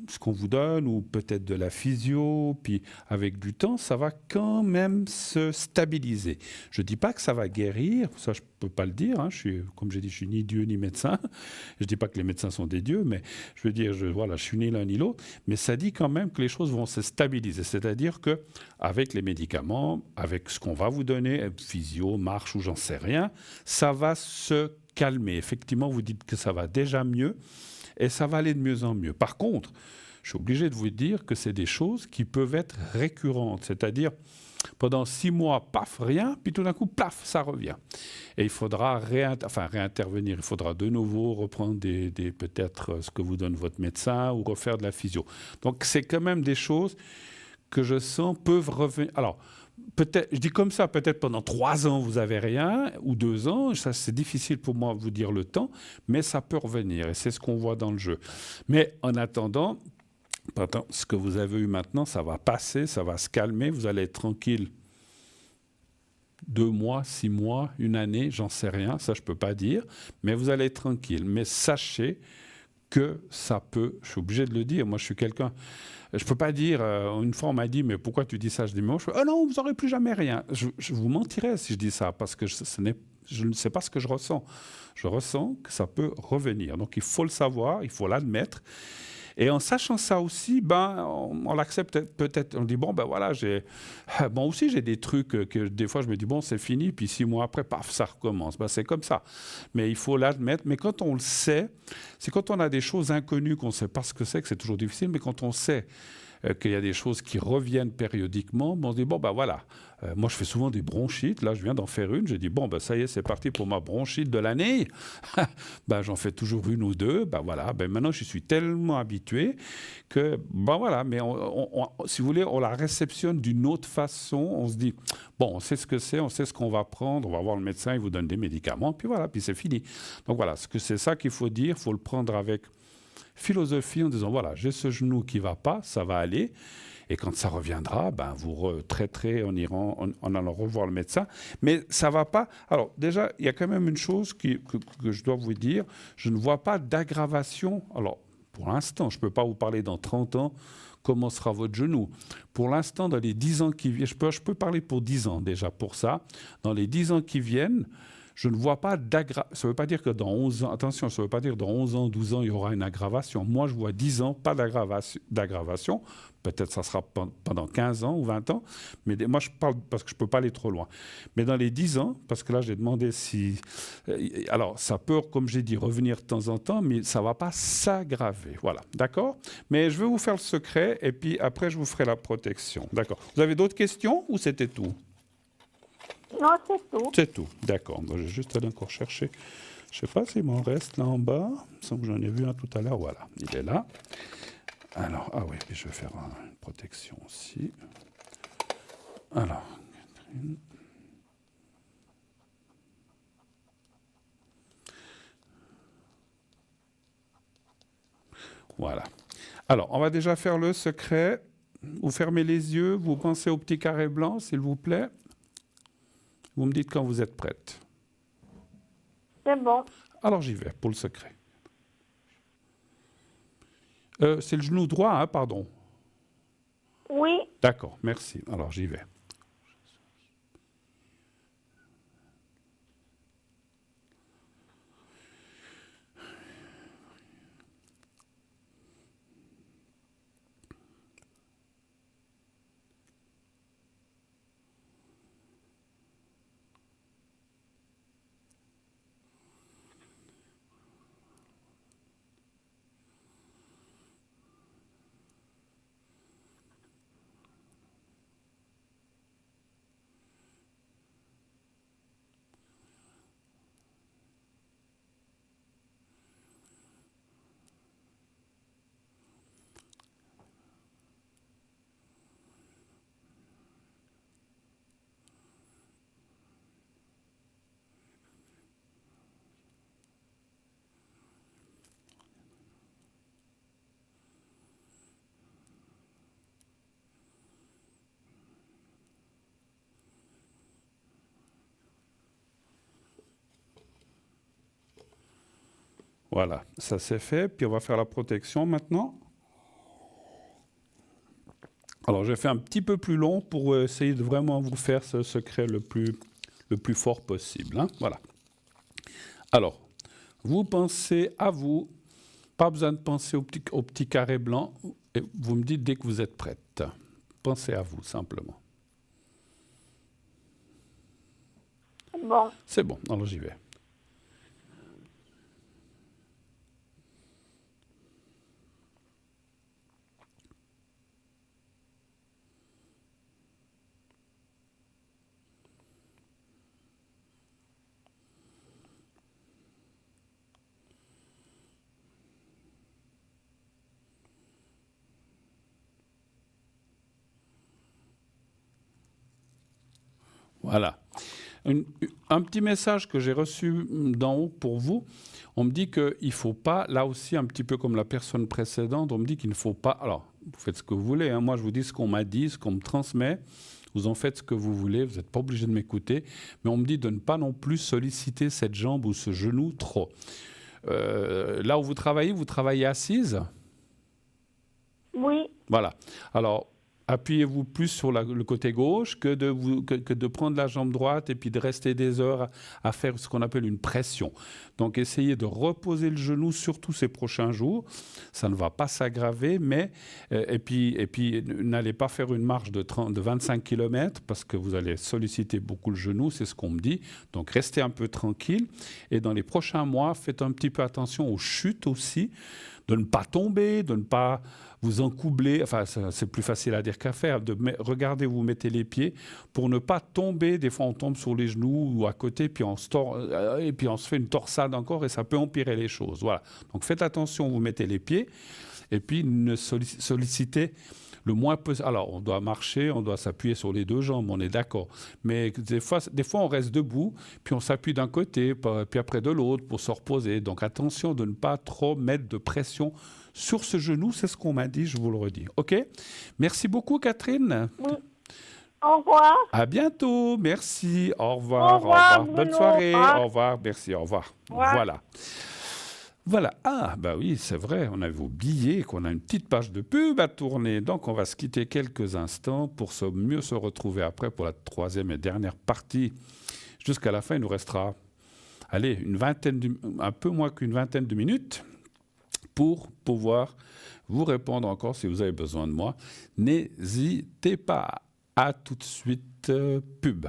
ce qu'on vous donne, ou peut-être de la physio, puis avec du temps, ça va quand même se stabiliser. Je ne dis pas que ça va guérir, ça je ne peux pas le dire, hein. Comme j'ai dit, je ne suis ni Dieu ni médecin. Je ne dis pas que les médecins sont des dieux, mais je veux dire, je suis ni l'un ni l'autre. Mais ça dit quand même que les choses vont se stabiliser. C'est-à-dire qu'avec les médicaments, avec ce qu'on va vous donner, physio, marche ou j'en sais rien, ça va se calmer. Effectivement, vous dites que ça va déjà mieux. Et ça va aller de mieux en mieux. Par contre, je suis obligé de vous dire que c'est des choses qui peuvent être récurrentes. C'est-à-dire, pendant 6 mois, paf, rien, puis tout d'un coup, plaf, ça revient. Et il faudra réintervenir. Il faudra de nouveau reprendre peut-être ce que vous donne votre médecin ou refaire de la physio. Donc, c'est quand même des choses que je sens peuvent revenir. Alors, peut-être, je dis comme ça, peut-être pendant 3 ans, vous n'avez rien, ou 2 ans, ça, c'est difficile pour moi de vous dire le temps, mais ça peut revenir, et c'est ce qu'on voit dans le jeu. Mais en attendant, Ce que vous avez eu maintenant, ça va passer, ça va se calmer, vous allez être tranquille 2 mois, 6 mois, 1 année, j'en sais rien, ça je ne peux pas dire, mais vous allez être tranquille. Mais sachez que ça peut, je suis obligé de le dire, moi je suis quelqu'un, je ne peux pas dire, une fois on m'a dit, mais pourquoi tu dis ça? Je dis, mais oh non, vous n'aurez plus jamais rien. Je vous mentirais si je dis ça, parce que je ne sais pas ce que je ressens. Je ressens que ça peut revenir. Donc il faut le savoir, il faut l'admettre. Et en sachant ça aussi, on l'accepte peut-être. On dit, bon, voilà, aussi j'ai des trucs que des fois je me dis, bon, c'est fini, puis 6 mois après, paf, ça recommence. C'est comme ça. Mais il faut l'admettre. Mais quand on le sait, c'est quand on a des choses inconnues qu'on ne sait pas ce que c'est toujours difficile. Mais quand on sait qu'il y a des choses qui reviennent périodiquement, on se dit, bon, voilà. Moi, je fais souvent des bronchites. Là, je viens d'en faire une. Je dis, bon, ça y est, c'est parti pour ma bronchite de l'année. J'en fais toujours 1 ou 2. Voilà. Maintenant, je suis tellement habitué que, voilà. Mais si vous voulez, on la réceptionne d'une autre façon. On se dit, bon, on sait ce que c'est, on sait ce qu'on va prendre. On va voir le médecin, il vous donne des médicaments. Puis voilà, puis c'est fini. Donc voilà, c'est ça qu'il faut dire. Il faut le prendre avec philosophie en disant, voilà, j'ai ce genou qui ne va pas, ça va aller. Et quand ça reviendra, vous retraiterez en allant revoir le médecin. Mais ça ne va pas. Alors déjà, il y a quand même une chose que je dois vous dire. Je ne vois pas d'aggravation. Alors, pour l'instant, je ne peux pas vous parler dans 30 ans comment sera votre genou. Pour l'instant, dans les 10 ans qui viennent, je peux parler pour 10 ans déjà pour ça. Dans les 10 ans qui viennent, je ne vois pas d'aggravation. Ça ne veut pas dire que dans 11 ans, attention, ça ne veut pas dire que dans 11 ans, 12 ans, il y aura une aggravation. Moi, je vois 10 ans, pas d'aggravation. Peut-être que ça sera pendant 15 ans ou 20 ans. Mais moi, je parle parce que je ne peux pas aller trop loin. Mais dans les 10 ans, parce que là, j'ai demandé si... alors, ça peut, comme j'ai dit, revenir de temps en temps, mais ça ne va pas s'aggraver. Voilà, d'accord? Mais je vais vous faire le secret et puis après, je vous ferai la protection. D'accord. Vous avez d'autres questions ou c'était tout? Non, c'est tout. C'est tout, d'accord. Je vais juste aller encore chercher. Je ne sais pas s'il m'en reste là en bas. Il me semble que j'en ai vu un tout à l'heure. Voilà, il est là. Alors, oui, puis je vais faire une protection aussi. Alors, Catherine. Voilà. Alors, on va déjà faire le secret. Vous fermez les yeux, vous pensez au petit carré blanc, s'il vous plaît. Vous me dites quand vous êtes prête. C'est bon. Alors j'y vais pour le secret. C'est le genou droit, hein, pardon. Oui. D'accord, merci. Alors j'y vais. Voilà, ça c'est fait. Puis on va faire la protection maintenant. Alors j'ai fait un petit peu plus long pour essayer de vraiment vous faire ce secret le plus fort possible. Hein. Voilà. Alors, vous pensez à vous. Pas besoin de penser au petit carré blanc. Et vous me dites dès que vous êtes prête. Pensez à vous, simplement. Bon. C'est bon, alors j'y vais. Voilà. Un petit message que j'ai reçu d'en haut pour vous. On me dit qu'il ne faut pas, là aussi un petit peu comme la personne précédente, on me dit qu'il ne faut pas... Alors, Vous faites ce que vous voulez. Hein. Moi, je vous dis ce qu'on m'a dit, ce qu'on me transmet. Vous en faites ce que vous voulez. Vous n'êtes pas obligé de m'écouter. Mais on me dit de ne pas non plus solliciter cette jambe ou ce genou trop. Là où vous travaillez assise? Oui. Voilà. Alors, appuyez-vous plus sur le côté gauche que de prendre la jambe droite et puis de rester des heures à faire ce qu'on appelle une pression. Donc, essayez de reposer le genou, surtout ces prochains jours. Ça ne va pas s'aggraver, mais et puis n'allez pas faire une marche de 25 km parce que vous allez solliciter beaucoup le genou, c'est ce qu'on me dit. Donc, restez un peu tranquille. Et dans les prochains mois, faites un petit peu attention aux chutes aussi, de ne pas tomber, de ne pas vous encoubler, enfin c'est plus facile à dire qu'à faire, regardez où vous mettez les pieds pour ne pas tomber. Des fois on tombe sur les genoux ou à côté, puis on se fait une torsade encore et ça peut empirer les choses. Voilà. Donc faites attention où vous mettez les pieds et puis ne sollicitez le moins possible. Alors on doit marcher, on doit s'appuyer sur les deux jambes, on est d'accord. Mais des fois on reste debout, puis on s'appuie d'un côté, puis après de l'autre pour se reposer. Donc attention de ne pas trop mettre de pression sur ce genou, c'est ce qu'on m'a dit, je vous le redis. OK? Merci beaucoup, Catherine. Oui. Au revoir. À bientôt. Merci. Au revoir. Au revoir. Bonne soirée. Au revoir. Merci. Au revoir. Voilà. Voilà. Ah, bah oui, c'est vrai. On avait oublié qu'on a une petite page de pub à tourner. Donc, on va se quitter quelques instants pour mieux se retrouver après pour la troisième et dernière partie. Jusqu'à la fin, il nous restera, un peu moins qu'une vingtaine de minutes pour pouvoir vous répondre encore si vous avez besoin de moi. N'hésitez pas. À tout de suite, pub.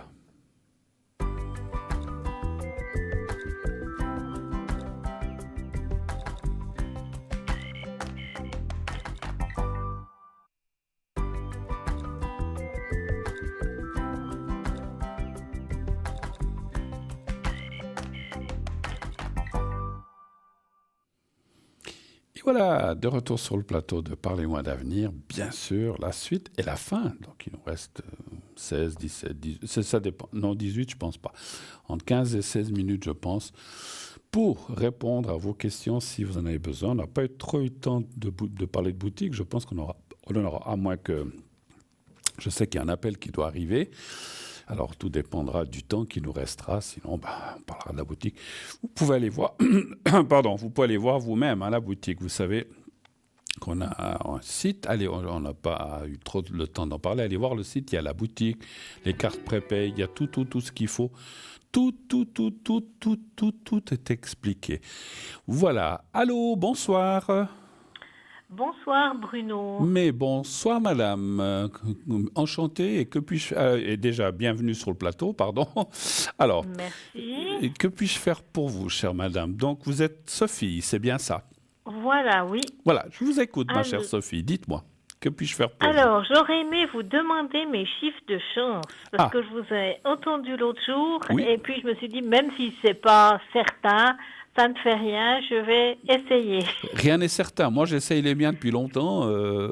Voilà, de retour sur le plateau de Parlez-moi d'avenir, bien sûr, la suite et la fin. Donc, il nous reste 16, 17, 18, ça dépend. Non, 18, je ne pense pas. Entre 15 et 16 minutes, je pense, pour répondre à vos questions si vous en avez besoin. On n'a pas trop eu le temps de parler de boutique. Je pense qu'on en aura, à moins que... Je sais qu'il y a un appel qui doit arriver. Alors, tout dépendra du temps qui nous restera. Sinon, on parlera de la boutique. Vous pouvez aller voir, vous pouvez aller voir vous-même la boutique. Vous savez qu'on a un site. Allez, on n'a pas eu trop le temps d'en parler. Allez voir le site. Il y a la boutique, les cartes prépay. Il y a tout ce qu'il faut. Tout est expliqué. Voilà. Allô, bonsoir. Bonsoir Bruno. Mais bonsoir madame, enchanté et que puis-je et déjà bienvenue sur le plateau, pardon. Alors, merci. Que puis-je faire pour vous, chère madame? Donc vous êtes Sophie, c'est bien ça? Voilà, oui. Voilà, je vous écoute ma chère Sophie, dites-moi, que puis-je faire pour vous? Alors, j'aurais aimé vous demander mes chiffres de chance parce que je vous ai entendu l'autre jour et puis je me suis dit même si c'est pas certain, ça ne fait rien, je vais essayer. Rien n'est certain. Moi, j'essaye les miens depuis longtemps.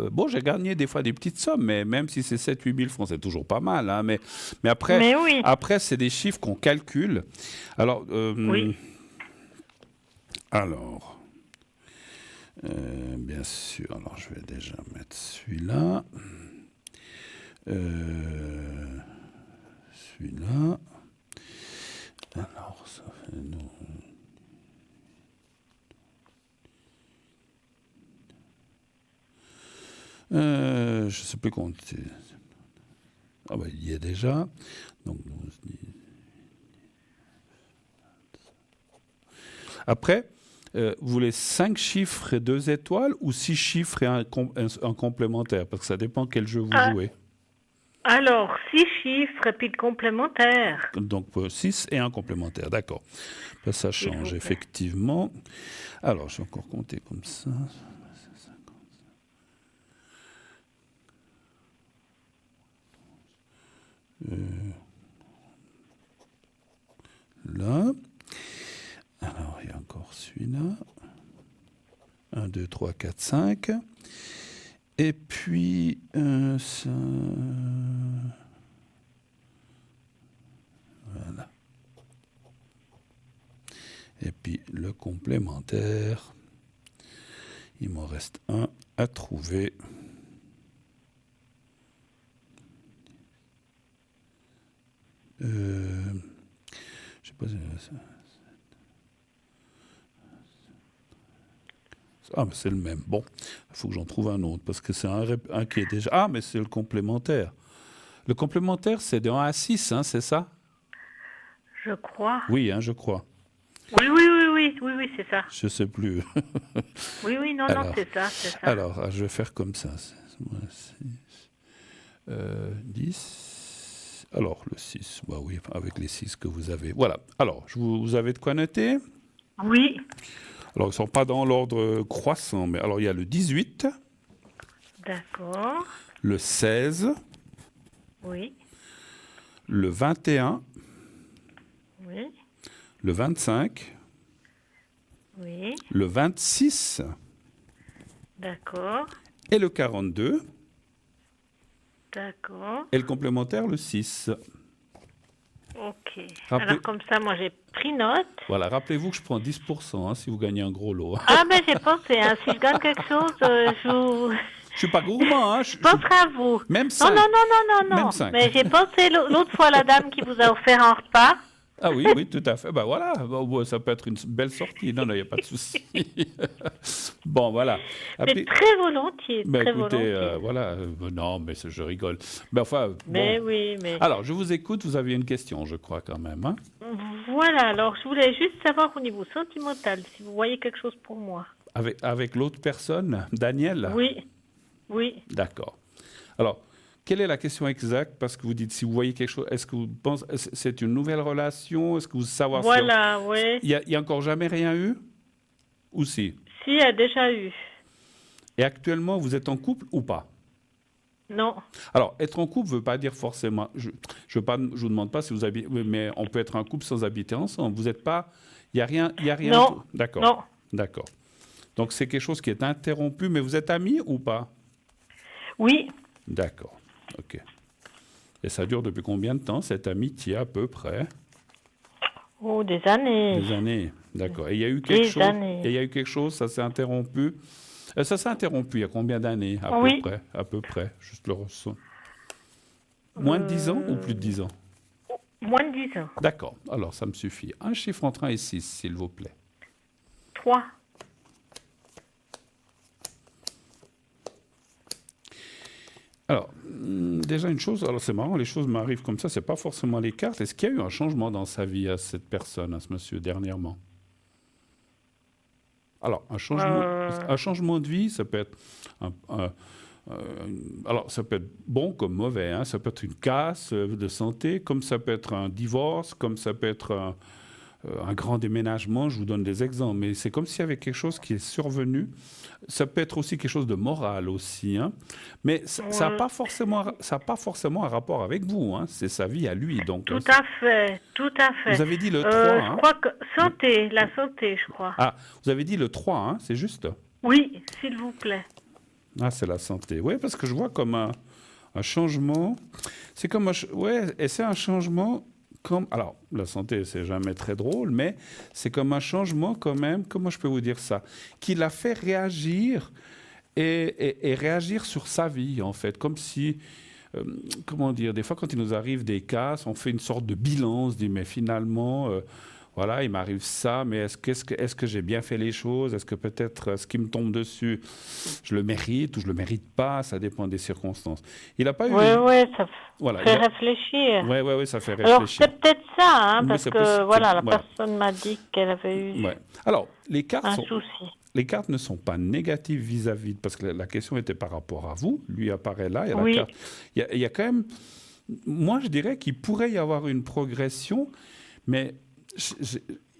Bon, j'ai gagné des fois des petites sommes, mais même si c'est 7-8 000 francs, c'est toujours pas mal. Hein, mais après, après, c'est des chiffres qu'on calcule. Alors, oui. Alors, bien sûr. Alors, je vais déjà mettre celui-là. Celui-là. Alors, ça fait... je ne sais plus compter. Ah ben, il y est déjà. Donc, après, vous voulez 5 chiffres et 2 étoiles ou 6 chiffres et un complémentaire? Parce que ça dépend quel jeu vous jouez. Alors, 6 chiffres et puis le complémentaire. Donc, 6 et un complémentaire, d'accord. Ben, ça change, effectivement. Alors, je vais encore compter comme ça. Là. Alors, il y a encore celui-là. 1, 2, 3, 4, 5. Et puis, ça... Voilà. Et puis, le complémentaire. Il m'en reste un à trouver. Je sais pas. Ah, mais c'est le même. Bon, il faut que j'en trouve un autre, parce que c'est un qui est déjà... Ah, mais c'est le complémentaire. Le complémentaire, c'est de 1 à 6, hein, c'est ça? Je crois. Oui, hein, je crois. Oui, c'est ça. Je ne sais plus. Oui, non, c'est ça. Alors, je vais faire comme ça. 10. Alors, le 6, bah oui, avec les 6 que vous avez. Voilà. Alors, vous avez de quoi noter? Oui. Alors, ils ne sont pas dans l'ordre croissant, mais alors, il y a le 18. D'accord. Le 16. Oui. Le 21. Oui. Le 25. Oui. Le 26. D'accord. Et le 42. D'accord. Et le complémentaire, le 6. Ok. Alors comme ça, moi j'ai pris note. Voilà, rappelez-vous que je prends 10% hein, si vous gagnez un gros lot. Ah ben j'ai pensé, hein, si je gagne quelque chose, je suis pas gourmand, hein. Je penserai à vous. Même 5. Non. Même 5. Mais j'ai pensé l'autre fois à la dame qui vous a offert un repas. Ah oui, tout à fait. Ben voilà, ça peut être une belle sortie. Non, il n'y a pas de souci. Bon, voilà. Mais très volontiers. Ben, très écoutez, volontiers. Voilà. Non, mais je rigole. Ben, enfin, mais bon. Oui, mais... Alors, je vous écoute. Vous aviez une question, je crois, quand même. Hein? Voilà. Alors, je voulais juste savoir au niveau sentimental, si vous voyez quelque chose pour moi. Avec l'autre personne, Daniel? Oui. D'accord. Alors, quelle est la question exacte? Parce que vous dites, si vous voyez quelque chose, est-ce que vous pensez c'est une nouvelle relation? Est-ce que vous savez Voilà, oui. Il n'y a encore jamais rien eu? Ou si? Si, il y a déjà eu. Et actuellement, vous êtes en couple ou pas? Non. Alors, être en couple ne veut pas dire forcément... Je vous demande pas si vous habitez... Mais on peut être en couple sans habiter ensemble. Vous n'êtes pas... Il n'y a rien... Non. D'accord. Non. D'accord. Donc, c'est quelque chose qui est interrompu, mais vous êtes amis ou pas? Oui. D'accord. OK. Et ça dure depuis combien de temps, cette amitié, à peu près? Oh, des années. Des années, d'accord. Et il y a eu quelque chose? Années. Et il y a eu quelque chose, ça s'est interrompu? Ça s'est interrompu il y a combien d'années, à peu près, juste le ressent. Moins de 10 ans ou plus de 10 ans? Moins de 10 ans. D'accord, alors ça me suffit. Un chiffre entre 1 et 6, s'il vous plaît. 3. Alors, déjà une chose, alors c'est marrant, les choses m'arrivent comme ça, c'est pas forcément les cartes. Est-ce qu'il y a eu un changement dans sa vie à cette personne, à ce monsieur, dernièrement? Alors, un changement de vie, ça peut être alors, ça peut être bon comme mauvais, hein. Ça peut être une casse de santé, comme ça peut être un divorce, comme ça peut être un grand déménagement, je vous donne des exemples, mais c'est comme s'il y avait quelque chose qui est survenu. Ça peut être aussi quelque chose de moral aussi, hein. Mais ça n'a pas forcément un rapport avec vous, hein. C'est sa vie à lui. Donc, tout à fait. Vous avez dit le 3, je crois que la santé, je crois. Ah, vous avez dit le 3, hein, c'est juste? Oui, s'il vous plaît. Ah, c'est la santé. Oui, parce que je vois comme un changement. C'est comme et c'est un changement comme... Alors, la santé, c'est jamais très drôle, mais c'est comme un changement quand même, comment je peux vous dire ça, qui l'a fait réagir et réagir sur sa vie, en fait, comme si... comment dire, des fois, quand il nous arrive des cas, on fait une sorte de bilan, on se dit, mais finalement... voilà, il m'arrive ça, mais est-ce que j'ai bien fait les choses? Est-ce que peut-être ce qui me tombe dessus, je le mérite ou je le mérite pas? Ça dépend des circonstances. Il n'a pas eu... Oui, ça fait réfléchir. Oui, ça fait réfléchir. Alors, c'est peut-être ça, hein, Oui, parce que la personne m'a dit qu'elle avait eu Alors, les cartes un souci. Les cartes ne sont pas négatives vis-à-vis, parce que la question était par rapport à vous. Lui apparaît là, il y a la carte. Il y a quand même... Moi, je dirais qu'il pourrait y avoir une progression, mais...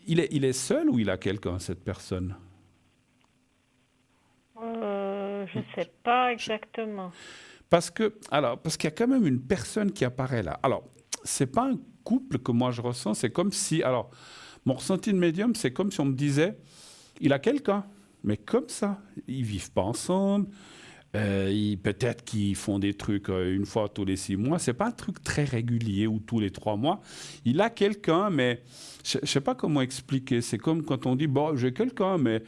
Il est seul ou il a quelqu'un, cette personne? Je ne sais pas exactement. Parce qu'il y a quand même une personne qui apparaît là. Alors, ce n'est pas un couple que moi je ressens, c'est comme si... Alors, mon ressenti de médium, c'est comme si on me disait, il a quelqu'un, mais comme ça. Ils ne vivent pas ensemble. Peut-être qu'ils font des trucs une fois tous les 6 mois. C'est pas un truc très régulier ou tous les 3 mois. Il a quelqu'un, mais je sais pas comment expliquer. C'est comme quand on dit bon, j'ai quelqu'un, mais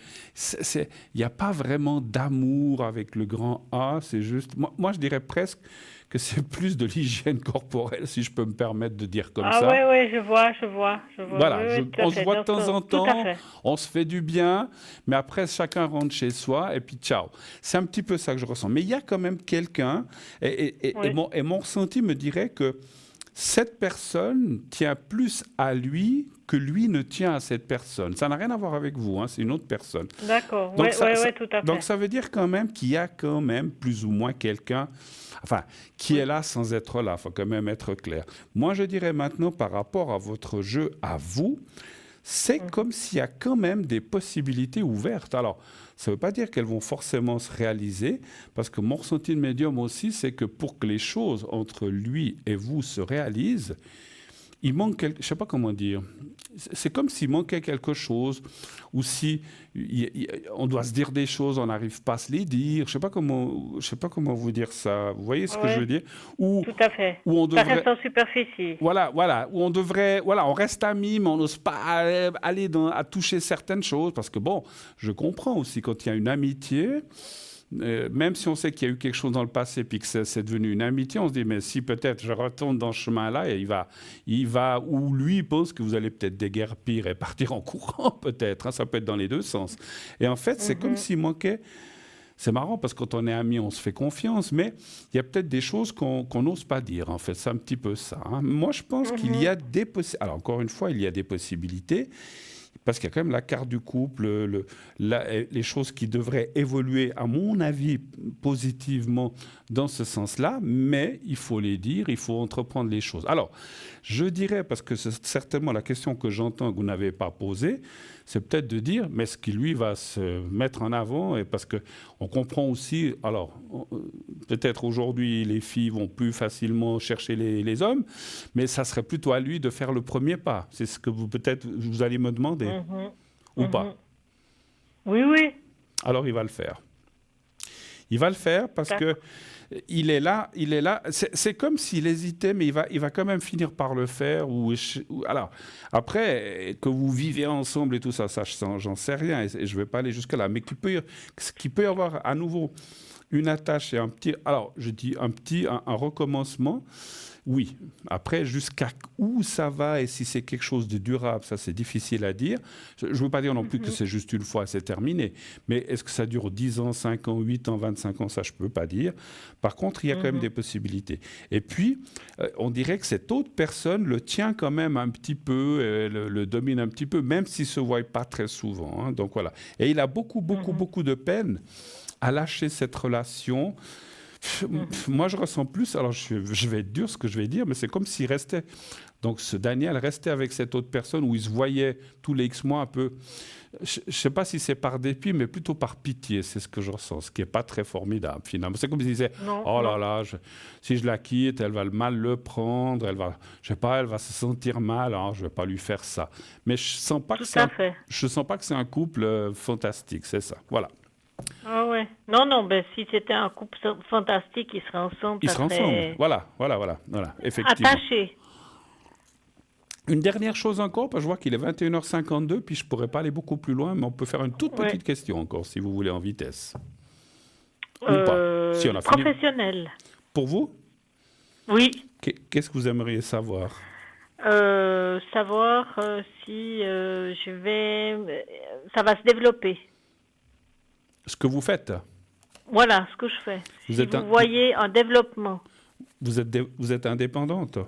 il n'y a pas vraiment d'amour avec le grand A. C'est juste, moi je dirais presque que c'est plus de l'hygiène corporelle, si je peux me permettre de dire comme ça. Ah ouais, je vois. Voilà, Oui, on se voit de temps en temps, tout à fait. on se fait du bien, mais après, chacun rentre chez soi et puis ciao. C'est un petit peu ça que je ressens. Mais il y a quand même quelqu'un, et mon ressenti me dirait que cette personne tient plus à lui que lui ne tient à cette personne. Ça n'a rien à voir avec vous, hein, c'est une autre personne. D'accord, oui, tout à fait. Donc ça veut dire quand même qu'il y a quand même plus ou moins quelqu'un, qui est là sans être là. Il faut quand même être clair. Moi, je dirais maintenant, par rapport à votre jeu, à vous, c'est comme s'il y a quand même des possibilités ouvertes. Alors, ça ne veut pas dire qu'elles vont forcément se réaliser, parce que mon ressenti de médium aussi, c'est que pour que les choses entre lui et vous se réalisent, il manque je ne sais pas comment dire. C'est comme s'il manquait quelque chose, ou si on doit se dire des choses, on n'arrive pas à se les dire. Je ne sais pas comment vous dire ça. Vous voyez ce que je veux dire? Tout à fait. Où on devrait, ça reste en superficie. Voilà. Où on devrait, on reste amis, mais on n'ose pas aller à toucher certaines choses, parce que bon, je comprends aussi quand il y a une amitié. Même si on sait qu'il y a eu quelque chose dans le passé puis que c'est devenu une amitié, on se dit mais si peut-être je retourne dans ce chemin-là et il va ou lui pense que vous allez peut-être déguerpir et partir en courant peut-être, hein, ça peut être dans les deux sens. Et en fait, c'est comme s'il manquait. C'est marrant parce que quand on est amis, on se fait confiance, mais il y a peut-être des choses qu'on n'ose pas dire. En fait, c'est un petit peu ça. Hein. Moi, je pense qu'il y a des possibilités. Alors encore une fois, il y a des possibilités. Parce qu'il y a quand même la carte du couple, les choses qui devraient évoluer, à mon avis, positivement dans ce sens-là, mais il faut les dire, il faut entreprendre les choses. Alors, je dirais, parce que c'est certainement la question que j'entends que vous n'avez pas posée, c'est peut-être de dire, mais ce qui lui va se mettre en avant, et parce qu'on comprend aussi, alors, peut-être aujourd'hui, les filles vont plus facilement chercher les hommes, mais ça serait plutôt à lui de faire le premier pas. C'est ce que peut-être vous allez me demander, ou pas. Oui. Alors, il va le faire. Il va le faire parce que il est là. C'est comme s'il hésitait, mais il va quand même finir par le faire. Alors, après, que vous vivez ensemble et tout ça, j'en sais rien et je ne vais pas aller jusque-là. Mais qu'il peut y avoir à nouveau une attache et un recommencement. Oui. Après, jusqu'à où ça va et si c'est quelque chose de durable, ça c'est difficile à dire. Je ne veux pas dire non plus que c'est juste une fois, c'est terminé. Mais est-ce que ça dure 10 ans, 5 ans, 8 ans, 25 ans, ça je ne peux pas dire. Par contre, il y a quand même des possibilités. Et puis, on dirait que cette autre personne le tient quand même un petit peu, le domine un petit peu, même s'il ne se voit pas très souvent. Hein. Donc voilà. Et il a beaucoup de peine à lâcher cette relation. Moi, je ressens plus, alors je vais être dur ce que je vais dire, mais c'est comme s'il restait, donc ce Daniel restait avec cette autre personne où il se voyait tous les X mois un peu, je ne sais pas si c'est par dépit, mais plutôt par pitié, c'est ce que je ressens, ce qui n'est pas très formidable finalement. C'est comme s'il disait, si je la quitte, elle va mal le prendre, elle va se sentir mal, alors je ne vais pas lui faire ça. Mais je ne sens pas que c'est un couple fantastique, c'est ça, voilà. Ah ouais. Non, si c'était un couple fantastique, ils seraient ensemble. Ils seraient ensemble. Voilà, effectivement. Attachés. Une dernière chose encore, parce que je vois qu'il est 21h52, puis je ne pourrais pas aller beaucoup plus loin, mais on peut faire une toute petite question encore, si vous voulez, en vitesse. Ou pas. Si on a fini. Professionnel. Pour vous? Oui. Qu'est-ce que vous aimeriez savoir? Savoir si ça va se développer. Ce que vous faites? Voilà, ce que je fais. Vous voyez un développement. Vous êtes indépendante?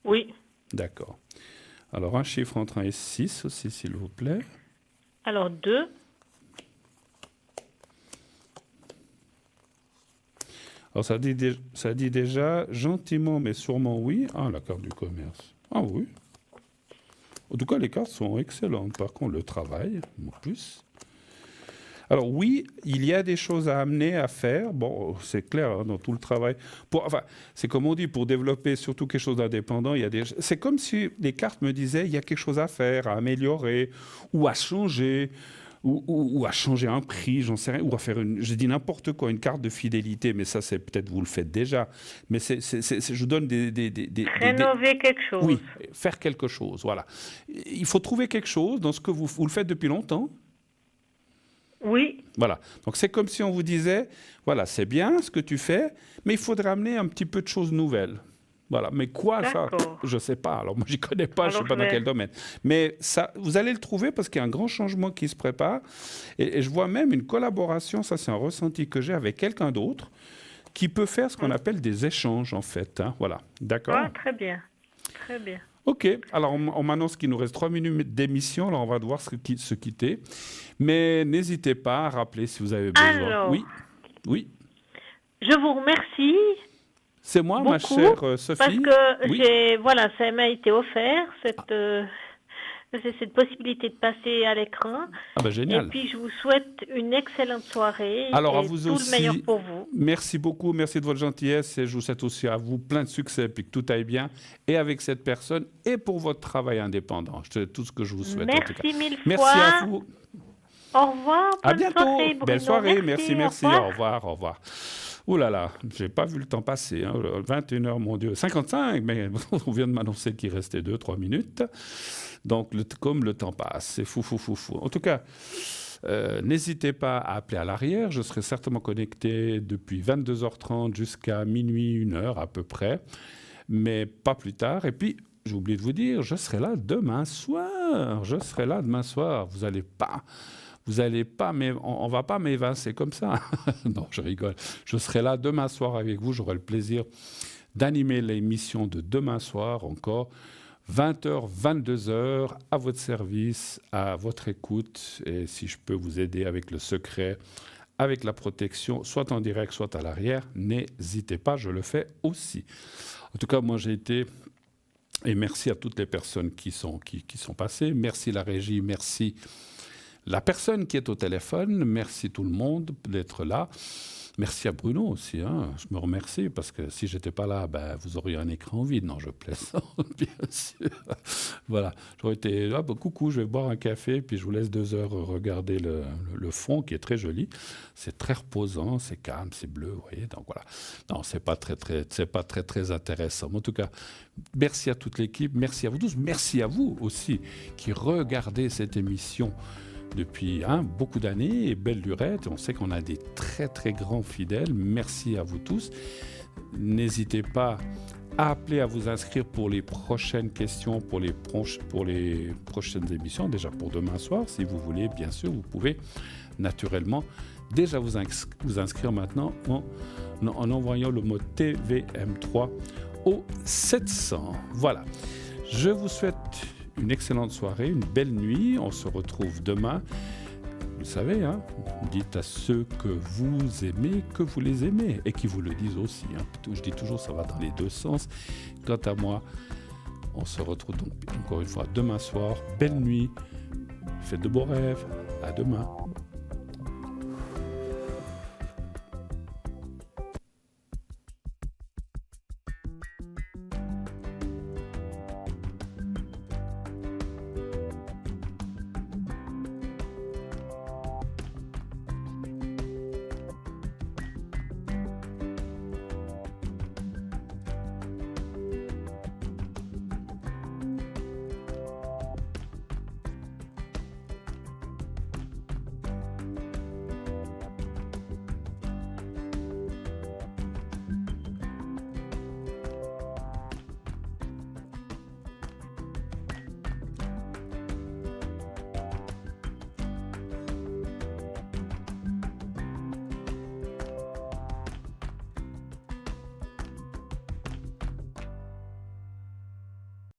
Oui. D'accord. Alors, un chiffre entre 1 et 6 aussi, s'il vous plaît. Alors, 2. Alors, ça dit déjà gentiment, mais sûrement oui. Ah, la carte du commerce. Ah oui. En tout cas, les cartes sont excellentes. Par contre, le travail, en plus. Alors oui, il y a des choses à amener, à faire. Bon, c'est clair, hein, dans tout le travail. C'est comme on dit, pour développer surtout quelque chose d'indépendant, c'est comme si les cartes me disaient, il y a quelque chose à faire, à améliorer ou à changer. ou à changer un prix, j'en sais rien, ou à faire je dis n'importe quoi, une carte de fidélité, mais ça, c'est peut-être vous le faites déjà. Mais je donne rénover quelque chose. Oui, faire quelque chose, voilà. Il faut trouver quelque chose dans ce que vous le faites depuis longtemps. Oui. Voilà. Donc, c'est comme si on vous disait, voilà, c'est bien ce que tu fais, mais il faudrait amener un petit peu de choses nouvelles. Voilà, mais quoi ça? Je ne sais pas. Alors moi, je n'y connais pas, je ne sais pas dans quel domaine. Mais ça, vous allez le trouver parce qu'il y a un grand changement qui se prépare. Et je vois même une collaboration, ça c'est un ressenti que j'ai avec quelqu'un d'autre, qui peut faire ce qu'on appelle des échanges en fait. Hein. Voilà, d'accord? Ah, très bien, très bien. Ok, alors on m'annonce qu'il nous reste 3 minutes d'émission, alors on va devoir se quitter. Mais n'hésitez pas à rappeler si vous avez besoin. Alors, oui. Je vous remercie. C'est moi, beaucoup, ma chère Sophie. Parce que ça m'a été offert, cette possibilité de passer à l'écran. Ah ben génial. Et puis je vous souhaite une excellente soirée. Alors et à vous tout aussi, le meilleur pour vous. Merci beaucoup, merci de votre gentillesse et je vous souhaite aussi à vous plein de succès et que tout aille bien et avec cette personne et pour votre travail indépendant. C'est tout ce que je vous souhaite. Merci en tout cas. mille fois. Merci à vous. Au revoir. À bientôt. Soirée, Bruno. Belle soirée. Merci. Au revoir. Au revoir. Ouh là là, j'ai pas vu le temps passer. 21h, mon Dieu. 55, mais on vient de m'annoncer qu'il restait 2-3 minutes. Donc, comme le temps passe, c'est fou. En tout cas, n'hésitez pas à appeler à l'arrière. Je serai certainement connecté depuis 22h30 jusqu'à minuit, 1h à peu près, mais pas plus tard. Et puis, j'ai oublié de vous dire, je serai là demain soir. Vous allez pas, mais on va pas m'évincer comme ça. Non, je rigole. Je serai là demain soir avec vous. J'aurai le plaisir d'animer l'émission de demain soir encore. 20h, 22h, à votre service, à votre écoute. Et si je peux vous aider avec le secret, avec la protection, soit en direct, soit à l'arrière, n'hésitez pas, je le fais aussi. En tout cas, moi j'ai été... Et merci à toutes les personnes qui sont passées. Merci la régie, merci la personne qui est au téléphone. Merci tout le monde d'être là. Merci à Bruno aussi. Hein. Je me remercie parce que si je n'étais pas là, vous auriez un écran vide. Non, je plaisante, bien sûr. Voilà. J'aurais été là, coucou, je vais boire un café, puis je vous laisse 2 heures regarder le fond qui est très joli. C'est très reposant, c'est calme, c'est bleu, vous voyez. Donc voilà. Non, c'est pas très intéressant. Mais en tout cas, merci à toute l'équipe, merci à vous tous, merci à vous aussi qui regardez cette émission depuis beaucoup d'années et belle lurette. On sait qu'on a des très très grands fidèles. Merci à vous tous. N'hésitez pas à appeler, à vous inscrire pour les prochaines questions, pour les prochaines émissions. Déjà pour demain soir, si vous voulez, bien sûr, vous pouvez naturellement déjà vous inscrire maintenant en envoyant le mot TVM3 au 700. Voilà. Je vous souhaite une excellente soirée, une belle nuit. On se retrouve demain. Vous savez, dites à ceux que vous aimez que vous les aimez et qui vous le disent aussi. Je dis toujours, ça va dans les deux sens. Quant à moi, on se retrouve donc encore une fois demain soir. Belle nuit. Faites de beaux rêves. À demain.